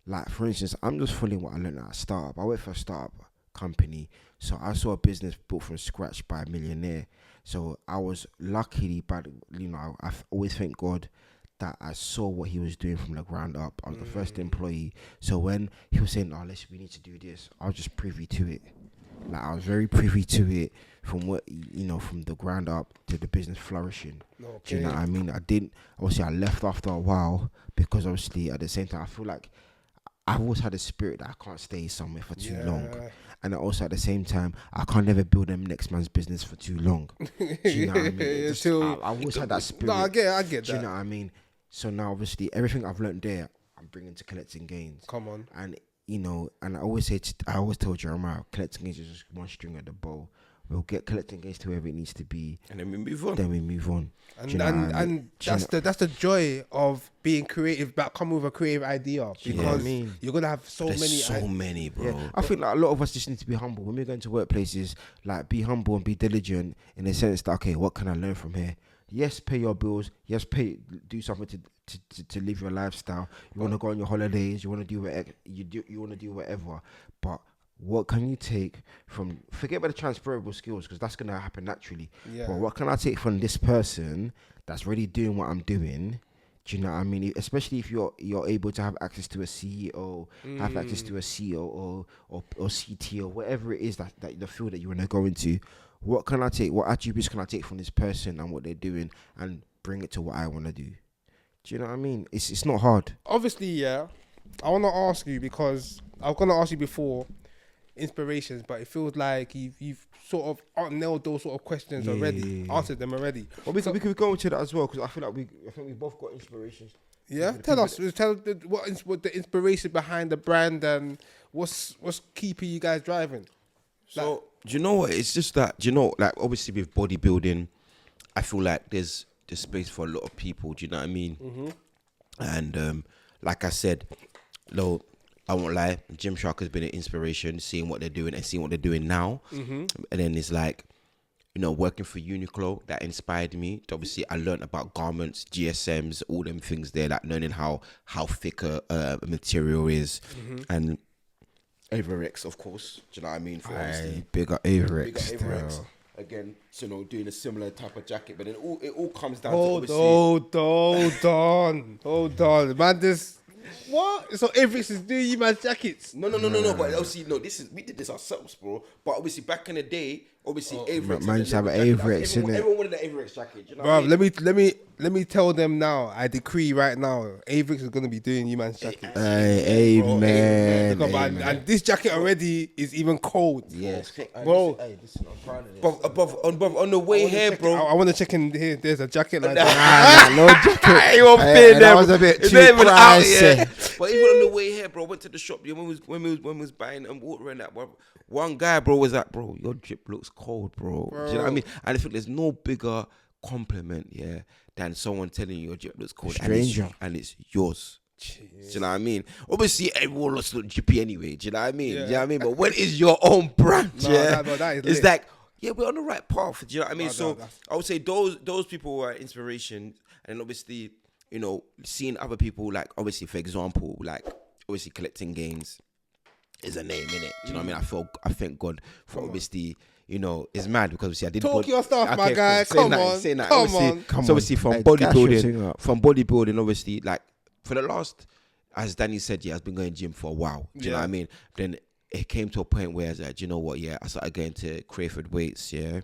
Speaker 2: Like, for instance, I'm just following what I learned at a startup. I worked for a startup company, so I saw a business built from scratch by a millionaire. So I was lucky, but you know, I always thank God that I saw what he was doing from the ground up. I was the first employee. So when he was saying, "Oh, we need to do this," I was just privy to it. Like, I was very privy to it from what, you know, from the ground up to the business flourishing. Do you know what I mean? I left after a while because obviously at the same time I feel like I've always had a spirit that I can't stay somewhere for too long. And also at the same time, I can't never build them next man's business for too long. Do you know what I mean? I've always had that spirit.
Speaker 5: No, I get that.
Speaker 2: Do you know what I mean? So now obviously everything I've learned there, I'm bringing to collecting gains.
Speaker 5: Come on.
Speaker 2: And, you know, and I always tell Jeremiah, collecting gains is just one string at the bow. We'll get collecting gains to wherever it needs to be.
Speaker 1: And then we move on.
Speaker 2: Then we move on.
Speaker 5: And that's the joy of being creative, but come with a creative idea, because you're gonna have
Speaker 1: There's so many, bro.
Speaker 2: Yeah. I think like a lot of us just need to be humble when we're going to workplaces. Like, be humble and be diligent in the sense that, okay, what can I learn from here? Yes, pay your bills. Yes, do something to live your lifestyle. You want to go on your holidays. You want to do whatever. You want to do whatever. But what can you take from? Forget about the transferable skills, because that's gonna happen naturally.
Speaker 5: Yeah.
Speaker 2: But what can I take from this person that's already doing what I'm doing? Do you know what I mean? Especially if you're able to have access to a CEO, have access to a COO or CTO, whatever it is that the field that you want to go into. What can I take? What attributes can I take from this person and what they're doing and bring it to what I want to do? Do you know what I mean? It's not hard.
Speaker 5: Obviously, yeah. I want to ask you, because I was gonna ask you before inspirations, but it feels like you've sort of nailed those sort of questions already, answered them already.
Speaker 2: Well, we could go into that as well, because I feel like I think we both got inspirations.
Speaker 5: Yeah, tell what the inspiration behind the brand and what's keeping you guys driving.
Speaker 1: So, do you know what? It's just that, do you know, like, obviously with bodybuilding, I feel like there's space for a lot of people. Do you know what I mean? And like I said, no, I won't lie, Gymshark has been an inspiration, seeing what they're doing and seeing what they're doing now. And then it's like, you know, working for Uniqlo, that inspired me. Obviously, I learned about garments, GSMs, all them things there, like learning how thick a material is. And Averex, of course. Do you know what I mean? For obviously,
Speaker 2: Big up Averex.
Speaker 1: Again, so, you know, doing a similar type of jacket, but then it all comes down
Speaker 5: Hold
Speaker 1: to obviously.
Speaker 5: on, man. This what? So Averex is doing you man's jackets.
Speaker 1: No. But obviously, no. We did this ourselves, bro. But obviously, back in the day, Obviously, Averex.
Speaker 2: man
Speaker 1: and
Speaker 2: should have
Speaker 1: the
Speaker 2: an
Speaker 1: leather
Speaker 2: Averex,
Speaker 1: jacket.
Speaker 2: innit?
Speaker 1: Everyone wanted the Averex jacket. Do you know
Speaker 5: Bro,
Speaker 1: what I mean?
Speaker 5: let me tell them now. I decree right now, Avex is gonna be doing you man's jackets.
Speaker 2: Amen.
Speaker 5: Because, and this jacket already is even cold.
Speaker 2: Yes.
Speaker 5: Bro.
Speaker 2: Hey, listen, I'm proud of this.
Speaker 1: Above, on the way here, bro.
Speaker 5: I want to check in here. There's a jacket like that.
Speaker 2: Nah, no jacket.
Speaker 1: He won't
Speaker 2: Hey,
Speaker 1: fit
Speaker 2: that
Speaker 1: there.
Speaker 2: was a bit
Speaker 1: It's
Speaker 2: too
Speaker 1: not even out
Speaker 2: pricey.
Speaker 1: yet. But even on the way here, bro, I went to the shop. Yeah, when we was buying water and that, bro. One guy, bro, was like, bro, your drip looks cold, bro. Do you know what I mean? And I think there's no bigger compliment, yeah, than someone telling you your drip looks cold.
Speaker 2: Stranger.
Speaker 1: And it's yours. Do you know what I mean? Obviously, everyone looks look drippy anyway. Do you know what I mean?
Speaker 5: Yeah.
Speaker 1: Do you know what I mean? But when it's your own brand,
Speaker 5: No,
Speaker 1: yeah,
Speaker 5: that is
Speaker 1: it's
Speaker 5: lit.
Speaker 1: like, yeah, we're on the right path. Do you know what I mean?
Speaker 5: No,
Speaker 1: So
Speaker 5: that's-
Speaker 1: I would say those people were inspiration, and obviously, you know, seeing other people, like obviously, for example, like obviously collecting gains is a name, innit? Do you know what I mean? I thank God for obviously, you know, it's mad because obviously I did
Speaker 5: Talk your stuff, my guy.
Speaker 1: cool.
Speaker 5: Come on.
Speaker 1: Say that.
Speaker 5: Come
Speaker 1: Obviously,
Speaker 5: on.
Speaker 2: Come
Speaker 1: so obviously
Speaker 2: on.
Speaker 1: from
Speaker 2: Hey, gash your thing
Speaker 1: bodybuilding,
Speaker 2: up.
Speaker 1: obviously, like for the last, as Danny said, yeah, I've been going gym for a while. Do you know what I mean? Then it came to a point where I was like, do you know what? Yeah, I started going to Crayford weights, yeah,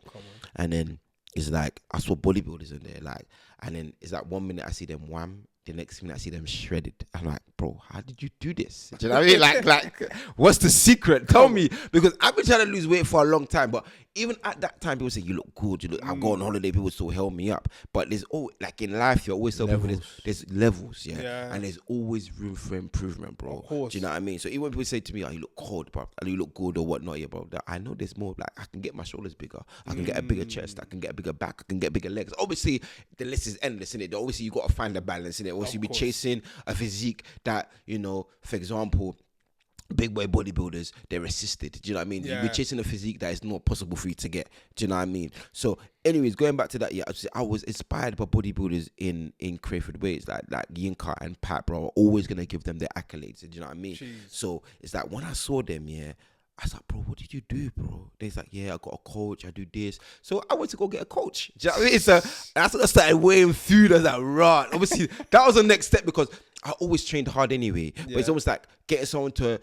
Speaker 1: and then it's like I saw bodybuilders in there, like, and then it's like 1 minute I see them wham. The next minute I see them shredded. I'm like, bro, how did you do this? Do you know what I mean? Like, what's the secret? Tell me. Because I've been trying to lose weight for a long time. But even at that time, people say, you look good. You look, I'll go on holiday, people still held me up. But there's always, like in life, you always tell people there's levels, yeah? And there's always room for improvement, bro.
Speaker 5: Of course.
Speaker 1: Do you know what I mean? So even when people say to me, oh, you look cold, bro, or you look good or whatnot, yeah, bro, I know there's more. Like, I can get my shoulders bigger. I can get a bigger chest. I can get a bigger back. I can get bigger legs. Obviously, the list is endless, innit? Obviously, you got to find the balance, innit? Obviously, we chasing a physique that, you know, for example, big boy bodybuilders, they're assisted. Do you know what I mean?
Speaker 5: Yeah.
Speaker 1: We're chasing a physique that is not possible for you to get. Do you know what I mean? So, anyways, going back to that, yeah, I was inspired by bodybuilders in Crayford weights, like Yinka and Pat, bro. I'm always gonna give them their accolades. Do you know what I mean? So it's like when I saw them, yeah, I was like, bro, what did you do, bro? They're like, yeah, I got a coach, I do this. So I went to go get a coach. Do you know what I mean? So that's when I started weighing food. I was like, right. Obviously, that was the next step because I always trained hard anyway. But it's almost like getting someone to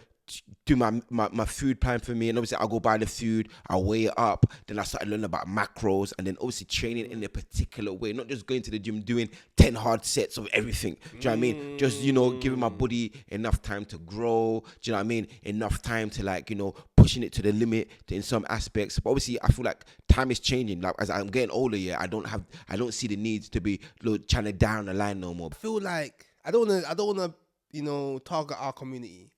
Speaker 1: do my food plan for me, and obviously I'll go buy the food, I'll weigh it up, then I started learning about macros, and then obviously training in a particular way, not just going to the gym doing 10 hard sets of everything. Do you know what I mean? Just, you know, giving my body enough time to grow. Do you know what I mean? Enough time to, like, you know, pushing it to the limit in some aspects. But obviously I feel like time is changing. Like as I'm getting older, yeah, I don't see the need to be trying to down the line no more.
Speaker 5: I feel like I don't wanna, you know, target our community.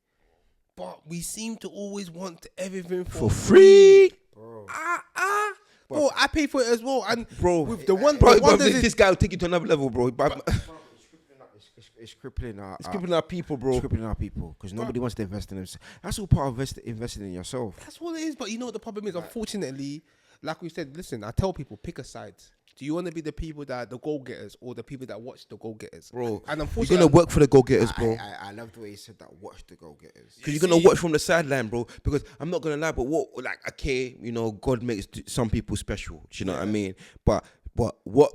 Speaker 5: But we seem to always want everything for
Speaker 1: free.
Speaker 5: Bro, I pay for it as well. And
Speaker 1: Bro,
Speaker 5: with the one,
Speaker 1: bro,
Speaker 5: the one
Speaker 1: this guy will take you to another level, bro.
Speaker 2: It's crippling our
Speaker 1: It's crippling our people, bro.
Speaker 2: It's crippling our people because nobody wants to invest in themselves. That's all part of investing in yourself.
Speaker 5: That's what it is. But you know what the problem is? Unfortunately, like we said, listen, I tell people, pick a side. Do you want to be the people that are the goal-getters or the people that watch the goal-getters?
Speaker 1: Bro,
Speaker 5: And
Speaker 1: you're
Speaker 5: unfortunately,
Speaker 1: going to work for the go-getters, bro.
Speaker 2: I love the way you said that. Watch the go-getters.
Speaker 1: Because you're going to watch from the sideline, bro. Because I'm not going to lie, but what, like, okay, you know, God makes some people special. Do you know what I mean? But what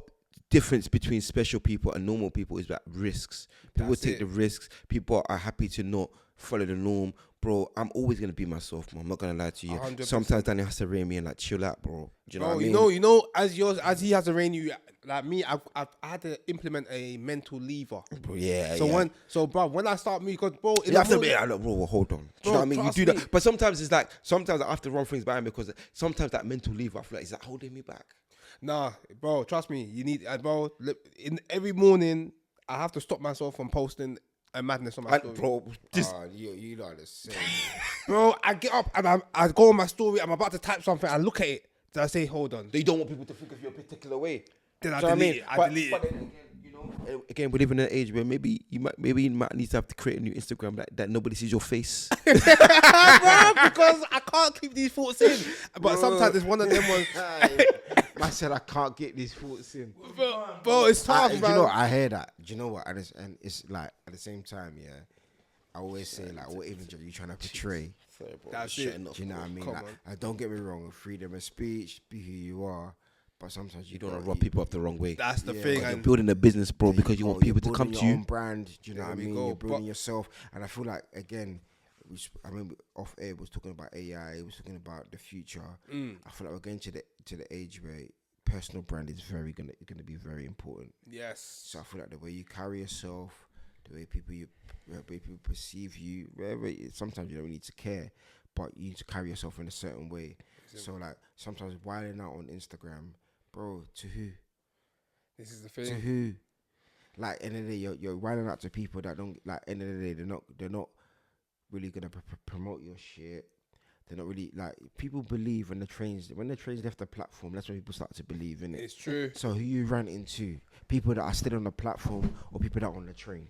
Speaker 1: difference between special people and normal people is that risks. People take the risks. People are happy to not follow the norm. Bro, I'm always gonna be myself, man. I'm not gonna lie to you.
Speaker 5: 100%.
Speaker 1: Sometimes Danny has to rein me and like chill out, bro. Do you know what I mean?
Speaker 5: you know, as he has to rein you, like me, I've had to implement a mental lever.
Speaker 1: Bro, yeah.
Speaker 5: So
Speaker 1: yeah.
Speaker 5: when I start moving, because bro,
Speaker 1: You have to be, look, bro, hold on. Do you know what I mean? You
Speaker 5: trust
Speaker 1: do
Speaker 5: me.
Speaker 1: that. But sometimes it's like, sometimes I have to run things by him because sometimes that mental lever, I feel like, is that holding me back?
Speaker 5: Nah, bro, trust me. You need, bro. In every morning, I have to stop myself from posting a madness on my story.
Speaker 1: Bro, just,
Speaker 2: You know the same.
Speaker 5: Bro, I get up and I go on my story. I'm about to type something. I look at it. Then I say, hold on.
Speaker 1: you don't want people to think of you a particular way.
Speaker 5: Then I
Speaker 1: Do you know what
Speaker 5: delete it.
Speaker 1: But
Speaker 5: delete
Speaker 1: then
Speaker 5: it.
Speaker 1: again, you know, again, we live in an age where maybe you might need to have to create a new Instagram that nobody sees your face.
Speaker 5: Bro, because I can't keep these thoughts in. But sometimes it's one of them ones.
Speaker 2: I said I can't get these thoughts in.
Speaker 5: Bro, it's tough,
Speaker 2: Do you
Speaker 5: man.
Speaker 2: know what? I hear that. Do you know what? And it's like at the same time, yeah. I always say like, what image are you trying to portray?
Speaker 1: Sorry, bro.
Speaker 5: That's
Speaker 1: Shutting
Speaker 5: it.
Speaker 1: up,
Speaker 2: Do you know what I mean?
Speaker 5: Come
Speaker 2: Like,
Speaker 5: on.
Speaker 2: don't get me wrong. Freedom of speech, be who you are. But sometimes
Speaker 1: You don't want to rub people up the wrong way.
Speaker 5: That's the
Speaker 2: Yeah,
Speaker 5: thing.
Speaker 1: You're
Speaker 5: And
Speaker 1: building a business, bro, because you want people to come to
Speaker 2: your own
Speaker 1: you.
Speaker 2: brand. Do you know what I
Speaker 5: we
Speaker 2: mean?
Speaker 5: go.
Speaker 2: You're building
Speaker 5: But-
Speaker 2: yourself, and I feel like again, I mean, off air was talking about AI. Was talking about the future. I feel like we're getting to the age where personal brand is gonna be very important.
Speaker 5: Yes.
Speaker 2: So I feel like the way you carry yourself, the way people perceive you, sometimes you don't need to care, but you need to carry yourself in a certain way. So like sometimes wilding out on Instagram, bro, to who?
Speaker 5: This is the
Speaker 2: To
Speaker 5: thing.
Speaker 2: who? Like end of the day, you're wilding out to people that don't like. End of the day, they're not really gonna promote your shit. They're not really like people believe when the trains left the platform. That's when people start to believe in it.
Speaker 5: It's true.
Speaker 2: So who you ran into? People that are still on the platform or people that are on the train?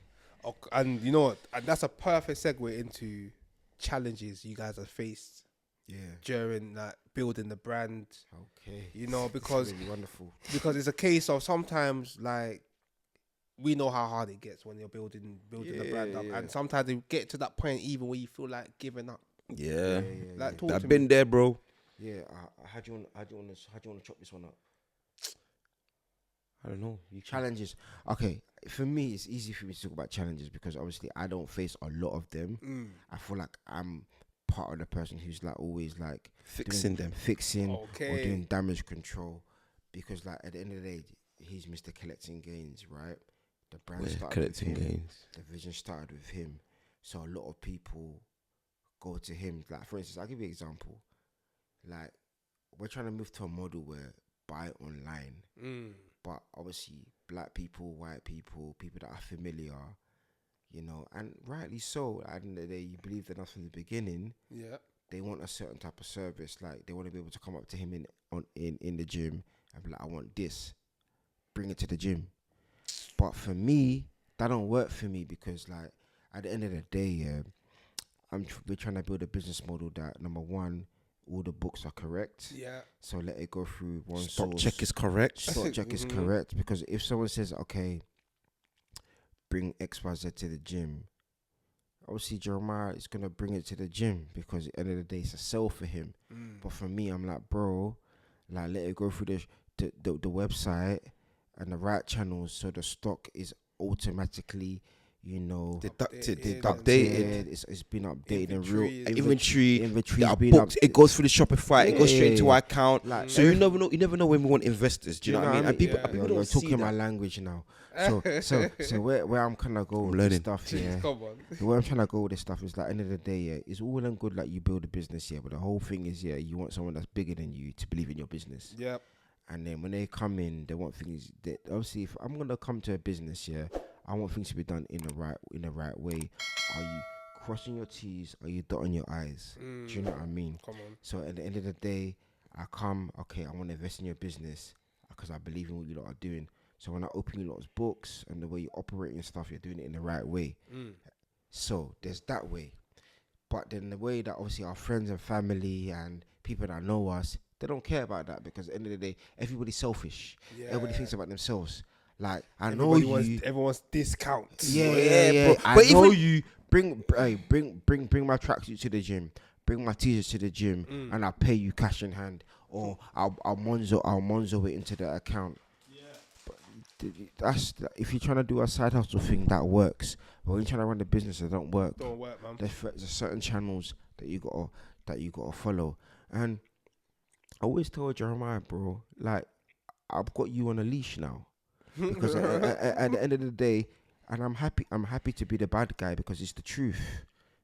Speaker 5: And you know what? And that's a perfect segue into challenges you guys have faced
Speaker 2: Yeah.
Speaker 5: during like building the brand.
Speaker 2: Okay.
Speaker 5: You know,
Speaker 2: It's
Speaker 5: because
Speaker 2: really wonderful.
Speaker 5: it's a case of sometimes like we know how hard it gets when you're building the brand up,
Speaker 2: Yeah.
Speaker 5: and sometimes you get to that point even where you feel like giving up.
Speaker 1: Yeah.
Speaker 5: Like talk
Speaker 1: I've
Speaker 5: to
Speaker 1: been
Speaker 5: me.
Speaker 1: there, bro.
Speaker 2: Yeah. How do you want to chop this one up?
Speaker 1: I don't know.
Speaker 2: Challenges. Okay. For me, it's easy for me to talk about challenges because obviously I don't face a lot of them. I feel like I'm part of the person who's like always like
Speaker 1: Fixing
Speaker 2: or
Speaker 5: Okay.
Speaker 2: doing damage control, because like at the end of the day, he's Mr. Collecting Gains, right? The brand
Speaker 1: We're
Speaker 2: started
Speaker 1: collecting
Speaker 2: with him.
Speaker 1: gains.
Speaker 2: The vision started with him, so a lot of people go to him. Like for instance, I'll give you an example. Like we're trying to move to a model where buy online, but obviously black people, white people, people that are familiar, you know, and rightly so. At the end of the day, you believed in us from the beginning.
Speaker 5: Yeah.
Speaker 2: They want a certain type of service. Like they want to be able to come up to him in the gym and be like, I want this. Bring it to the gym. But for me, that don't work for me because like at the end of the day, we're trying to build a business model that number one, all the books are correct.
Speaker 5: Yeah.
Speaker 2: So let it go through one
Speaker 1: Stock
Speaker 2: source.
Speaker 1: check is correct.
Speaker 2: Stock check is correct, because if someone says, okay, bring XYZ to the gym, obviously Jeremiah is gonna bring it to the gym because at the end of the day it's a sell for him. But for me, I'm like, bro, like let it go through the website and the right channels, so the stock is automatically, you know,
Speaker 1: Deducted,
Speaker 2: updated. It's been updated in real
Speaker 1: Inventory.
Speaker 2: Inventory's
Speaker 1: That
Speaker 2: been
Speaker 1: booked,
Speaker 2: up.
Speaker 1: it goes through the Shopify. It goes straight into our account.
Speaker 2: Like,
Speaker 1: So you never know. You never know when we want investors. Do you know what I mean? And people,
Speaker 5: Yeah.
Speaker 1: people
Speaker 2: You're
Speaker 1: don't see
Speaker 2: talking my
Speaker 1: that.
Speaker 2: language now. So where I'm kind of going with
Speaker 1: learning.
Speaker 2: this stuff, yeah.
Speaker 5: Come on.
Speaker 2: Where I'm trying to go with this stuff is like, end of the day, yeah, it's all well and good like you build a business, yeah, but the whole thing is, yeah, you want someone that's bigger than you to believe in your business.
Speaker 5: Yeah.
Speaker 2: And then when they come in, they want things that obviously, if I'm gonna come to a business, yeah, I want things to be done in the right way. Are you crossing your T's? Are you dotting your I's? Do you know what I mean?
Speaker 5: Come on.
Speaker 2: So at the end of the day, I come, okay, I want to invest in your business because I believe in what you lot are doing. So when I open you lot's books and the way you operate and stuff, you're doing it in the right way. So there's that way. But then the way that obviously our friends and family and people that know us, they don't care about that because at the end of the day, everybody's selfish.
Speaker 5: Yeah.
Speaker 2: Everybody thinks about themselves. Like, I
Speaker 5: Everybody
Speaker 2: know you.
Speaker 5: everyone wants discounts.
Speaker 2: Yeah.
Speaker 1: bro.
Speaker 2: I
Speaker 1: But
Speaker 2: know
Speaker 1: even-
Speaker 2: you. Bring my tracksuit to the gym. Bring my t-shirts to the gym, and I'll pay you cash in hand, or I'll Monzo it into the account. That's if you're trying to do a side hustle thing that works, but when you're trying to run the business, that don't work.
Speaker 5: Don't work, man.
Speaker 2: There's certain channels that you gotta follow, and I always tell Jeremiah, bro, like I've got you on a leash now, because at the end of the day, and I'm happy to be the bad guy because it's the truth.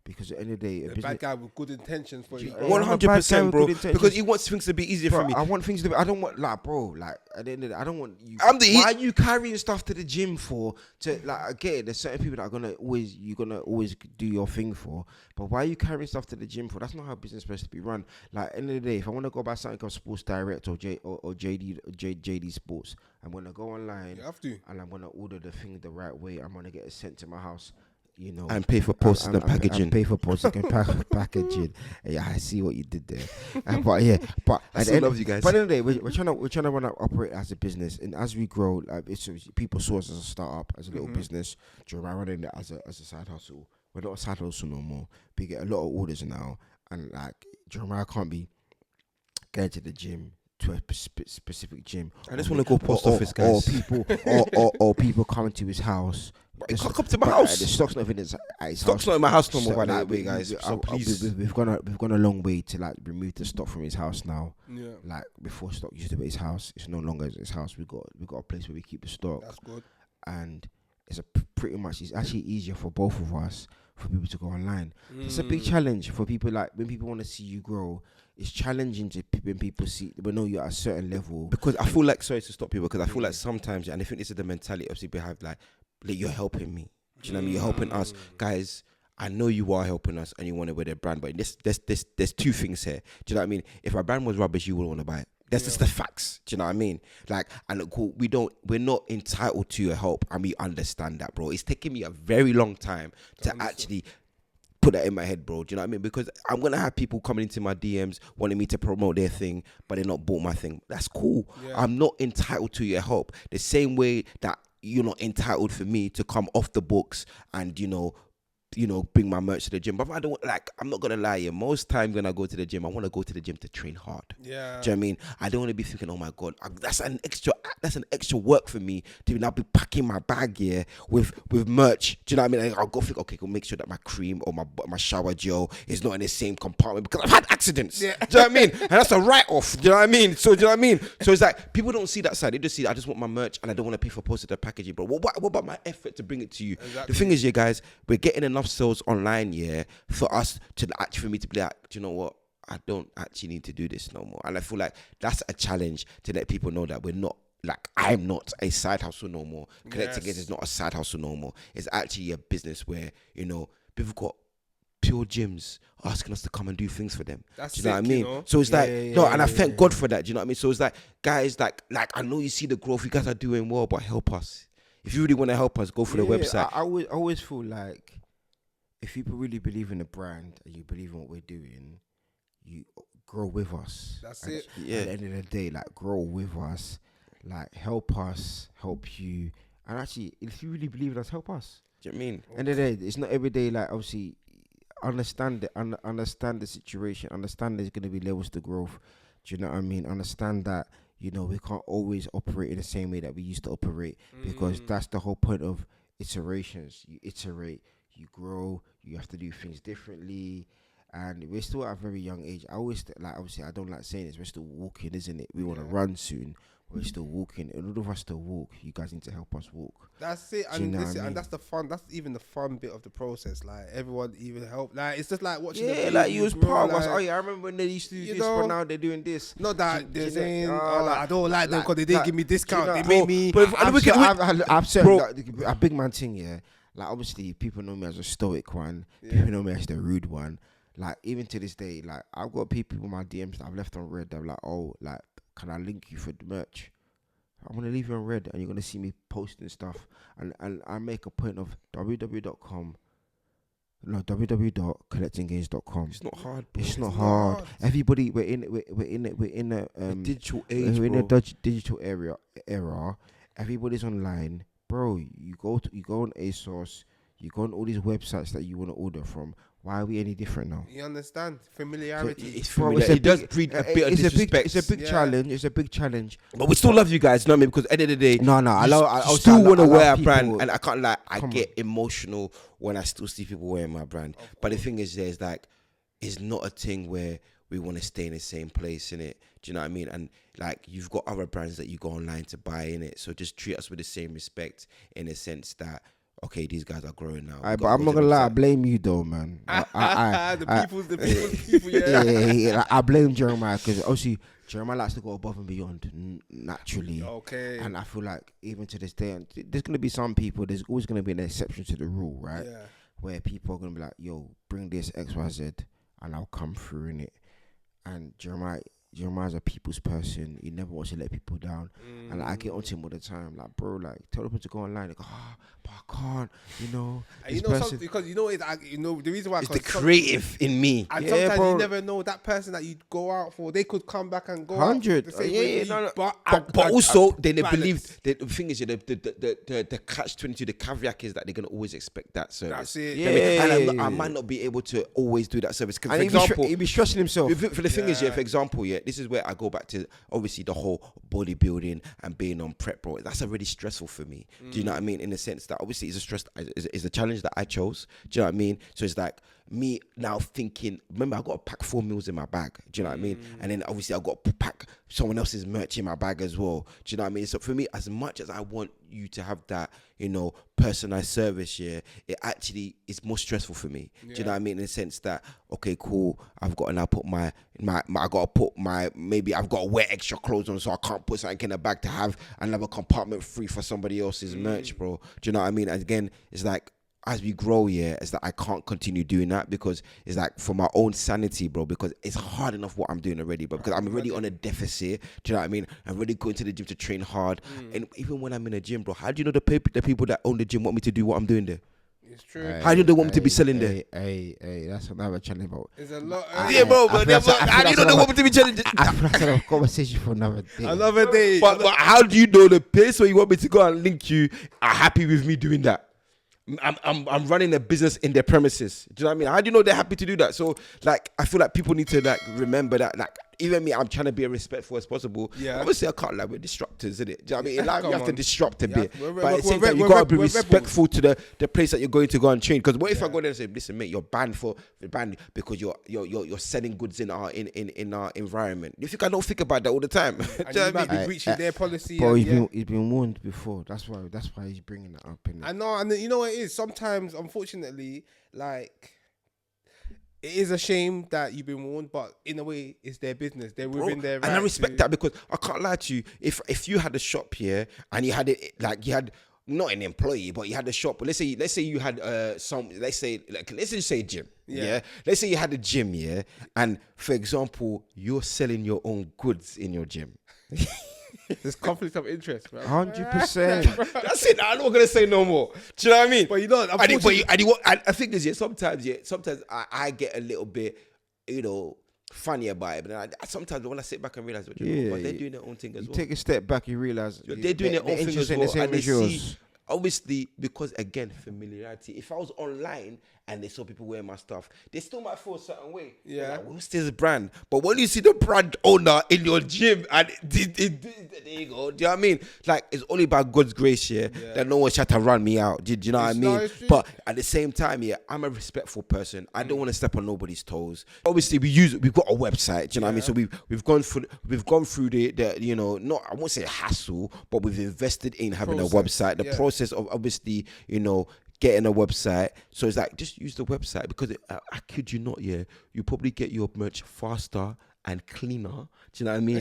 Speaker 2: Because at the end of the day,
Speaker 5: The bad guy with good intentions for you.
Speaker 2: Yeah.
Speaker 1: 100%, bro.
Speaker 2: Good intentions.
Speaker 1: Because he wants things to be easier
Speaker 2: Bro,
Speaker 1: for me.
Speaker 2: I want things to be. I don't want like, bro. Like at the end of the day, I don't want you.
Speaker 1: Why
Speaker 2: Why are you carrying stuff to the gym for? To like, I get it. There's certain people that are you're gonna always do your thing for. But why are you carrying stuff to the gym for? That's not how business is supposed to be run. Like at the end of the day, if I want to go buy something called Sports Direct or JD Sports, I'm gonna go online.
Speaker 5: You have to.
Speaker 2: And I'm gonna order the thing the right way. I'm gonna get it sent to my house. You know,
Speaker 1: And pay for postage and packaging.
Speaker 2: And pay for postage and packaging. Yeah, I see what you did there. But yeah, but
Speaker 1: I still love you guys.
Speaker 2: But at the end of the day, we're trying to run operate as a business, and as we grow, like people saw us as a startup, as a little business. Jeremiah running it as a side hustle. We're not a side hustle no more. We get a lot of orders now, and like Jeremiah can't be going to the gym to a specific gym.
Speaker 1: I just want to go post office,
Speaker 2: Or
Speaker 1: guys.
Speaker 2: people, or people coming to his house.
Speaker 1: But it can't come to my
Speaker 2: But,
Speaker 1: house.
Speaker 2: the stock's not even at his
Speaker 1: Stock's
Speaker 2: house.
Speaker 1: not in my house no
Speaker 2: So,
Speaker 1: more, by the
Speaker 2: like,
Speaker 1: way, guys. So please.
Speaker 2: we've gone a long way to like remove the stock from his house now.
Speaker 5: Yeah,
Speaker 2: Like before, stock used to be at his house. It's no longer at his house. We got a place where we keep the stock,
Speaker 5: that's good.
Speaker 2: and it's pretty much. It's actually easier for both of us for people to go online. It's a big challenge for people. Like when people want to see you grow, it's challenging to when people know you're at a certain level.
Speaker 1: Because I feel like, sorry to stop you, because I feel like sometimes, and I think this is the mentality of people have, like you're helping me. Do you know what I mean? You're helping us, guys. I know you are helping us, and you want to wear their brand, but there's two things here. Do you know what I mean? If our brand was rubbish, you wouldn't want to buy it. That's just the facts. Do you know what I mean? Like, and look, cool, we're not entitled to your help, and we understand that, bro. It's taken me a very long time to actually put that in my head, bro. Do you know what I mean? Because I'm gonna have people coming into my DMs wanting me to promote their thing, but they're not bought my thing. That's cool.
Speaker 5: Yeah.
Speaker 1: I'm not entitled to your help. The same way that you're not entitled for me to come off the books and you know, bring my merch to the gym. But I'm not gonna lie, most times when I go to the gym, I want to go to the gym to train hard.
Speaker 5: Yeah.
Speaker 1: Do you know what I mean? I don't want to be thinking, oh my God, that's an extra work for me to now be packing my bag here with merch. Do you know what I mean? I'll go think, okay, go make sure that my cream or my shower gel is not in the same compartment because I've had accidents. Yeah. Do you know what I mean? And that's a write-off. Do you know what I mean? So do you know what I mean? So it's like people don't see that side. They just see I just want my merch and I don't want to pay for postage and packaging. But what about my effort to bring it to you?
Speaker 5: Exactly.
Speaker 1: The thing is, yeah, guys, we're getting enough sales online, yeah, for us to actually, for me to be like, do you know what? I don't actually need to do this no more. And I feel like that's a challenge to let people know that we're not, like, I'm not a side hustle no more. Connecting Gains is not a side hustle no more. It's actually a business where, people got pure gyms asking us to come and do things for them.
Speaker 5: That's
Speaker 1: do you know what I
Speaker 5: sick,
Speaker 1: mean?
Speaker 5: you know?
Speaker 1: So it's and I thank God for that. Do you know what I mean? So it's like, guys, like I know you see the growth. You guys are doing well, but help us. If you really want to help us, go for the website.
Speaker 2: I always feel like if people really believe in the brand and you believe in what we're doing, you grow with us.
Speaker 5: That's
Speaker 2: and
Speaker 5: it.
Speaker 1: Yeah.
Speaker 2: At the end of the day, like grow with us, like help us, help you. And actually, if you really believe in us, help us.
Speaker 1: Do you know what I mean?
Speaker 2: End of the day, it's not every day. Like obviously, understand the situation. Understand there's gonna be levels to growth. Do you know what I mean? Understand that we can't always operate in the same way that we used to operate because that's the whole point of iterations. You iterate, you grow. You have to do things differently. And we're still at a very young age. I always obviously I don't like saying this. We're still walking, isn't it? We want to run soon. We're still walking. In order for us to walk, you guys need to help us walk.
Speaker 5: That's it,
Speaker 2: Do you
Speaker 5: and
Speaker 2: know what
Speaker 5: listen,
Speaker 2: I mean?
Speaker 5: and that's the fun. That's even the fun bit of the process. Like everyone even help. Like it's just like watching.
Speaker 2: Yeah,
Speaker 5: the
Speaker 2: like you was
Speaker 5: grow,
Speaker 2: part of us.
Speaker 5: like,
Speaker 2: Oh yeah, I remember when they used to do
Speaker 5: you
Speaker 2: this,
Speaker 5: know,
Speaker 2: but now they're doing this.
Speaker 5: Not that
Speaker 2: Do
Speaker 5: they're
Speaker 2: you know-
Speaker 5: saying,
Speaker 2: like,
Speaker 5: I don't like them because they didn't give me discount.
Speaker 2: do you know-
Speaker 5: They made me.
Speaker 1: But
Speaker 2: I've said
Speaker 1: Bro.
Speaker 2: like, a big man thing, yeah. Like obviously, people know me as a stoic one. People know me as the rude one. Like even to this day, like I've got people in my DMs that I've left on red. They're like, oh, like can I link you for the merch? I'm gonna leave you on red, and you're gonna see me posting stuff. And I make a point of www.collectinggains.com.
Speaker 1: It's not hard, bro.
Speaker 2: It's not hard. Everybody, we're in a
Speaker 1: Digital age,
Speaker 2: we're in a
Speaker 1: bro.
Speaker 2: digital era. Everybody's online, bro. You go on ASOS. You go on all these websites that you want to order from. Why are we any different now?
Speaker 5: You understand familiarity.
Speaker 1: It's
Speaker 2: Bro,
Speaker 1: familiar. It does breed a bit of disrespect.
Speaker 2: It's a big
Speaker 5: Yeah.
Speaker 2: challenge. It's a big challenge.
Speaker 1: But we still love you guys, you know what I mean? Because at the end of the day,
Speaker 2: No,
Speaker 1: you still want to wear a brand,
Speaker 2: people.
Speaker 1: and I can't lie, I
Speaker 2: Come
Speaker 1: get emotional when I still see people wearing my brand. But the thing is, there's like, it's not a thing where we want to stay in the same place, innit? Do you know what I mean? And like, you've got other brands that you go online to buy, innit? So just treat us with the same respect in the sense that, okay, these guys are growing now.
Speaker 2: But I'm not gonna lie, I blame you though, man.
Speaker 5: The people's people. Yeah.
Speaker 2: Yeah. Like, I blame Jeremiah because obviously Jeremiah likes to go above and beyond naturally.
Speaker 5: Okay.
Speaker 2: And I feel like even to this day, and there's gonna be some people. There's always gonna be an exception to the rule, right?
Speaker 5: Yeah.
Speaker 2: Where people are gonna be like, "Yo, bring this XYZ, and I'll come through in it." And Jeremiah's a people's person. He never wants to let people down. And like, I get onto him all the time. Like, bro, like, tell them to go online. Like, but I can't,
Speaker 5: And
Speaker 2: this
Speaker 5: you know,
Speaker 2: person-
Speaker 5: because the reason why
Speaker 1: It's the creative in me.
Speaker 5: and
Speaker 2: Yeah,
Speaker 5: sometimes
Speaker 2: bro.
Speaker 5: you never know that person that you go out for. They could come back and go
Speaker 2: 100.
Speaker 5: out the same
Speaker 2: Yeah,
Speaker 5: way
Speaker 2: yeah,
Speaker 5: you,
Speaker 2: no.
Speaker 1: But also, they
Speaker 5: balance.
Speaker 1: believe the thing is, the catch-22, the caveat is that they're gonna always expect that service.
Speaker 5: That's it.
Speaker 1: You know what I mean? And
Speaker 2: Yeah.
Speaker 1: I might not be able to always do that service. Because
Speaker 2: And
Speaker 1: for example,
Speaker 2: he'd be stressing himself.
Speaker 1: for the thing is, for example, this is where I go back to obviously the whole bodybuilding and being on prep, bro. That's already stressful for me. Do you know what I mean? In the sense that obviously it's a stress, it's a challenge that I chose. Do you know what I mean? So it's like me now thinking, remember I got to pack 4 meals in my bag. Do you know what I mean? And then obviously I got to pack someone else's merch in my bag as well. Do you know what I mean? So for me, as much as I want you to have that, you know, personalized service, yeah, it actually is more stressful for me. Do you know what I mean? In the sense that, okay, cool, I've got to now put maybe I've got to wear extra clothes on, so I can't put something in a bag to have another compartment free for somebody else's merch, bro. Do you know what I mean? And again, it's like, as we grow, yeah, it's that I can't continue doing that because it's like for my own sanity, bro, because it's hard enough what I'm doing already, but because I'm already on a deficit, do you know what I mean? I'm really going to the gym to train hard. And even when I'm in a gym, bro, how do you know the people that own the gym want me to do what I'm doing there?
Speaker 5: It's true.
Speaker 1: How do they want me to be selling there?
Speaker 2: Hey, that's another challenge about.
Speaker 5: It's a lot.
Speaker 1: Yeah, bro, but how do you know they want me to be challenging?
Speaker 2: I feel that's a conversation for another day.
Speaker 5: Another day.
Speaker 1: But how do you know the place where you want me to go and link you are happy with me doing that? I'm running a business in their premises. Do you know what I mean? How do you know they're happy to do that? So like, I feel like people need to like remember that. Like, even me, I'm trying to be as respectful as possible. Yeah. Obviously, I can't like we're disruptors, isn't it? Do you know what I mean? Like, you have to disrupt a bit, but at the same time, you gotta be respectful to the place that you're going to go and train. Because what if I go there and say, "Listen, mate, you're banned because you're selling goods in our environment." You think I don't think about that all the time?
Speaker 5: And you might be breaching their policy.
Speaker 2: But he's been warned before. That's why he's bringing it up.
Speaker 5: I know, and you know what it is. Sometimes, unfortunately, like, it is a shame that you've been warned, but in a way, it's their business. They're within their right.
Speaker 1: And I respect that because I can't lie to you. If you had a shop here and you had it, like you had not an employee, but you had a shop. But let's say you had let's just say a gym. Yeah. Let's say you had a gym, yeah. And for example, you're selling your own goods in your gym.
Speaker 5: There's conflict of interest, bro.
Speaker 2: 100%.
Speaker 1: That's it. I'm not gonna say no more. Do you know what I mean?
Speaker 5: But you know,
Speaker 1: I think this. Sometimes I get a little bit, you know, funny about it. But sometimes when I sit back and realize, but they're doing their own thing as well.
Speaker 2: Take a step back, you realize
Speaker 1: they're doing their own thing as well,
Speaker 2: and they see.
Speaker 1: Obviously, because again, familiarity. If I was online and they saw people wearing my stuff, they still might feel a certain way. Yeah. Like, what's this brand? But when you see the brand owner in your gym and there you go. Do you know what I mean? Like, it's only by God's grace, that no one tried to run me out. Do you know what I mean? But at the same time, I'm a respectful person. I don't want to step on nobody's toes. Obviously, we've got a website. Do you know what I mean? So we've gone through the you know, not, I won't say hassle, but we've invested in having a website. The process of obviously, you know, getting a website. So it's like, just use the website because I kid you not, you probably get your merch faster and cleaner. Do you know what I mean?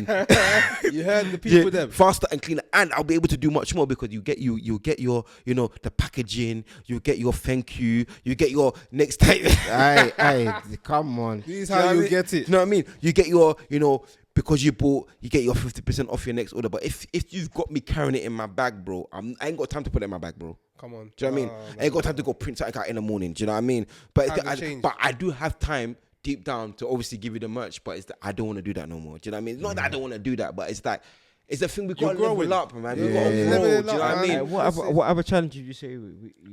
Speaker 5: You heard the people them.
Speaker 1: Faster and cleaner, and I'll be able to do much more because you get your, you know, the packaging, you get your thank you get your next time.
Speaker 2: Hey, come on.
Speaker 5: This is how you get it.
Speaker 1: You know what I mean? You get your, you know, because you get your 50% off your next order. But if you've got me carrying it in my bag, bro, I ain't got time to put it in my bag, bro.
Speaker 5: Come on.
Speaker 1: Do you know what I mean? I ain't got time to go print something out in the morning. Do you know what I mean? But I do have time deep down to obviously give you the merch, but it's that I don't want to do that no more. Do you know what I mean? It's not that I don't want to do that, but it's like, it's a thing we got to level up, man. We got to grow. Do you know what I mean?
Speaker 2: What other challenge did you say?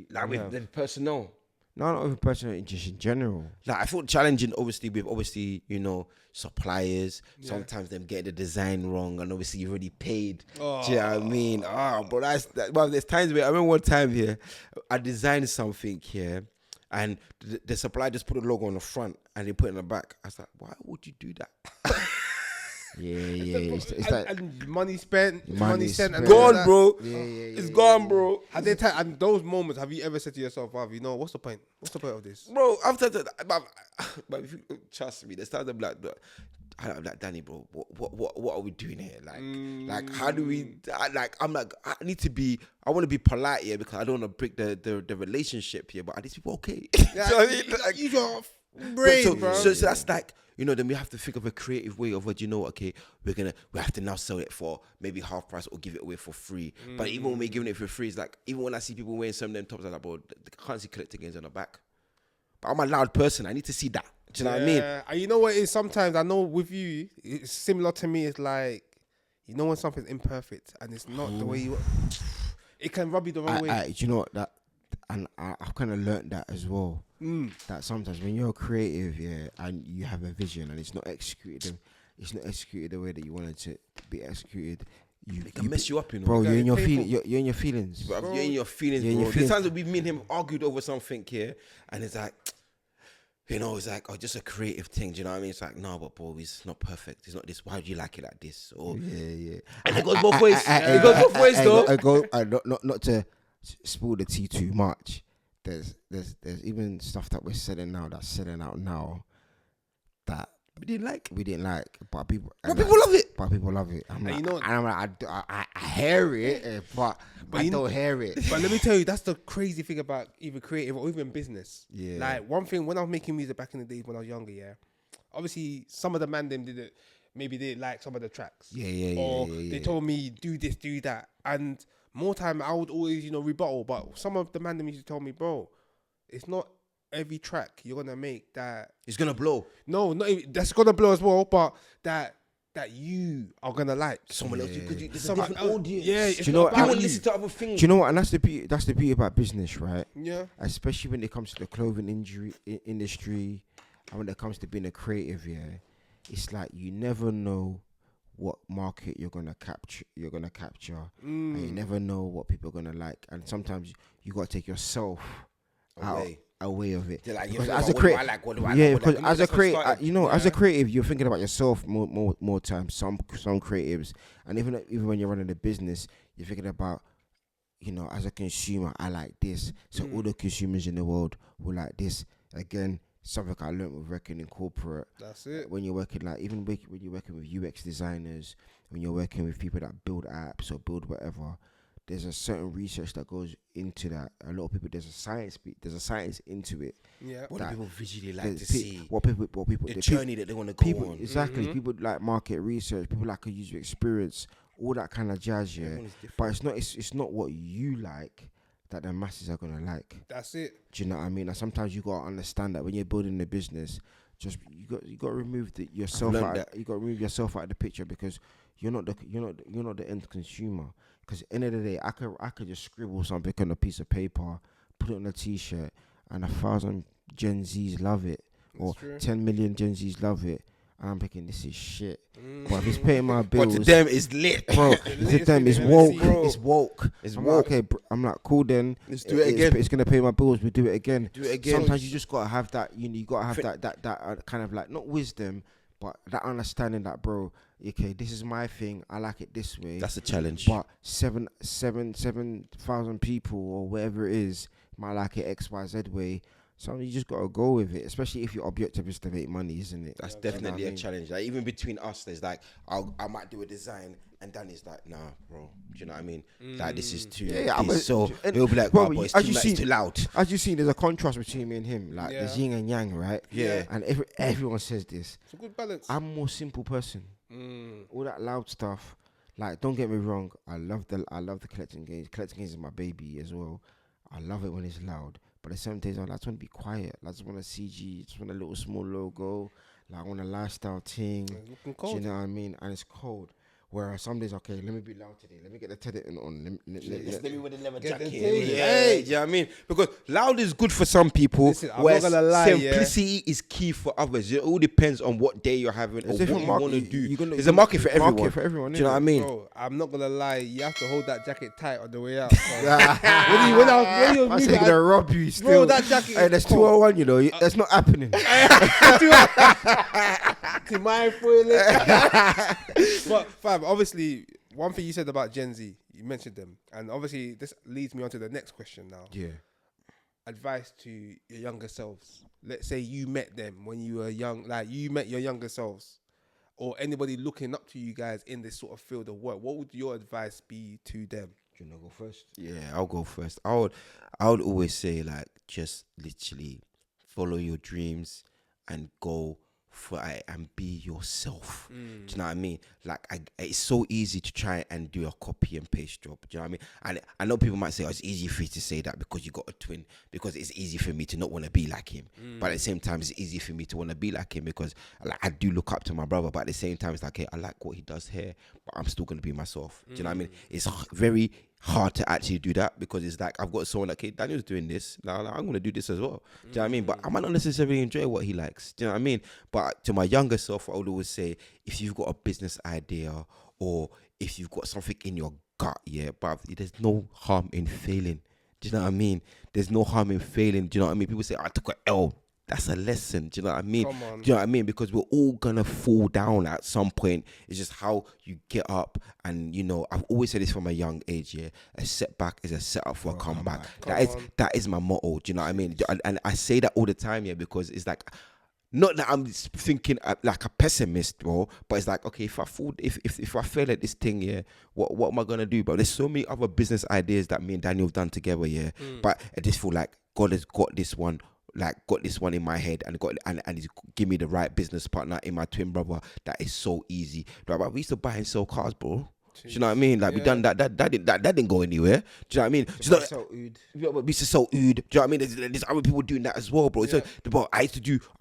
Speaker 1: Like with the personnel.
Speaker 2: No, not with personnel, just in general.
Speaker 1: Like, I feel challenging, obviously, with you know, suppliers. Sometimes them get the design wrong, and obviously you've already paid. Do you know what I mean? Well, there's times where I remember one time here, I designed something here, and the supplier just put a logo on the front and they put it in the back. I was like, why would you do that?
Speaker 2: Yeah. It's like
Speaker 5: and money spent, and
Speaker 1: gone, bro.
Speaker 2: Yeah.
Speaker 1: It's gone, bro.
Speaker 5: And those moments, have you ever said to yourself, "Wow, you know, what's the point? What's the point of this?"
Speaker 1: Bro, after that, but if you trust me, the start of like, Danny, bro, what are we doing here? Like how do we? I'm like, I want to be polite here because I don't want to break the relationship here. But are these people okay?
Speaker 5: Yeah, so, I mean, like, you got brain, bro.
Speaker 1: So that's like, you know, then we have to think of a creative way of what, you know, okay, we have to now sell it for maybe half price or give it away for free. But even when we're giving it for free, it's like, even when I see people wearing some of them tops, I'm like, bro, I can't see collector gains on the back. But I'm a loud person. I need to see that. Do you know what I mean?
Speaker 5: And you know what it is? Sometimes I know with you, it's similar to me. It's like, you know when something's imperfect and it's not the way you want, it can rub you the wrong way.
Speaker 2: Do you know what that? And I've kind of learned that as well. That sometimes when you're creative, and you have a vision and it's not executed, it's not executed the way that you want it to be executed,
Speaker 1: It can mess you up, you know.
Speaker 2: bro. You're in your
Speaker 5: painful.
Speaker 2: you're in your feelings.
Speaker 1: Bro, you're in your feelings,
Speaker 2: You're in
Speaker 1: bro.
Speaker 2: your
Speaker 1: There's
Speaker 2: feelings.
Speaker 1: times that me and him argued over something here, and it's like, you know, it's like, oh, just a creative thing. Do you know what I mean? It's like, no, but bro, it's not perfect. It's not this. Why do you like it like this? Or
Speaker 2: Yeah.
Speaker 1: and it goes both ways. It goes both ways, though.
Speaker 2: Not to spoil the tea too much. There's even stuff that we're selling now that's selling out now that
Speaker 1: We didn't like.
Speaker 2: but people
Speaker 1: But people love it.
Speaker 2: But people love it. I'm
Speaker 5: And
Speaker 2: like,
Speaker 5: you know-
Speaker 2: and I'm like, I hear it, but I don't hear it.
Speaker 5: But let me tell you, that's the crazy thing about either creative or even business.
Speaker 2: Yeah.
Speaker 5: Like one thing when I was making music back in the days when I was younger, yeah. Obviously, some of the man them did it. Maybe they like some of the tracks. Or they told me do this, do that, and more time I would always rebuttal. But some of the man them used to tell me, bro, it's not every track you're gonna make that.
Speaker 1: It's gonna blow.
Speaker 5: No, not even, that's gonna blow as well, but that you are gonna like.
Speaker 1: Someone else. Because there's a
Speaker 5: Someone
Speaker 1: different
Speaker 5: else-
Speaker 1: audience.
Speaker 5: Yeah, it's
Speaker 2: Do you know
Speaker 5: not
Speaker 2: what-
Speaker 5: about
Speaker 1: People
Speaker 5: you.
Speaker 1: listen to other things.
Speaker 2: Do you know what? And that's the beauty. That's the beauty about business, right?
Speaker 5: Yeah.
Speaker 2: Especially when it comes to the clothing industry, and when it comes to being a creative, yeah, it's like you never know what market you're gonna capture. And you never know what people are gonna like. And sometimes you gotta take yourself away of it.
Speaker 1: They're like,
Speaker 2: Because
Speaker 1: you
Speaker 2: as
Speaker 1: think
Speaker 2: a
Speaker 1: about what do I
Speaker 2: creative,
Speaker 1: like, what do I
Speaker 2: yeah,
Speaker 1: like, what do I
Speaker 2: because
Speaker 1: like?
Speaker 2: as a
Speaker 1: That's how it
Speaker 2: creative,
Speaker 1: started.
Speaker 2: as a creative, you're thinking about yourself more times. Some creatives, and even when you're running a business, you're thinking about, as a consumer, I like this, so all the consumers in the world will like this. Again, something I learned with working in corporate.
Speaker 5: That's it.
Speaker 2: When you're working when you're working with UX designers, when you're working with people that build apps or build whatever, there's a certain research that goes into that. A lot of people, there's a science into it.
Speaker 5: Yeah.
Speaker 1: What do
Speaker 2: that
Speaker 1: people visually like
Speaker 2: there's
Speaker 1: to
Speaker 2: pe-
Speaker 1: see?
Speaker 2: What people
Speaker 1: The journey that they want to go
Speaker 2: people
Speaker 1: on.
Speaker 2: exactly. People like market research. People like a user experience. All that kind of jazz. Yeah,
Speaker 1: Everyone is different.
Speaker 2: but it's not what you like that the masses are gonna like.
Speaker 5: That's it.
Speaker 2: Do you know what I mean? And sometimes you gotta understand that when you're building a business, just you got to remove yourself
Speaker 1: learned
Speaker 2: out. You got to remove yourself out of the picture because you're not the end consumer. Because at the end of the day, I could just scribble something on a piece of paper, put it on a T-shirt, and 1,000 Gen Zs love it, or
Speaker 5: true.
Speaker 2: 10 million Gen Zs love it. And I'm thinking this is shit. But if it's paying my bills,
Speaker 1: But to them, it's lit.
Speaker 2: bro, to them it's woke.
Speaker 5: Bro.
Speaker 2: It's woke.
Speaker 1: It's
Speaker 2: I'm
Speaker 1: woke.
Speaker 2: like, okay, I'm like, cool then.
Speaker 1: Let's do it again.
Speaker 2: It's gonna pay my bills. We do it again.
Speaker 1: Do it again.
Speaker 2: Sometimes you just gotta have that. You gotta have that kind of like not wisdom, but that understanding that, bro. Okay, this is my thing. I like it this way.
Speaker 1: That's a challenge.
Speaker 2: But 7,000 people or whatever it is might like it XYZ way. So you just gotta go with it, especially if your objective is to make money, isn't it?
Speaker 1: That's
Speaker 2: Do you know
Speaker 1: definitely
Speaker 2: what I
Speaker 1: a
Speaker 2: mean?
Speaker 1: challenge. Like even between us, there's like I might do a design, and Danny's like, nah, bro. Do you know what I mean? Like this is too.
Speaker 2: Yeah,
Speaker 1: this. So
Speaker 2: and-
Speaker 1: he'll be like,
Speaker 2: bro,
Speaker 1: oh, boy, it's
Speaker 2: as
Speaker 1: too
Speaker 2: you
Speaker 1: much,
Speaker 2: see-
Speaker 1: it's too loud.
Speaker 2: As you see, there's a contrast between me and him. Like there's
Speaker 5: Yeah.
Speaker 2: yin and yang, right?
Speaker 1: Yeah.
Speaker 2: And everyone says this.
Speaker 5: It's a good balance.
Speaker 2: I'm a more simple person. All that loud stuff, like don't get me wrong, I love the collecting games. Collecting games is my baby as well. I love it when it's loud. But at some days I just want to be quiet. I just want a CG, just want a little small logo. Like I want a lifestyle thing.
Speaker 5: It's looking
Speaker 2: Do you
Speaker 5: cold.
Speaker 2: know what I mean? And it's cold. Whereas some days, okay, let me be loud today. Let me get the Teddy on.
Speaker 1: Let me with the leather
Speaker 5: Get the
Speaker 1: jacket.
Speaker 5: thing.
Speaker 1: Yeah, do you know what I mean? Because loud is good for some people,
Speaker 5: Listen, I'm not
Speaker 1: whereas
Speaker 5: gonna lie,
Speaker 1: simplicity is key for others. It all depends on what day you're having or what you want to do. There's a market for everyone.
Speaker 2: Market for everyone.
Speaker 1: Do you know what I mean?
Speaker 5: Bro, I'm not gonna lie. You have to hold that jacket tight on the way out. when I was
Speaker 2: I'm
Speaker 5: moving,
Speaker 2: gonna rob you still.
Speaker 5: Bro, that jacket
Speaker 2: Hey,
Speaker 5: is
Speaker 2: that's
Speaker 5: cold.
Speaker 2: 201, you know. That's not happening.
Speaker 5: to my toilet. But fam, obviously, one thing you said about Gen Z, you mentioned them, and obviously this leads me on to the next question now.
Speaker 2: Yeah.
Speaker 5: Advice to your younger selves. Let's say you met them when you were young, like you met your younger selves, or anybody looking up to you guys in this sort of field of work. What would your advice be to them?
Speaker 2: Do you wanna go first?
Speaker 1: Yeah, I'll go first. I would always say like just literally follow your dreams and go for it and be yourself. Do you know what I mean? Like it's so easy to try and do a copy and paste job. Do you know what I mean? And I know people might say, oh, it's easy for you to say that because you got a twin, because it's easy for me to not want to be like him. But at the same time, it's easy for me to want to be like him because like I do look up to my brother. But at the same time, it's like, hey, I like what he does here, but I'm still gonna be myself. Do you know what I mean? It's very hard to actually do that because it's like I've got someone like, hey, Daniel's doing this. Now I'm gonna do this as well. Do you know what I mean? But I might not necessarily enjoy what he likes. Do you know what I mean? But to my younger self, I would always say, if you've got a business idea or if you've got something in your gut, yeah, but there's no harm in failing. Do you know what I mean? There's no harm in failing. Do you know what I mean? People say, I took an L. That's a lesson. Do you know what I mean?
Speaker 5: Come on.
Speaker 1: Do you know what I mean? Because we're all gonna fall down at some point. It's just how you get up. And you know, I've always said this from a young age. Yeah, a setback is a setup for a comeback. That is my motto. Do you know what I mean? And I say that all the time. Yeah, because it's like, not that I'm thinking like a pessimist, bro, but it's like, okay, if I fail at this thing, yeah, what am I gonna do, bro? There's so many other business ideas that me and Daniel have done together, yeah. But I just feel like God has got this one in my head and he's give me the right business partner in my twin brother that is so easy. But we used to buy and sell cars, bro. Do you know what I mean? Like we done that didn't go anywhere. Do you know what I mean? It's not, we used to sell oud. Do you know what I mean? There's other people doing that as well, bro. So, but I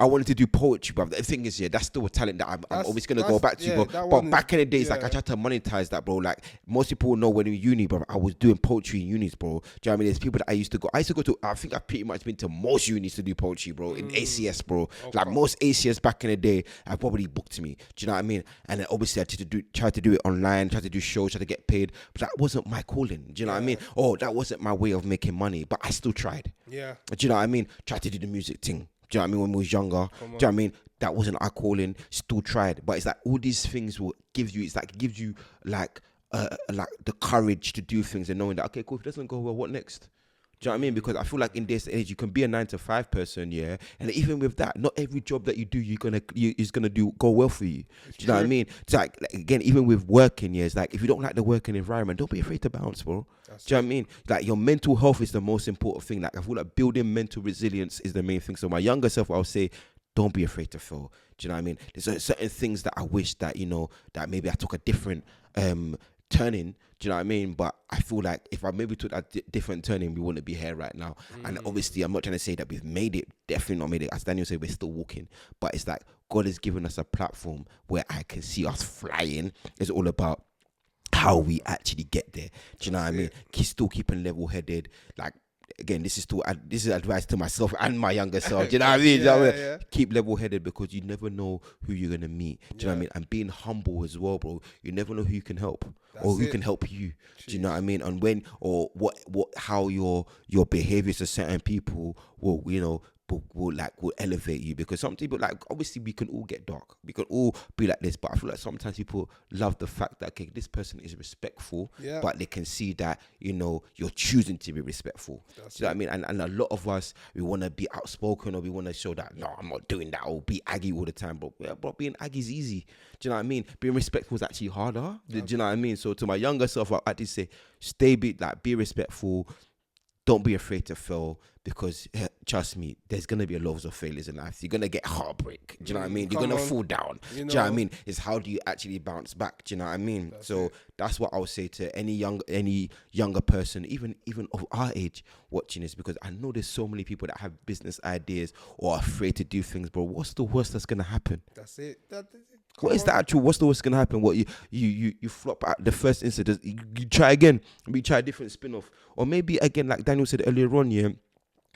Speaker 1: wanted to do poetry, bro. The thing is, yeah, that's still a talent that I'm always gonna go back to, bro. But back in the days, like I tried to monetize that, bro. Like most people know when in uni, bro, I was doing poetry in unis, bro. Do you know what I mean? There's people that I used to go to. I think I've pretty much been to most unis to do poetry, bro. In ACS, bro. Okay. Like most ACS back in the day, I probably booked me. Do you know what I mean? And then obviously I tried to do it online, tried to do shows, tried to get paid, but that wasn't my calling. Do you know what I mean? Oh, that wasn't my way of making money, but I still tried.
Speaker 5: Yeah.
Speaker 1: Do you know what I mean? Tried to do the music thing. Do you know what I mean? When we was younger. Do you know what I mean? That wasn't our calling. Still tried. But it's like all these things will give you. It's like it gives you like the courage to do things and knowing that, okay, cool. If it doesn't go well, what next? Do you know what I mean? Because I feel like in this age, you can be a 9-to-5 person, yeah. And even with that, not every job that you do, is gonna go well for you. Do you know what I mean? It's like again, even with working, yeah, it's like if you don't like the working environment, don't be afraid to bounce, bro. Do you know what I mean? Like your mental health is the most important thing. Like I feel like building mental resilience is the main thing. So my younger self, I'll say, don't be afraid to fail. Do you know what I mean? There's certain things that I wish that, you know, that maybe I took a different turning. Do you know what I mean? But I feel like if I maybe took that different turning, we wouldn't be here right now. And obviously, I'm not trying to say that we've made it. Definitely not made it. As Daniel said, we're still walking. But it's like God has given us a platform where I can see us flying. It's all about how we actually get there. Do you know what I mean? Still keeping level-headed. Like, again, this is advice to myself and my younger self. Do you know what I mean?
Speaker 5: Yeah.
Speaker 1: Keep level-headed because you never know who you're gonna meet. Do you know what I mean? And being humble as well, bro. You never know who you can help or who can help you. Do you know what I mean? And when or how your behaviors to certain people will, you know, will elevate you. Because some people, like, obviously we can all get dark, we can all be like this, but I feel like sometimes people love the fact that, okay, this person is respectful, but they can see that, you know, you're choosing to be respectful. Do you know what I mean? And a lot of us, we want to be outspoken, or we want to show that, no, I'm not doing that, or be aggy all the time. But being aggy is easy. Do you know what I mean? Being respectful is actually harder. Do you know what I mean? So to my younger self, I'd actually say, be respectful. Don't be afraid to fail, because trust me, there's gonna be loads of failures in life. You're gonna get heartbreak. Do you know what I mean? You're gonna fall down. Do you know what I mean? It's how do you actually bounce back? Do you know what I mean? That's what I would say to any younger person, even of our age, watching this, because I know there's so many people that have business ideas or are afraid to do things, bro. What's the worst that's gonna happen?
Speaker 5: That's it.
Speaker 1: What's the worst gonna happen? What you flop at the first incident, you try again, maybe try a different spin-off, or maybe again, like Daniel said earlier on, yeah,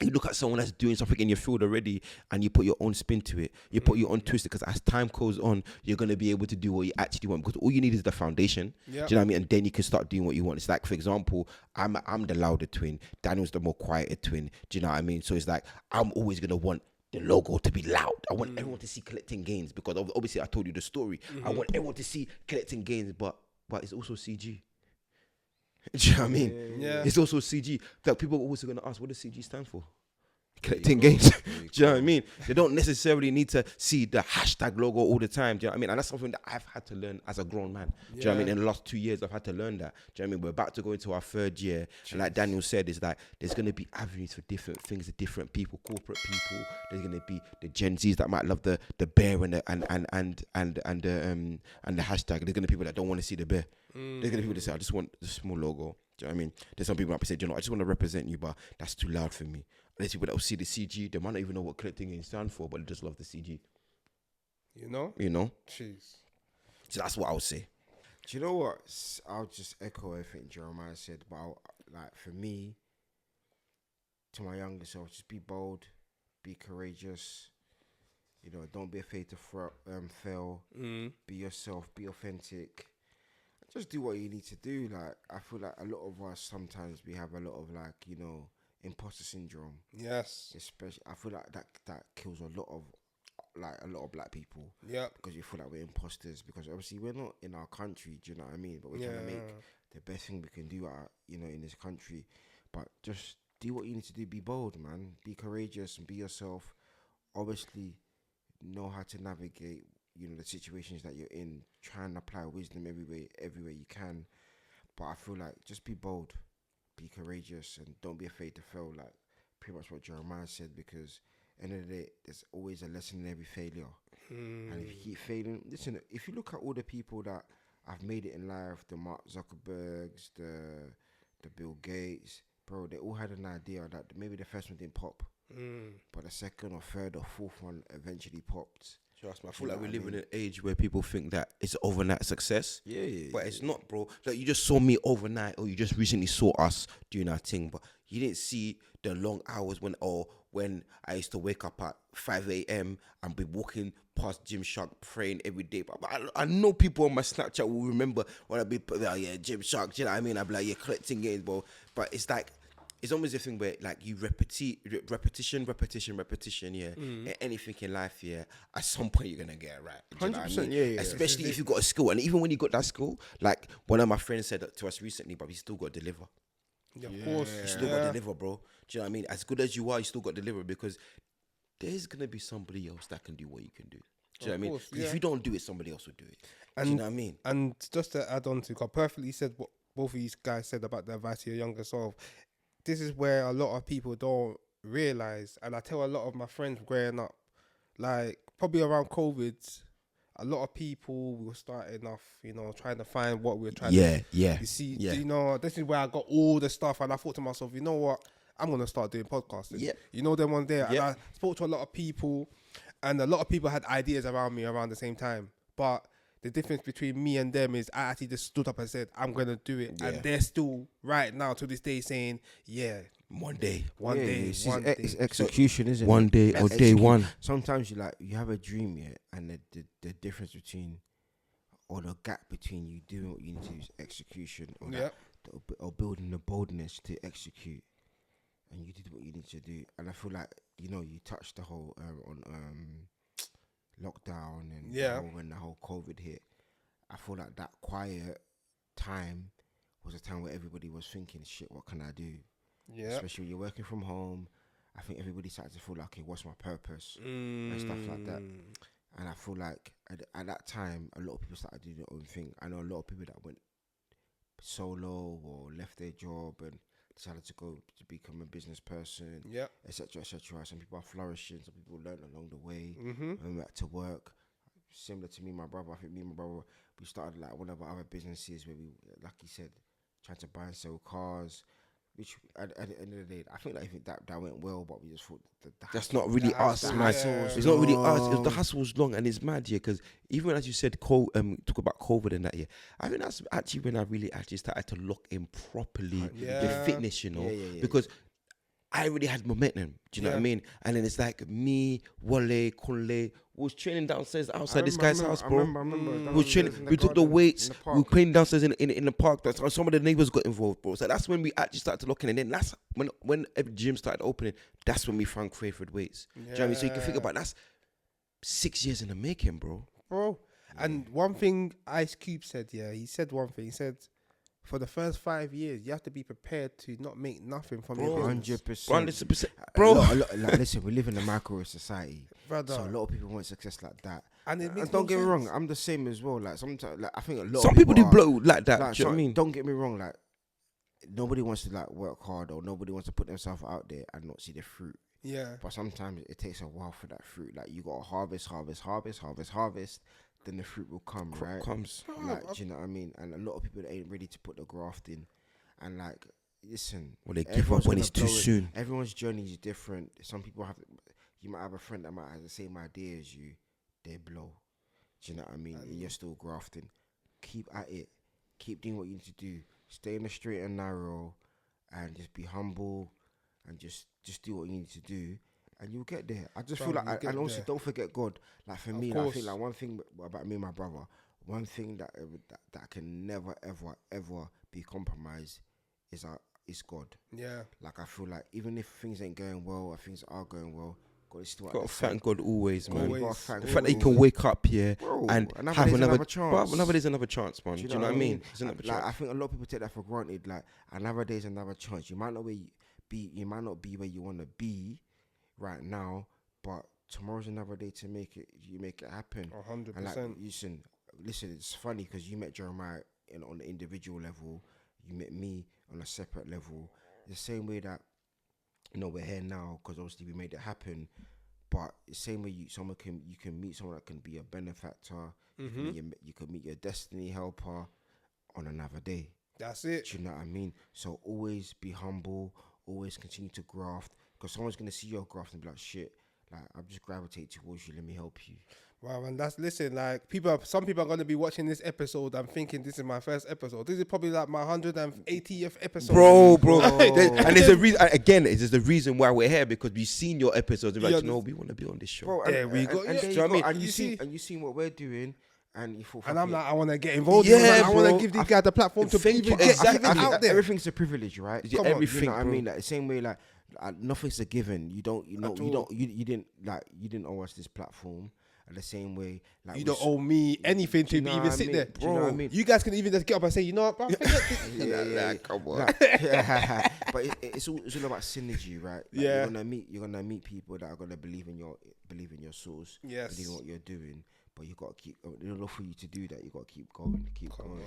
Speaker 1: you look at someone that's doing something in your field already and you put your own spin to it, you put your own twist, because as time goes on, you're gonna be able to do what you actually want, because all you need is the foundation. Do you know what I mean? And then you can start doing what you want. It's like, for example, I'm the louder twin, Daniel's the more quieter twin. Do you know what I mean? So it's like, I'm always gonna want the logo to be loud. I want everyone to see collecting gains, because obviously I told you the story. I want everyone to see collecting gains, but it's also CG. Do you know what I mean?
Speaker 5: Yeah.
Speaker 1: It's also CG. That people are also going to ask, what does CG stand for? Collecting gains. Do you know what I mean? They don't necessarily need to see the hashtag logo all the time. Do you know what I mean? And that's something that I've had to learn as a grown man. Do you know what I mean? In the last 2 years, I've had to learn that. Do you know what I mean? We're about to go into our 3rd year. And like Daniel said, is like there's going to be avenues for different things, different people, corporate people. There's going to be the Gen Zs that might love the bear and the hashtag. There's going to be people that don't want to see the bear. There's going to be people that say, I just want the small logo. Do you know what I mean? There's some people that might say, you know, I just want to represent you, but that's too loud for me. There's people that will see the CG, they might not even know what collecting gains stand for, but they just love the CG.
Speaker 5: You know?
Speaker 1: You know?
Speaker 5: Jeez.
Speaker 1: So that's what I would say.
Speaker 2: Do you know what? I'll just echo everything Jeremiah said. But like for me, to my younger self, just be bold, be courageous. You know, don't be afraid to fail. Be yourself. Be authentic. Just do what you need to do. Like I feel like a lot of us sometimes we have a lot of like imposter syndrome.
Speaker 5: Yes.
Speaker 2: Especially, I feel like that kills a lot of black people.
Speaker 5: Yeah.
Speaker 2: Because we feel like we're imposters. Because obviously we're not in our country. Do you know what I mean? But we're trying to make the best thing we can do in this country. But just do what you need to do. Be bold, man. Be courageous and be yourself. Obviously, know how to navigate the situations that you're in. Try and apply wisdom everywhere you can. But I feel like just be bold, be courageous, and don't be afraid to fail. Like pretty much what Jeremiah said, because end of the day, there's always a lesson in every failure. And if you keep failing, listen, if you look at all the people that have made it in life, the Mark Zuckerbergs, the Bill Gates, bro, they all had an idea that maybe the first one didn't pop, but the second or third or fourth one eventually popped.
Speaker 1: Trust me, I feel like we live in an age where people think that it's overnight success.
Speaker 2: Yeah.
Speaker 1: But it's not, bro. Like, you just saw me overnight, or you just recently saw us doing our thing, but you didn't see the long hours when I used to wake up at 5 a.m. and be walking past Gymshark praying every day. But I know people on my Snapchat will remember when I be Gymshark, do you know what I mean? I'll be like, collecting games, bro. But it's like, it's almost a thing where like you repetition, anything in life, at some point you're gonna get it right. Do you know what I mean?
Speaker 2: yeah.
Speaker 1: Especially if you got a skill, and even when you got that skill, like one of my friends said that to us recently, but we still got to deliver.
Speaker 5: Yeah, of course.
Speaker 1: You still got to deliver, bro. Do you know what I mean? As good as you are, you still got to deliver, because there's gonna be somebody else that can do what you can do. Do you know what I mean?
Speaker 5: Course,
Speaker 1: 'Cause if you don't do it, somebody else will do it.
Speaker 5: And,
Speaker 1: do you know what I mean?
Speaker 5: And just to add on to, God perfectly said what both of these guys said about the advice to your younger self. This is where a lot of people don't realize, and I tell a lot of my friends growing up, like probably around COVID, a lot of people were starting off, trying to find what we're trying to do. You see, this is where I got all the stuff, and I thought to myself, you know what? I'm going to start doing podcasting.
Speaker 1: Yeah.
Speaker 5: You know them one day. And I spoke to a lot of people, and a lot of people had ideas around me around the same time. But the difference between me and them is I actually just stood up and said, I'm going to do it. And they're still right now to this day saying,
Speaker 1: one day.
Speaker 2: It's execution, isn't it?
Speaker 1: One day or day one.
Speaker 2: Sometimes you have a dream, and the difference between, or the gap between you doing what you need to do is execution, or building the boldness to execute, and you did what you need to do. And I feel like you touched the whole on lockdown and when the whole COVID hit. I feel like that quiet time was a time where everybody was thinking, shit, what can I do? Yeah. Especially when you're working from home. I think everybody started to feel like, okay, what's my purpose? And stuff like that. And I feel like at that time, a lot of people started doing their own thing. I know a lot of people that went solo or left their job and decided to go to become a business person, etc., etc. Some people are flourishing, some people learn along the way, went back to work. Similar to me and my brother, I think me and my brother, we started like one of our other businesses where we, like he said, tried to buy and sell cars, which at the end of the day, I think that went well, but we just thought
Speaker 1: that's not really us, man. It's not really us. The hustle was long, and it's mad, because even as you said, talk about COVID and that, I think that's actually when I really actually started to lock in properly the fitness, because I already had momentum. Do you know what I mean? And then it's like me, Wale, Kunle was training downstairs outside this guy's house, bro.
Speaker 2: I remember.
Speaker 1: We was training. We took the weights. We were playing downstairs in the park. That's how some of the neighbors got involved, bro. So that's when we actually started to look in. And then that's when every gym started opening. That's when we found Crayford Weights. Do you know what I mean? So you can think about that's 6 years in the making, bro.
Speaker 5: And one thing Ice Cube said, he said one thing. He said, for the first 5 years, you have to be prepared to not make nothing from your business.
Speaker 2: 100%.
Speaker 1: Bro.
Speaker 2: Like, listen, we live in a microwave society.
Speaker 5: Brother.
Speaker 2: So a lot of people want success like that.
Speaker 5: And it makes
Speaker 2: don't get me wrong, I'm the same as well. Like sometimes, like I think a lot
Speaker 1: Some
Speaker 2: of
Speaker 1: people do
Speaker 2: are,
Speaker 1: blow like that.
Speaker 2: Like,
Speaker 1: Do you know what I mean?
Speaker 2: Don't get me wrong, like nobody wants to like work hard, or nobody wants to put themselves out there and not see the fruit.
Speaker 5: Yeah.
Speaker 2: But sometimes it takes a while for that fruit. Like you got to harvest, then the fruit will come, right?
Speaker 1: Comes.
Speaker 2: Like, do you know what I mean? And a lot of people ain't ready to put the graft in. And like, listen,
Speaker 1: Well, they give up when it's too soon.
Speaker 2: Everyone's journey is different. Some people you might have a friend that might have the same idea as you. They blow. Do you know what I mean? And you're still grafting. Keep at it. keep doing what you need to do. Stay in the straight and narrow, and just be humble, and just do what you need to do, and you'll get there. I just feel
Speaker 5: Fam,
Speaker 2: like,
Speaker 5: you'll get
Speaker 2: and also
Speaker 5: there.
Speaker 2: don't forget God. Like for
Speaker 5: Of
Speaker 2: me, like, I
Speaker 5: course.
Speaker 2: think like one thing about me and my brother, one thing that can never ever be compromised is God.
Speaker 5: Yeah.
Speaker 2: Like I feel like even if things ain't going well or things are going well, God is still at
Speaker 1: Gotta
Speaker 2: the center.
Speaker 1: thank God always, man.
Speaker 2: You gotta
Speaker 5: Always.
Speaker 2: thank
Speaker 1: The
Speaker 2: God
Speaker 1: fact that you can
Speaker 2: always.
Speaker 1: wake up here
Speaker 2: Bro,
Speaker 1: and
Speaker 2: another
Speaker 1: have
Speaker 2: day's
Speaker 1: another
Speaker 2: another chance.
Speaker 1: Bruv, another day's another chance, man.
Speaker 2: Do
Speaker 1: Do you know what I mean? It's another
Speaker 2: Like, I
Speaker 1: chance.
Speaker 2: think a lot of people take that for granted. Like another day is another chance. You might not you might not be where you want to be right now, but tomorrow's another day to make it. You make it happen.
Speaker 5: 100%.
Speaker 2: And like, listen. It's funny because you met Jeremiah on the individual level. You met me on a separate level. The same way that we're here now because obviously we made it happen. But the same way you can meet someone that can be a benefactor. You can meet your destiny helper on another day.
Speaker 5: That's it.
Speaker 2: Do you know what I mean? So always be humble, always continue to graft, because someone's gonna see your graft and be like, shit, like I'm just gravitate towards you, let me help you.
Speaker 5: Wow, and like some people are going to be watching this episode and thinking this is my first episode. This is probably like my 180th episode.
Speaker 1: Bro. And there's a reason, again, it's just the reason why we're here, because we've seen your episodes and we're like,
Speaker 5: Yeah,
Speaker 1: we want to be on this show.
Speaker 2: Bro,
Speaker 5: There we go.
Speaker 2: And
Speaker 5: Yeah.
Speaker 2: there
Speaker 5: Do you know what I mean?
Speaker 2: and
Speaker 5: You
Speaker 2: you seen what we're doing, and you thought,
Speaker 5: And
Speaker 2: fuck
Speaker 5: I'm
Speaker 2: it.
Speaker 5: like, I want to get involved.
Speaker 1: Yeah,
Speaker 5: Yeah, I want
Speaker 1: bro.
Speaker 5: to give these guys the platform to
Speaker 1: Thank
Speaker 5: even
Speaker 1: you.
Speaker 5: get
Speaker 1: Exactly.
Speaker 5: even out there.
Speaker 2: Everything's a privilege, right?
Speaker 1: Yeah,
Speaker 2: Come on,
Speaker 1: everything,
Speaker 2: you know what I
Speaker 1: bro.
Speaker 2: mean? Like the same way, like nothing's a given. You didn't owe us this platform. And the same way, like
Speaker 5: You don't owe me anything to
Speaker 2: you know
Speaker 5: even
Speaker 2: what I
Speaker 5: sit
Speaker 2: mean?
Speaker 5: there.
Speaker 2: Do you know what I mean?
Speaker 5: You guys can even just get up and say, you know what, bro? Forget this.
Speaker 2: yeah,
Speaker 1: come on.
Speaker 2: Like, but it's all about synergy, right? Like,
Speaker 5: Yeah.
Speaker 2: you're gonna meet people that are gonna believe in your source,
Speaker 5: Yes.
Speaker 2: believe in what you're doing. But you gotta keep. In order for you to do that, you gotta keep going, keep going.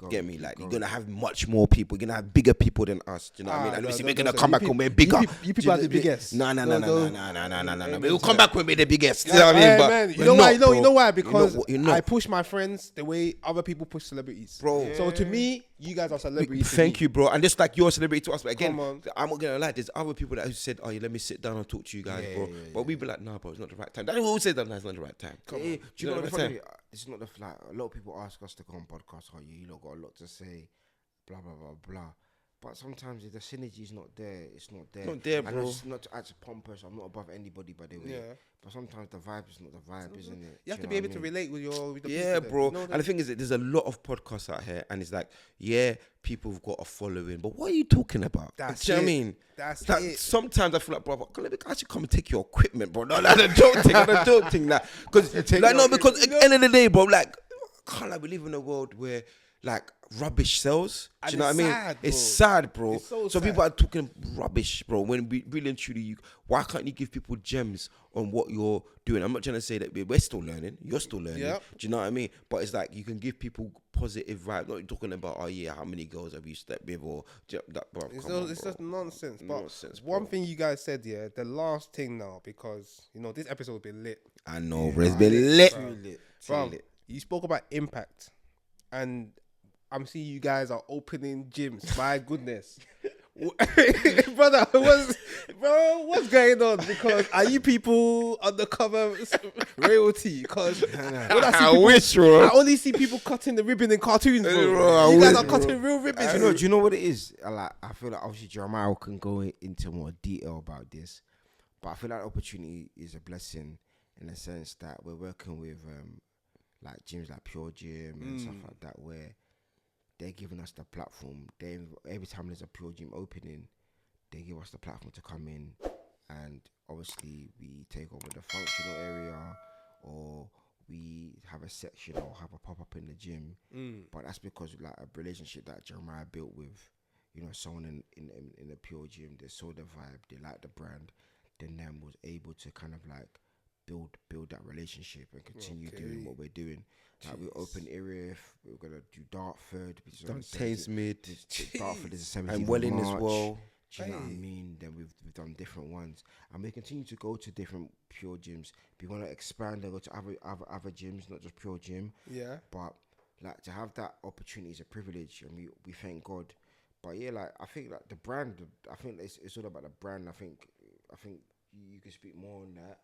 Speaker 1: Get me?
Speaker 2: keep
Speaker 1: Like,
Speaker 2: going.
Speaker 1: you're going to have much more people. You're going to have bigger people than us. Do you know what I mean? And obviously, we're going to come back when we're bigger.
Speaker 5: You people are the biggest.
Speaker 1: No.
Speaker 5: Amen
Speaker 1: We'll
Speaker 5: to
Speaker 1: come
Speaker 5: that.
Speaker 1: back when we're the biggest. You know what I mean?
Speaker 5: Hey,
Speaker 1: But
Speaker 5: man, you
Speaker 1: we're
Speaker 5: know why?
Speaker 1: not,
Speaker 5: You know why?
Speaker 1: bro.
Speaker 5: Because
Speaker 1: You're not.
Speaker 5: I push my friends the way other people push celebrities,
Speaker 1: Bro.
Speaker 5: So to me, you guys are celebrities.
Speaker 1: Thank you, bro. And just like you're a celebrity to us, but again,
Speaker 5: Come on.
Speaker 1: I'm not gonna lie. There's other people that who said, "Oh, yeah, let me sit down and talk to you guys, bro." But we be like, "Nah, bro, it's not the right time." That always say that it's not the right time.
Speaker 2: Do you know
Speaker 1: what
Speaker 2: what
Speaker 1: I'm
Speaker 2: the
Speaker 1: saying?
Speaker 2: funny? It's not the like. A lot of people ask us to go on podcasts. Oh, you lot got a lot to say, blah blah blah blah. But sometimes if the synergy's not there, it's not there.
Speaker 1: Not there,
Speaker 2: And
Speaker 1: bro.
Speaker 2: it's not to act pompous. I'm not above anybody, by the way.
Speaker 5: Yeah.
Speaker 2: But sometimes the vibe is not the vibe, isn't it?
Speaker 5: You have
Speaker 2: Do
Speaker 5: to
Speaker 2: know
Speaker 5: be
Speaker 2: what
Speaker 5: able
Speaker 2: I
Speaker 5: to
Speaker 2: mean?
Speaker 5: relate with the
Speaker 1: Yeah,
Speaker 5: people.
Speaker 1: bro.
Speaker 5: You know
Speaker 1: And the thing is, that there's a lot of podcasts out here, and it's like, yeah, people have got a following, but what are you talking about?
Speaker 5: That's
Speaker 1: Do you know what I
Speaker 5: it.
Speaker 1: mean?
Speaker 5: That's
Speaker 1: like,
Speaker 5: it.
Speaker 1: sometimes I feel like, bro, I should come and take your equipment, bro. No, the joke thing, the joke thing, like, because at the end of the day, bro, like, can't like we live in a world where like rubbish sells. Do
Speaker 5: And
Speaker 1: you know what I mean?
Speaker 5: it's sad, bro.
Speaker 1: It's sad, bro.
Speaker 5: It's so
Speaker 1: So
Speaker 5: sad.
Speaker 1: people are talking rubbish, bro. When we really and truly, why can't you give people gems on what you're doing? I'm not trying to say that we're still learning. You're still learning.
Speaker 5: Yep.
Speaker 1: Do you know what I mean? But it's like you can give people positive vibe. Not talking about, oh yeah, how many girls have you slept with or that, bro.
Speaker 5: It's,
Speaker 1: come on,
Speaker 5: it's
Speaker 1: bro.
Speaker 5: just nonsense. But
Speaker 1: Nonsense,
Speaker 5: one
Speaker 1: bro.
Speaker 5: thing you guys said, yeah, the last thing now, because this episode has been lit.
Speaker 1: I know, bro. It's been lit.
Speaker 5: Bro, you spoke about impact, and I'm seeing you guys are opening gyms. My goodness. Brother, what's going on? Because are you people undercover royalty? Because
Speaker 1: I wish, bro.
Speaker 5: I only see people cutting the ribbon in cartoons, bro.
Speaker 1: Bro, I
Speaker 5: You guys
Speaker 1: wish,
Speaker 5: are cutting real ribbons.
Speaker 2: Do you know what it is? I feel like obviously Jeremiah can go into more detail about this, but I feel like opportunity is a blessing in the sense that we're working with like gyms like Pure Gym and stuff like that, where they're giving us the platform. Every time there's a Pure Gym opening, they give us the platform to come in, and obviously we take over the functional area, or we have a section or have a pop up in the gym. But that's because like a relationship that Jeremiah built with, someone in the Pure Gym. They saw the vibe, they liked the brand, then them was able to kind of like build that relationship and continue doing what we're doing. Like we open area, we're gonna do Dartford, which is
Speaker 1: Done
Speaker 2: on the 17th.
Speaker 1: Tainsmith.
Speaker 2: Dartford is the 17th
Speaker 1: And
Speaker 2: of
Speaker 1: Welling as
Speaker 2: March.
Speaker 1: well.
Speaker 2: Do you know what I mean? Then we've done different ones, and we continue to go to different Pure Gyms. We want to expand and go to other gyms, not just Pure Gym.
Speaker 5: Yeah.
Speaker 2: But like to have that opportunity is a privilege, and we thank God. But yeah, like I think like the brand, I think it's all about the brand. I think you can speak more on that.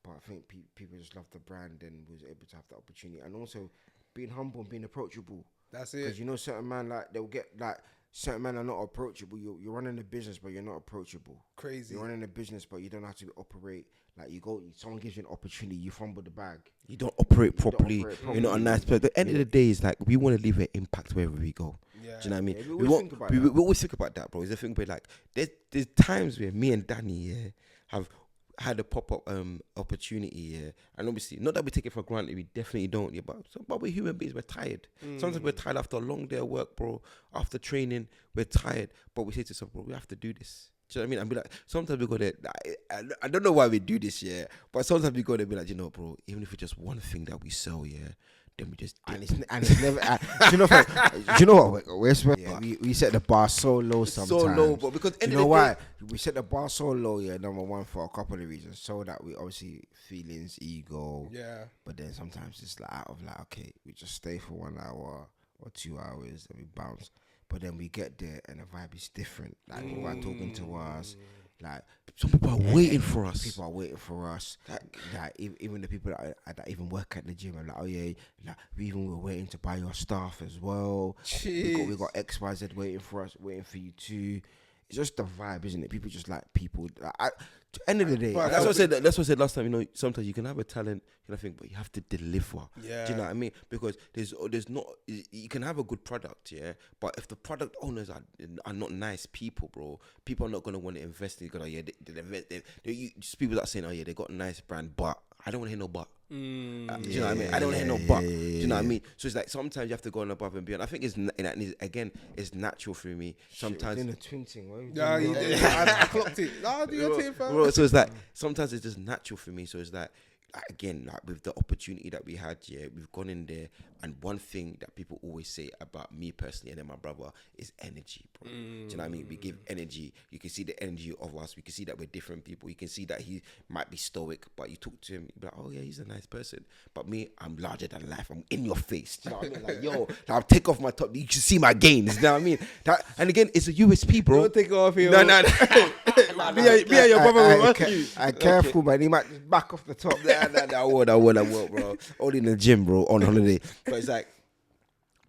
Speaker 2: But I think people just love the brand and was able to have the opportunity, and also being humble and being approachable.
Speaker 5: That's
Speaker 2: Because
Speaker 5: it.
Speaker 2: you know, certain man like they'll get like certain men are not approachable. You're running a business, but you're not approachable.
Speaker 5: Crazy.
Speaker 2: You're running a business, but you don't have to operate. Like you go, someone gives you an opportunity, you fumble the bag.
Speaker 1: You don't operate
Speaker 2: You don't
Speaker 1: properly.
Speaker 2: operate
Speaker 1: You're not a nice person. At the end of the day, it's like we want to leave an impact wherever we go.
Speaker 5: Yeah.
Speaker 1: Do you know what I mean?
Speaker 2: Yeah, we always think about that.
Speaker 1: we always think about that, bro. It's a thing where like there's times where me and Danny have had a pop-up opportunity, and obviously not that we take it for granted, we definitely don't, but we're human beings, we're tired. Sometimes we're tired after a long day of work, bro. After training, we're tired, but we say to ourselves, bro, we have to do this. Do you know what I mean? And be like, sometimes we go there. I don't know why we do this, but sometimes we go there and be like, bro, even if it's just one thing that we sell, then we just
Speaker 2: And it's never. Do you know what? We set the bar so low sometimes.
Speaker 1: so low, but because
Speaker 2: Do you know why? We set the bar so low, number one, for a couple of reasons. So that we obviously feelings, ego.
Speaker 5: Yeah.
Speaker 2: But then sometimes it's like out of like, okay, we just stay for 1 hour or 2 hours and we bounce. But then we get there and the vibe is different. Like people are talking to us. Like
Speaker 1: some people are waiting for us.
Speaker 2: People are waiting for us. Like even the people that even work at the gym are like, oh yeah, like we even were waiting to buy your stuff as well. We got XYZ waiting for us, waiting for you too. It's just the vibe, isn't it? People just like people. At the end of the day,
Speaker 1: That's what I said. That's what I said last time. Sometimes you can have a talent, but you have to deliver.
Speaker 5: Yeah.
Speaker 1: Do you know what I mean? Because there's not. You can have a good product, but if the product owners are not nice people, bro, people are not gonna want to invest in it. Because just people that are saying, oh yeah, they got a nice brand, but I don't want to hear no but. Do you know what I mean? I don't want to hear no but. Do you know what I mean? So it's like sometimes you have to go on above and beyond. I think it's natural for me. Sometimes
Speaker 2: in a twin thing.
Speaker 5: Yeah, I clocked it. No, do your thing, fam.
Speaker 1: Bro, so it's like sometimes it's just natural for me. So it's like again, like with the opportunity that we had, we've gone in there, and one thing that people always say about me personally and then my brother is energy, bro. Do you know what I mean? We give energy. You can see the energy of us. We can see that we're different people. You can see that he might be stoic, but you talk to him, you be like, oh yeah, he's a nice person. But me, I'm larger than life. I'm in your face. Do you know what I mean? Like, yo, like, I'll take off my top. You can see my gains. You know what I mean? And again, it's a USP, bro.
Speaker 5: Don't take it off here.
Speaker 1: No.
Speaker 5: Me and your brother will rush you.
Speaker 2: Careful, man. He might just back off the top.
Speaker 1: I would, bro. Only in the gym, bro, on holiday. But it's like,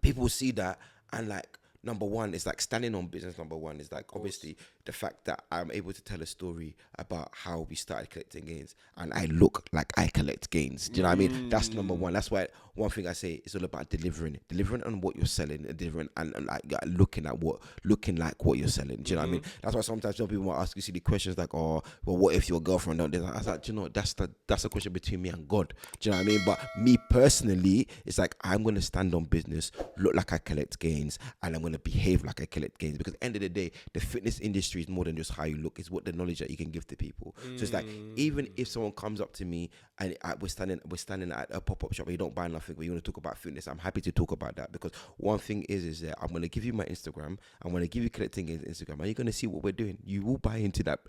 Speaker 1: people see that, and like, number one, it's like standing on business. Number one is like, obviously, the fact that I'm able to tell a story about how we started collecting gains, and I look like I collect gains. Do you know what I mean? That's number one. That's why one thing I say is all about delivering on what you're selling, and delivering and like looking like what you're selling. Do you know what I mean? That's why sometimes some people might ask you silly questions like, oh, well, what if your girlfriend don't do that? I was like, do you know, that's a question between me and God. Do you know what I mean? But me personally, it's like I'm gonna stand on business, look like I collect gains, and I'm gonna behave like I collect gains, because at the end of the day, the fitness industry is more than just how you look. It's what the knowledge that you can give to people. So it's like, even if someone comes up to me and we're standing at a pop-up shop and you don't buy nothing, but you want to talk about fitness, I'm happy to talk about that, because one thing is that I'm going to give you my Instagram, I'm going to give you collecting gains Instagram, and you're going to see what we're doing. You will buy into that.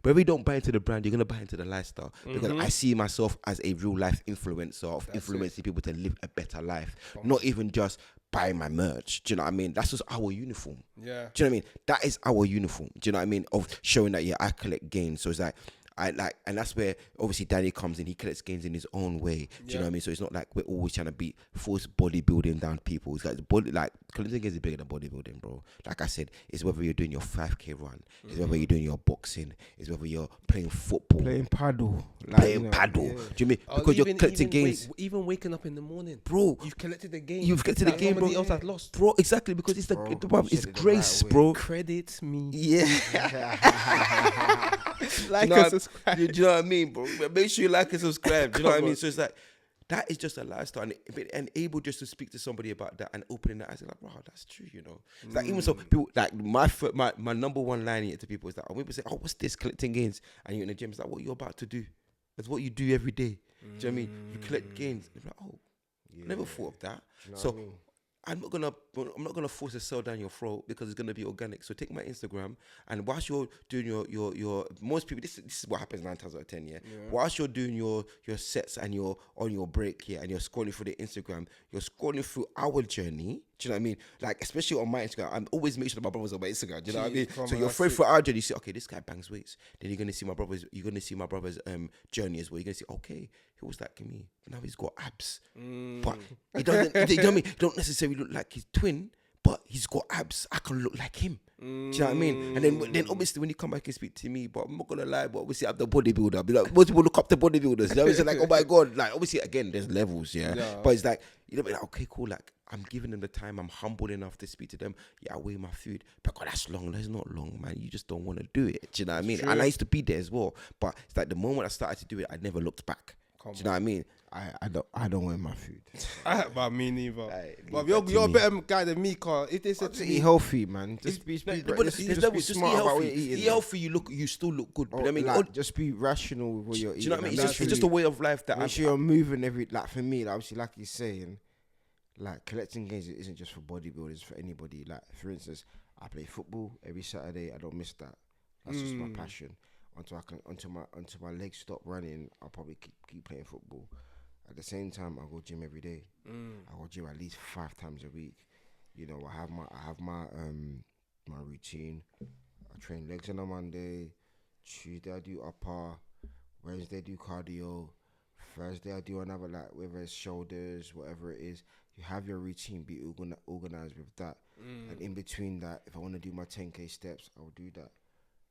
Speaker 1: Wherever you don't buy into the brand, you're going to buy into the lifestyle, because I see myself as a real life influencer of influencing people to live a better life, not even just buy my merch. Do you know what I mean? That's just our uniform.
Speaker 5: Yeah.
Speaker 1: Do you know what I mean? That is our uniform. Do you know what I mean? Of showing that, I collect gains. So it's like, and that's where obviously Danny comes in. He collects gains in his own way. Do you know what I mean? So it's not like we're always trying to force bodybuilding down people. It's like collecting gains is bigger than bodybuilding, bro. Like I said, it's whether you're doing your 5K run, it's whether you're doing your boxing, it's whether you're playing football,
Speaker 2: playing paddle.
Speaker 1: Playing paddle. Do you mean? Because you're collecting gains.
Speaker 5: Even waking up in the morning,
Speaker 1: bro.
Speaker 5: You've collected the game.
Speaker 1: You've collected the game, bro.
Speaker 5: Somebody else has lost.
Speaker 1: Bro, exactly, because it's it's grace,
Speaker 2: right
Speaker 1: bro.
Speaker 5: Credit me.
Speaker 1: Yeah.
Speaker 5: Like
Speaker 1: and
Speaker 5: subscribe.
Speaker 1: Do you know what I mean, bro? Make sure you like and subscribe. Do you know what I mean? So it's like, that is just a lifestyle, and able just to speak to somebody about that and opening that eyes, like, wow, that's true, you know. It's like, even so, people like my number one line to people is that when people say, oh, what's this, collecting gains, and you're in the gym, it's like, what you're about to do. That's what you do every day. Do you know what I mean? You collect gains. You're like, oh, I never thought of that.
Speaker 2: You know
Speaker 1: So
Speaker 2: what I mean?
Speaker 1: I'm not gonna force a sell down your throat, because it's gonna be organic. So take my Instagram, and whilst you're doing your most people, this is what happens 9 times out of 10. Yeah. Whilst you're doing your sets and you're on your break, and you're scrolling through the Instagram, you're scrolling through our journey.
Speaker 2: Do you know what I mean? Like, especially on my Instagram, I'm always make sure that my brother's on my Instagram. Do you know what I mean?
Speaker 5: Jeez, come
Speaker 2: So
Speaker 5: on,
Speaker 2: you're
Speaker 5: that's
Speaker 2: afraid
Speaker 5: sick.
Speaker 2: for our journey, you see, okay, this guy bangs weights. Then you're gonna see my brother's. You're gonna see my brother's journey as well. You're gonna see, okay, he was like me. Now he's got abs, but he doesn't. You know what I mean? He don't necessarily look like his twin, but he's got abs. I can look like him. Do you know what I mean? And then obviously when you come back and speak to me, but I'm not gonna lie, but obviously I'm the bodybuilder. I'll be like, most people look up to bodybuilders. You know, it's like, oh my god, like obviously again, there's levels, yeah. But it's like, you know, like, okay, cool, like I'm giving them the time. I'm humble enough to speak to them. Yeah, I weigh my food, but God, that's long. That's not long, man. You just don't want to do it. Do you know what I mean? And I used to be there as well, but it's like the moment I started to do it, I never looked back. Do you know what I mean?
Speaker 6: I don't wear my food.
Speaker 5: But me neither.
Speaker 2: Aye,
Speaker 5: But
Speaker 2: leave that
Speaker 5: you're
Speaker 2: to
Speaker 5: a
Speaker 2: me.
Speaker 5: better guy than me, cause if they said to
Speaker 6: Just
Speaker 5: me,
Speaker 6: eat healthy, man. Just be
Speaker 2: There's
Speaker 6: just
Speaker 2: eat
Speaker 6: smart about what
Speaker 2: healthy.
Speaker 6: you're eating.
Speaker 2: Eat healthy. You still look good. But I mean,
Speaker 6: like, just be rational with what you're
Speaker 2: do
Speaker 6: eating.
Speaker 2: you know what I mean?
Speaker 6: and
Speaker 2: It's just a way of life that
Speaker 6: make sure you're moving every. Like for me, like, obviously, like you're saying, like collecting gains isn't just for bodybuilders. It's for anybody. Like for instance, I play football every Saturday. I don't miss that. That's just my passion. Until my legs stop running, I'll probably keep playing football. At the same time, I go gym every day. I go gym at least 5 times a week. You know, I have my routine. I train legs on a Monday. Tuesday I do upper. Wednesday I do cardio. Thursday I do another, like whether it's shoulders, whatever it is. You have your routine. Be organized with that. And in between that, if I want to do my 10k steps, I'll do that.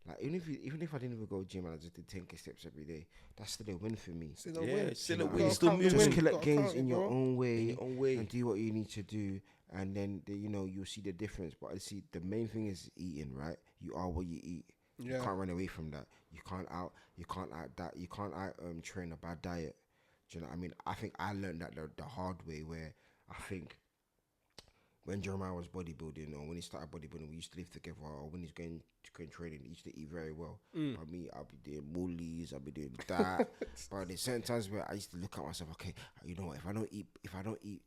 Speaker 6: Like even if I didn't even go gym and I just did 10k steps every day, that's still a win for me.
Speaker 5: still a win.
Speaker 2: still a
Speaker 5: You
Speaker 2: win.
Speaker 5: gotta
Speaker 2: Still
Speaker 5: count
Speaker 2: moving.
Speaker 5: your
Speaker 6: Just
Speaker 5: win.
Speaker 6: collect
Speaker 5: Gotta
Speaker 6: gains
Speaker 5: count
Speaker 6: in
Speaker 5: it,
Speaker 6: your
Speaker 5: bro.
Speaker 6: own way,
Speaker 2: own way.
Speaker 6: and do what you need to do, and then you know you'll see the difference. But I see the main thing is eating, right? You are what you eat.
Speaker 5: Yeah.
Speaker 6: You can't run away from that. You can't out that. You can't train a bad diet. Do you know what I mean? I think I learned that the hard way, where I think when Jeremiah was bodybuilding, or when he started bodybuilding, we used to live together, or when he's going training, he used to eat very well. But me, I'll be doing moolies, I'll be doing that. But there's certain times where I used to look at myself, okay, you know what, if I don't eat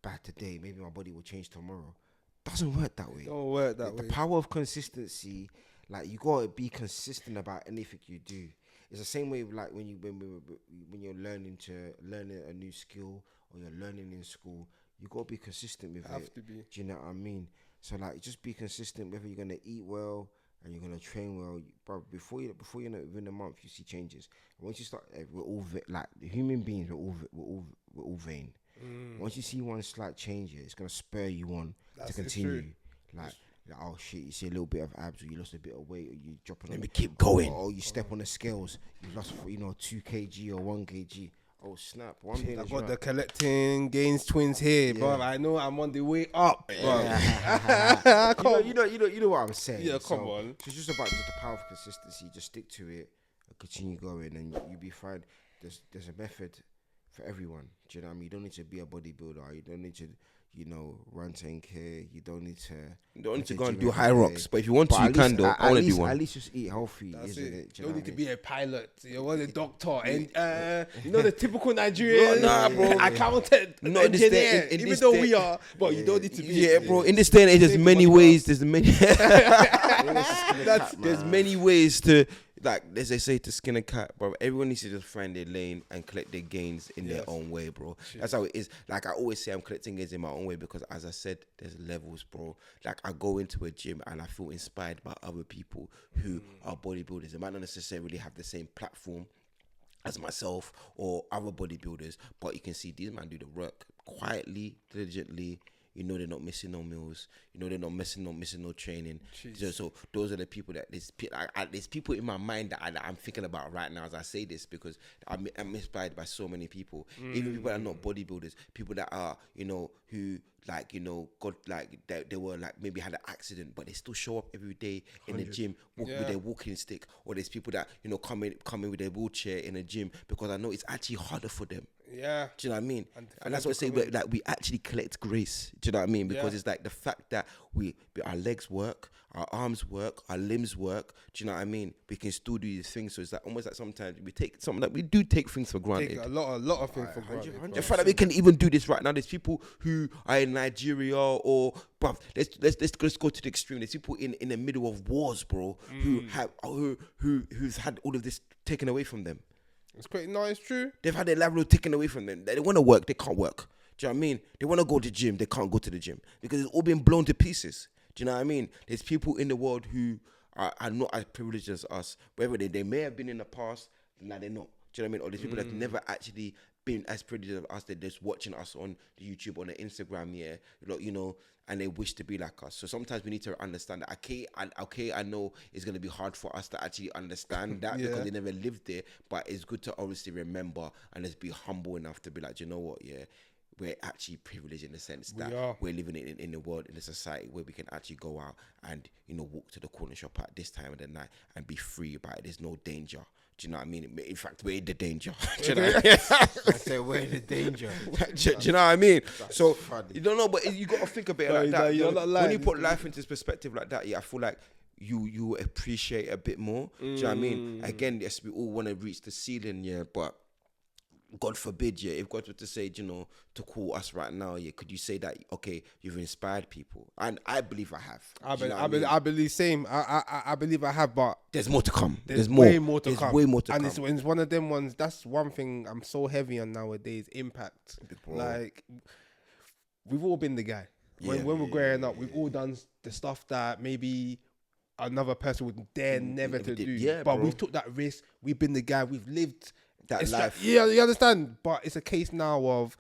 Speaker 6: bad today, maybe my body will change tomorrow. Doesn't work that way.
Speaker 5: Don't work that
Speaker 6: The
Speaker 5: way.
Speaker 6: power of consistency, like you gotta be consistent about anything you do. It's the same way like when you're learning a new skill, or you're learning in school. You gotta be consistent with it.
Speaker 5: Have to be.
Speaker 6: Do you know what I mean? So like, just be consistent. Whether you're gonna eat well and you're gonna train well, bro. Before you know, within a month, you see changes. Once you start, we're all like the human beings. We're all vain. Once you see one slight change, it's gonna spur you on to continue. Like, oh shit, you see a little bit of abs, or you lost a bit of weight, or you dropping.
Speaker 2: Let me keep going.
Speaker 6: Or you step on the scales, you lost 2 kg or 1 kg. Oh snap! One day
Speaker 5: I got the collecting gains twins here, bro. I know I'm on the way up, bro.
Speaker 6: You know what I'm saying.
Speaker 5: Yeah, come on.
Speaker 6: It's just about just the power of consistency. Just stick to it, and continue going, and you'll be fine. There's a method for everyone. Do you know what I mean? You don't need to be a bodybuilder. You don't need to, run 10k. You don't need to.
Speaker 2: You don't need to
Speaker 6: hit
Speaker 2: go
Speaker 6: the
Speaker 2: and
Speaker 6: gym
Speaker 2: do high
Speaker 6: every
Speaker 2: rocks,
Speaker 6: day.
Speaker 2: but if you want to,
Speaker 6: But
Speaker 2: you
Speaker 6: at
Speaker 2: can
Speaker 6: least-
Speaker 2: do.
Speaker 6: at
Speaker 2: I want to do
Speaker 6: least-
Speaker 2: one.
Speaker 6: At least just eat healthy,
Speaker 5: That's
Speaker 6: isn't
Speaker 5: it.
Speaker 6: it? Do
Speaker 5: You
Speaker 6: you
Speaker 5: don't
Speaker 6: know
Speaker 5: need to
Speaker 6: what
Speaker 5: be a pilot. You want a doctor, and the typical Nigerian
Speaker 2: Nah, bro.
Speaker 5: accountant,
Speaker 2: No, in this day-
Speaker 5: engineer.
Speaker 2: in
Speaker 5: Even
Speaker 2: this
Speaker 5: though
Speaker 2: day-
Speaker 5: we are, but you don't need to be.
Speaker 2: Yeah, bro. In this day and age, there's
Speaker 5: Simple
Speaker 2: many
Speaker 5: body
Speaker 2: ways.
Speaker 5: parts.
Speaker 2: There's many. There's many ways to, like, as they say, to skin a cat, bro. Everyone needs to just find their lane and collect their gains in their own way, bro. That's how it is. Like I always say, I'm collecting gains in my own way because, as I said, there's levels, bro. Like I go into a gym and I feel inspired by other people who are bodybuilders. They might not necessarily have the same platform as myself or other bodybuilders, but you can see these men do the work quietly, diligently. You know they're not missing no meals. You know they're not missing no training. So those are the people that there's people in my mind that I'm thinking about right now as I say this, because I'm inspired by so many people. Even people that are not bodybuilders, people that are who got they were like maybe had an accident, but they still show up every day in the gym with their walking stick. Or there's people that come in with their wheelchair in the gym because I know it's actually harder for them.
Speaker 5: Yeah.
Speaker 2: Do you know what I mean?
Speaker 5: And
Speaker 2: that's what I say. Like we actually collect grace. Do you know what I mean? Because
Speaker 5: Yeah.
Speaker 2: it's like the fact that our legs work, our arms work, our limbs work. Do you know what I mean? We can still do these things. So it's like almost like sometimes we do take things for granted.
Speaker 5: Take a lot of things for granted.
Speaker 2: The fact that we can even do this right now. There's people who are in Nigeria or, bruv, let's go to the extreme. There's people in the middle of wars, bro, who's had all of this taken away from them.
Speaker 5: It's pretty. No, it's true.
Speaker 2: They've had their livelihood taken away from them. They want to work, they can't work.
Speaker 6: Do you know what I mean? They want to go to the gym, they can't go to the gym because it's all been blown to pieces. Do you know what I mean? There's people in the world who are not as privileged as us. Whether they may have been in the past, now they're not. Do you know what I mean? Or there's people that never actually been as privileged as us. They're just watching us on the YouTube, on the Instagram, you know, and they wish to be like us. So sometimes we need to understand that. I know it's going to be hard for us to actually understand that because they never lived there. But it's good to obviously remember and just be humble enough to be like, you know what, we're actually privileged in the sense that we're living in the world, in a society where we can actually go out and, you know, walk to the corner shop at this time of the night and be free about it. There's no danger. Do you know what I mean? In fact, we're in the danger. Do you know what I mean?
Speaker 2: I say we're in the danger.
Speaker 6: do you know what I mean?
Speaker 2: That's
Speaker 6: So,
Speaker 2: funny.
Speaker 6: you don't know, but you got to think of it like that. When you put life into perspective like that, I feel like you appreciate a bit more. Do you know what I mean? Again, yes, we all want to reach the ceiling, but God forbid, if God were to say, you know, to call us right now, could you say that, okay, you've inspired people? And I believe I have.
Speaker 5: I believe same. I believe I have, but
Speaker 6: there's more to come.
Speaker 5: There's way more to
Speaker 6: There's
Speaker 5: come.
Speaker 6: way more to
Speaker 5: and
Speaker 6: come.
Speaker 5: it's one of them ones. That's one thing I'm so heavy on nowadays. Impact.
Speaker 6: Bro.
Speaker 5: Like we've all been the guy. When we're growing up, we've all done the stuff that maybe another person would dare never to do.
Speaker 6: Yeah,
Speaker 5: but
Speaker 6: bro.
Speaker 5: we've took that risk. We've been the guy. We've lived
Speaker 6: That life.
Speaker 5: You understand? But it's a case now of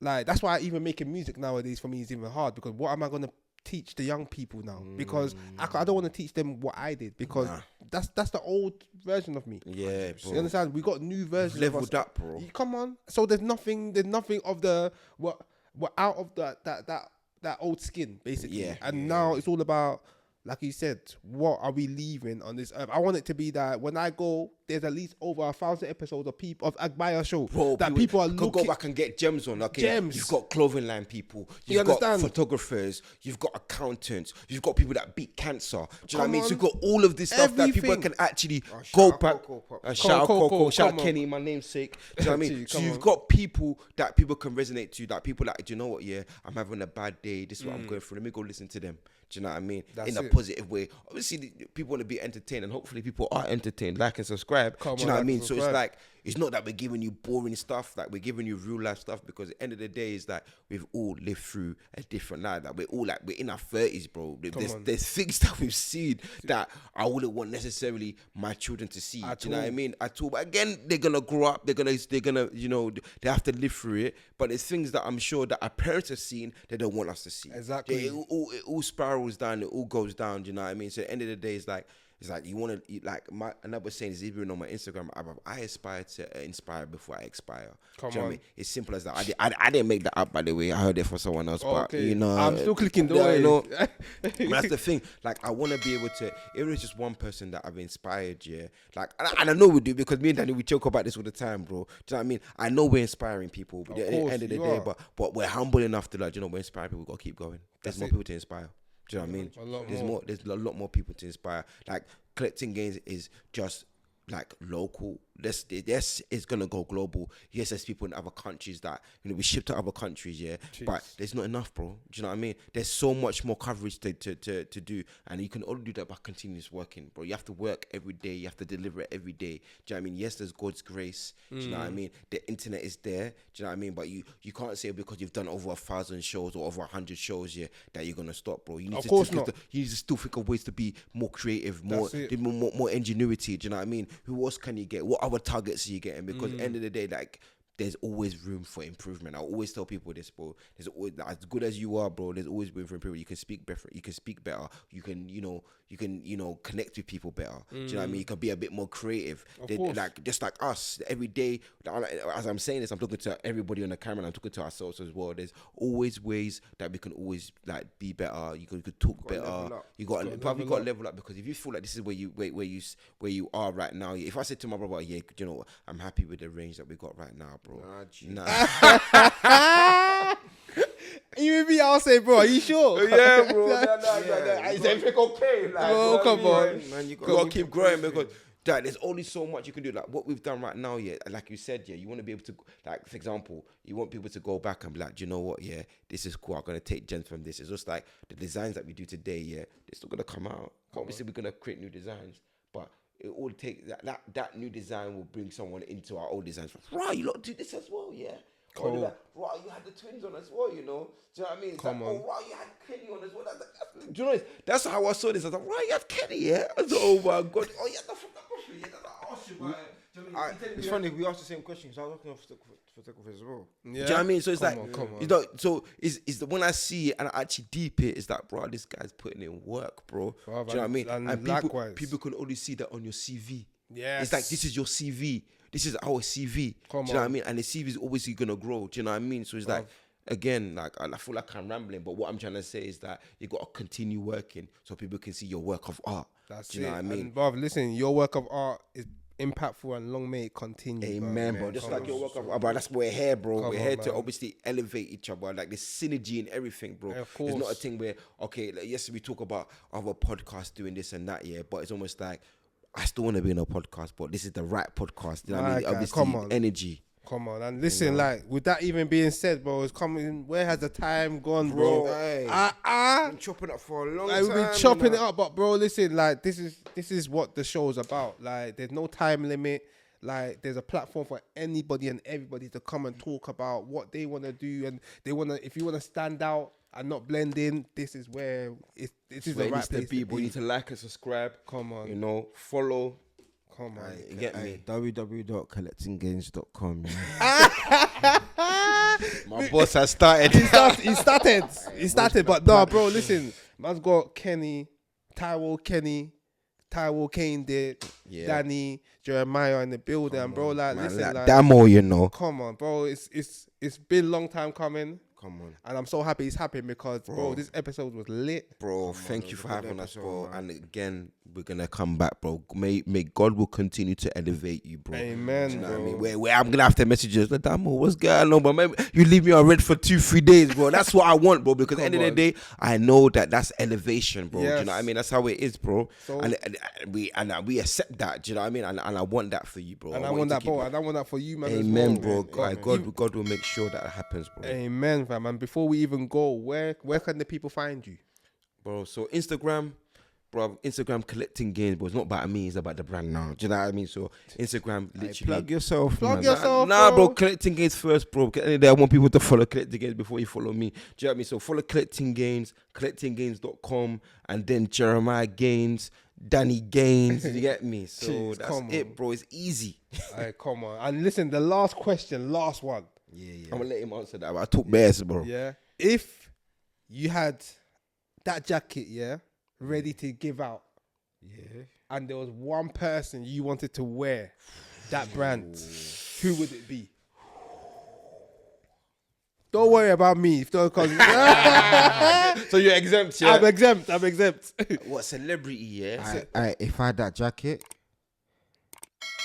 Speaker 5: like that's why even making music nowadays for me is even hard because what am I gonna teach the young people now? Because I don't want to teach them what I did because that's the old version of me.
Speaker 6: Yeah, bro.
Speaker 5: You understand? We got new versions.
Speaker 6: Leveled up, bro.
Speaker 5: Come on. So there's nothing of the we're out of that old skin basically.
Speaker 6: Yeah.
Speaker 5: And now it's all about, like you said, what are we leaving on this earth? I want it to be that when I go, there's at least over 1,000 episodes of Agbaya show.
Speaker 6: Bro,
Speaker 5: that people are
Speaker 6: could
Speaker 5: looking.
Speaker 6: go back and get gems on. Okay,
Speaker 5: Gems.
Speaker 6: You've got clothing line people.
Speaker 5: You
Speaker 6: You've got
Speaker 5: understand?
Speaker 6: photographers. You've got accountants. You've got people that beat cancer. Do you know what I mean?
Speaker 5: Come
Speaker 6: So you've got all of this stuff that people
Speaker 5: Everything.
Speaker 6: can actually
Speaker 2: shout
Speaker 6: go
Speaker 2: out
Speaker 6: back.
Speaker 2: Coco, Pop.
Speaker 6: Shout out
Speaker 5: Coco,
Speaker 6: Coco. Shout out
Speaker 5: come on.
Speaker 6: Kenny, my namesake. Do you know what I mean?
Speaker 5: Gee,
Speaker 6: So
Speaker 5: come
Speaker 6: you've
Speaker 5: on.
Speaker 6: got people that people can resonate to. That people like, do you know what? I'm having a bad day. This is what I'm going through. Let me go listen to them. Do you know what I mean?
Speaker 5: That's
Speaker 6: in a
Speaker 5: it.
Speaker 6: positive way. Obviously, people want to be entertained, and hopefully, people are entertained. Like and subscribe. Do you know what I mean? So it's like, it's not that we're giving you boring stuff, like we're giving you real life stuff, because at the end of the day, it's like we've all lived through a different life. Like we're in our 30s, bro. There's things that we've seen that I wouldn't want necessarily my children to see. Do you know what I mean? At all. But again, they're gonna grow up. They're gonna, you know, they have to live through it. But there's things that I'm sure that our parents have seen that they don't want us to see.
Speaker 5: Exactly.
Speaker 6: It all spirals down. It all goes down. Do you know what I mean? So at the end of the day, it's like you want to, like, another saying is even on my Instagram, I aspire to inspire before I expire. Do you know what I mean? It's simple as that. I didn't make that up, by the way. I heard it from someone else, but you know,
Speaker 5: I'm still clicking the
Speaker 6: yeah,
Speaker 5: way.
Speaker 6: you know, but that's the thing. Like, I want to be able to, even if it's just one person that I've inspired, like, and I know we do, because me and Danny, we joke about this all the time, bro. Do you know what I mean? I know we're inspiring people, but at the end of the day, but we're humble enough to, like, you know, we're inspiring people. We've got to keep going. There's more people to inspire. Do you know what I mean? There's a lot more people to inspire. Like, collecting gains is just like local. Yes, it's gonna go global. Yes, there's people in other countries that, you know, we ship to other countries, but there's not enough, bro. Do you know what I mean? There's so much more coverage to do, and you can only do that by continuous working, bro. You have to work every day. You have to deliver it every day. Do you know what I mean? Yes, there's God's grace. Do you know what I mean? The internet is there. Do you know what I mean? But you can't say because you've done over 1,000 shows or over 100 shows, that you're gonna stop, bro. You need you need to still think of ways to be more creative, more ingenuity. Do you know what I mean? Who else can you get? What other targets are you getting? Because at the end of the day, like, there's always room for improvement. I always tell people this, bro. There's always, as good as you are, bro, there's always room for improvement. You can speak better. You can speak better. You can, connect with people better. Do you know what I mean? You can be a bit more creative. Like, just like us, every day, as I'm saying this, I'm talking to everybody on the camera, and I'm talking to ourselves as well. There's always ways that we can always, like, be better. You could talk better. You got to level up, because if you feel like this is where you are right now, if I said to my brother, you know what, I'm happy with the range that we got right now, bro. Nah.
Speaker 5: You and me, I'll say, bro, are you sure?
Speaker 6: Yeah, bro. Is everything okay? Like,
Speaker 5: bro, come on.
Speaker 6: Man, you gotta keep growing, because there's only so much you can do. Like what we've done right now, like you said, you want to be able to, like, for example, you want people to go back and be like, do you know what, this is cool. I'm gonna take gems from this. It's just like the designs that we do today, they're still gonna come out. Obviously, we're gonna create new designs, but it all takes that new design will bring someone into our old designs. Right, you lot do this as well,
Speaker 1: Or they're
Speaker 5: Cool.
Speaker 1: like, wow, you had the twins on as well, you know. Do you know what I mean? It's
Speaker 5: Come
Speaker 1: like,
Speaker 5: on.
Speaker 1: oh, wow, you had Kenny on as well. Do you know? That's how I saw this. I was like, wow, you have Kenny, yeah. I was like, oh my god. Oh yeah, that's from that country. Yeah, that's like, oh shit, man. Do you know what I mean?
Speaker 6: It's funny, we asked the same question, so I was looking for photographers as well.
Speaker 5: Yeah.
Speaker 1: Do you know what I mean? So it's
Speaker 5: Come
Speaker 1: like,
Speaker 5: on, come on.
Speaker 1: you know, so is the when I see it and I actually deep it, it's like, bro, this guy's putting in work, bro.
Speaker 5: Bruv,
Speaker 1: Do you know what I mean?
Speaker 5: and
Speaker 1: people,
Speaker 5: likewise.
Speaker 1: people can only see that on your CV.
Speaker 5: Yes.
Speaker 1: It's like, this is your CV. This is our CV.
Speaker 5: Come
Speaker 1: Do you know what I
Speaker 5: on.
Speaker 1: mean? And the CV is obviously gonna grow. Do you know what I mean? So it's like, again, like I feel like I'm rambling, but what I'm trying to say is that you got to continue working so people can see your work of art.
Speaker 5: That's
Speaker 1: Do you know
Speaker 5: it.
Speaker 1: what I mean?
Speaker 5: And, bruv, listen, your work of art is impactful and long may it continue.
Speaker 1: Amen, bro. Just like your work of art, bro. That's why we're here, bro.
Speaker 5: Come
Speaker 1: We're
Speaker 5: on,
Speaker 1: here to
Speaker 5: man.
Speaker 1: obviously elevate each other. Like there's synergy in everything, bro.
Speaker 5: Of
Speaker 1: It's not a
Speaker 5: course.
Speaker 1: thing where, okay, like, yes, we talk about other podcasts doing this and that, yeah, but it's almost like I still want to be in a podcast, but this is the right podcast. You know what I
Speaker 5: My
Speaker 1: mean?
Speaker 5: guy,
Speaker 1: Obviously,
Speaker 5: come on.
Speaker 1: energy.
Speaker 5: Come on, and listen, like, with that even being said, bro, it's coming. Where has the time gone, bro?
Speaker 6: Hey.
Speaker 5: Ah,
Speaker 6: Been chopping up for a long
Speaker 5: like,
Speaker 6: time.
Speaker 5: we've been chopping it up, but bro, listen, like, this is what the show's about. Like, there's no time limit. Like, there's a platform for anybody and everybody to come and talk about what they want to do, and they want to. If you want to stand out and not blend in, this is where this is
Speaker 1: Where
Speaker 5: the
Speaker 1: it
Speaker 5: right
Speaker 1: needs to
Speaker 5: place
Speaker 1: be,
Speaker 5: to
Speaker 1: bro. You
Speaker 5: be.
Speaker 1: need to like and subscribe.
Speaker 5: Come on.
Speaker 1: You know, follow.
Speaker 5: Come on.
Speaker 1: You get me?
Speaker 6: www.collectinggains.com.
Speaker 1: My boss has started.
Speaker 5: He started, but no, bro, listen, man's got Tyrell Kane there,
Speaker 1: Yeah.
Speaker 5: Danny, Jeremiah in the building, and bro, like,
Speaker 1: Man,
Speaker 5: listen,
Speaker 1: like,
Speaker 5: like,
Speaker 1: Damo, you know.
Speaker 5: come on, bro, it's been a long time coming,
Speaker 6: Come on.
Speaker 5: and I'm so happy it's happening because, bro, this episode was lit.
Speaker 1: Bro, thank you for
Speaker 6: good
Speaker 1: having us,
Speaker 6: episode,
Speaker 1: bro.
Speaker 6: man.
Speaker 1: And again, we're gonna come back, bro. May God will continue to elevate you, bro.
Speaker 5: Amen,
Speaker 1: Do you know
Speaker 5: bro.
Speaker 1: what I mean? Where I'm gonna have to message you, like, Damo, what's going on? But maybe you leave me on red for 2-3 days, bro. That's what I want, bro. Because at the end of the day, I know that that's elevation, bro. Do you know what I
Speaker 5: Yes.
Speaker 1: mean? That's how it is, bro.
Speaker 5: So-
Speaker 1: and we accept that. Do you know what I mean? And I want that for you, bro.
Speaker 5: And I
Speaker 1: you
Speaker 5: want
Speaker 1: to
Speaker 5: that,
Speaker 1: keep
Speaker 5: bro,
Speaker 1: it.
Speaker 5: and I want that for you, man. as
Speaker 1: Amen,
Speaker 5: well.
Speaker 1: bro. Like, God will make sure that happens, bro.
Speaker 5: Amen, fam. And before we even go, where can the people find you?
Speaker 1: Bro, so Instagram, collecting gains, but it's not about me, it's about the brand now. Do you know what I mean? So Instagram, literally.
Speaker 6: Plug yourself,
Speaker 5: Plug
Speaker 6: man.
Speaker 5: yourself.
Speaker 1: Nah, bro,
Speaker 5: bro.
Speaker 1: collecting gains first, bro. At the end of the day, I want people to follow collecting gains before you follow me. Do you know what I mean? So follow collecting gains, collectinggains.com, and then Jeremiah Gaines, Danny Gaines. You get me? So
Speaker 5: Jeez,
Speaker 1: that's
Speaker 5: come
Speaker 1: it,
Speaker 5: on.
Speaker 1: bro. It's easy.
Speaker 5: Hey, come on. And listen, the last question, last one.
Speaker 1: I'm gonna let him answer that. But I took bears, bro.
Speaker 5: Yeah. If you had that jacket, yeah, ready to give out,
Speaker 6: Yeah.
Speaker 5: and there was one person you wanted to wear that brand, who would it be? Don't worry about me, because
Speaker 1: So you're exempt, yeah?
Speaker 5: I'm exempt.
Speaker 1: What celebrity? Yeah.
Speaker 6: If I had that jacket,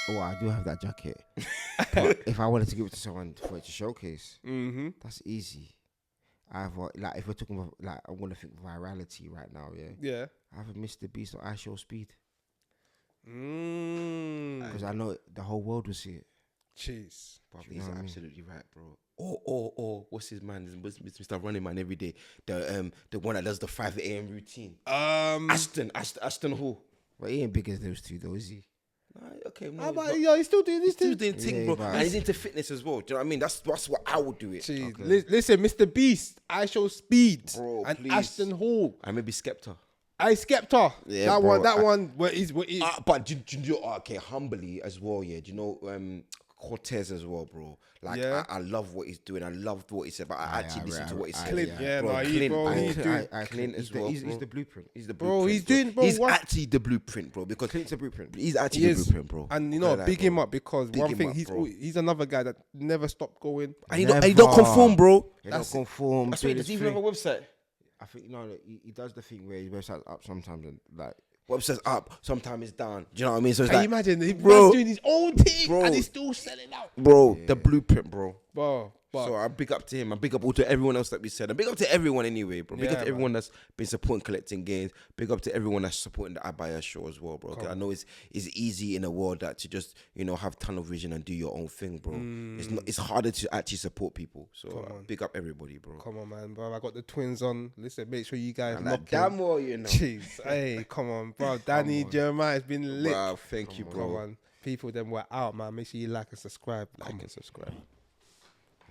Speaker 6: I do have that jacket. But if I wanted to give it to someone for it to showcase, that's easy. Like if we're talking about, like, I want to think virality right now, yeah.
Speaker 5: Yeah.
Speaker 6: I have a Mr. Beast or I Show Speed
Speaker 5: Mm.
Speaker 6: because I know the whole world will see it.
Speaker 5: Jeez.
Speaker 1: Bro,
Speaker 6: Do you
Speaker 1: he's
Speaker 6: know what I mean?
Speaker 1: absolutely right, bro. Or what's his man? It's Mr. Running Man every day. The one that does the 5 a.m. routine. Ashton Hall.
Speaker 6: But he ain't big as those two, though, is he?
Speaker 1: Okay, no,
Speaker 5: How about,
Speaker 1: but
Speaker 5: yo, he's still doing this
Speaker 1: he's
Speaker 5: too.
Speaker 1: doing thing,
Speaker 6: Yeah,
Speaker 1: bro.
Speaker 6: but-
Speaker 1: And he's into fitness as well. Do you know what I mean? That's what I would do it.
Speaker 5: Jeez. Listen, Mr. Beast, I Show Speed,
Speaker 1: Bro,
Speaker 5: and
Speaker 1: please.
Speaker 5: Ashton Hall.
Speaker 1: And maybe Skepta.
Speaker 5: I Skepta.
Speaker 1: Yeah,
Speaker 5: that
Speaker 1: bro,
Speaker 5: one. Where he's
Speaker 1: But do you know, okay, humbly as well, yeah. Do you know Cortez as well, bro? Like,
Speaker 5: Yeah.
Speaker 1: I love what he's doing. I loved what he said, but I actually listened to what he said.
Speaker 5: Clint, yeah,
Speaker 1: bro,
Speaker 5: no,
Speaker 1: Clint,
Speaker 5: he's doing.
Speaker 1: Clint as well,
Speaker 6: He's
Speaker 1: bro.
Speaker 6: the blueprint.
Speaker 1: He's the
Speaker 5: Bro,
Speaker 1: blueprint,
Speaker 5: he's doing, bro,
Speaker 1: He's
Speaker 5: what-
Speaker 1: actually the blueprint, bro. Because
Speaker 6: Clint's a blueprint.
Speaker 1: he's actually
Speaker 5: He
Speaker 1: the
Speaker 5: is.
Speaker 1: blueprint, bro.
Speaker 5: And you
Speaker 1: Tell
Speaker 5: know,
Speaker 1: that,
Speaker 5: big
Speaker 1: bro.
Speaker 5: him up because
Speaker 1: Big
Speaker 5: one
Speaker 1: him
Speaker 5: thing
Speaker 1: up,
Speaker 5: he's
Speaker 1: bro.
Speaker 5: he's another guy that never stopped going.
Speaker 1: And he don't conform, bro.
Speaker 6: He don't conform.
Speaker 1: That's why he doesn't even have a website.
Speaker 6: I think he does the thing where his website's up sometimes and like
Speaker 1: Website's up, sometimes it's down. Do you know what I mean? So it's
Speaker 5: Can
Speaker 1: like,
Speaker 5: you imagine? He's
Speaker 1: bro,
Speaker 5: doing his own thing
Speaker 1: bro.
Speaker 5: and he's still selling out.
Speaker 1: bro, the blueprint, bro.
Speaker 5: Bro, but
Speaker 1: So I big up to him. I big up to everyone else that we said. I big up to everyone anyway, bro. Big
Speaker 5: Yeah,
Speaker 1: up to everyone that's been supporting collecting games. Big up to everyone that's supporting the Agbaya show as well, bro. 'Cause I know it's easy in a world that to just have tunnel vision and do your own thing, bro. It's harder to actually support people. So big up everybody, bro.
Speaker 5: come on, man, bro. I got the twins on. Listen, make sure you guys
Speaker 1: And
Speaker 5: lock
Speaker 1: like, damn
Speaker 5: in.
Speaker 1: well, you know.
Speaker 5: Jeez, hey, come on, bro. Danny, Jeremiah has been lit.
Speaker 1: Wow, thank you,
Speaker 5: Come
Speaker 1: bro.
Speaker 5: on, people, then we're out, man. Make sure you like and subscribe.
Speaker 1: Like and subscribe.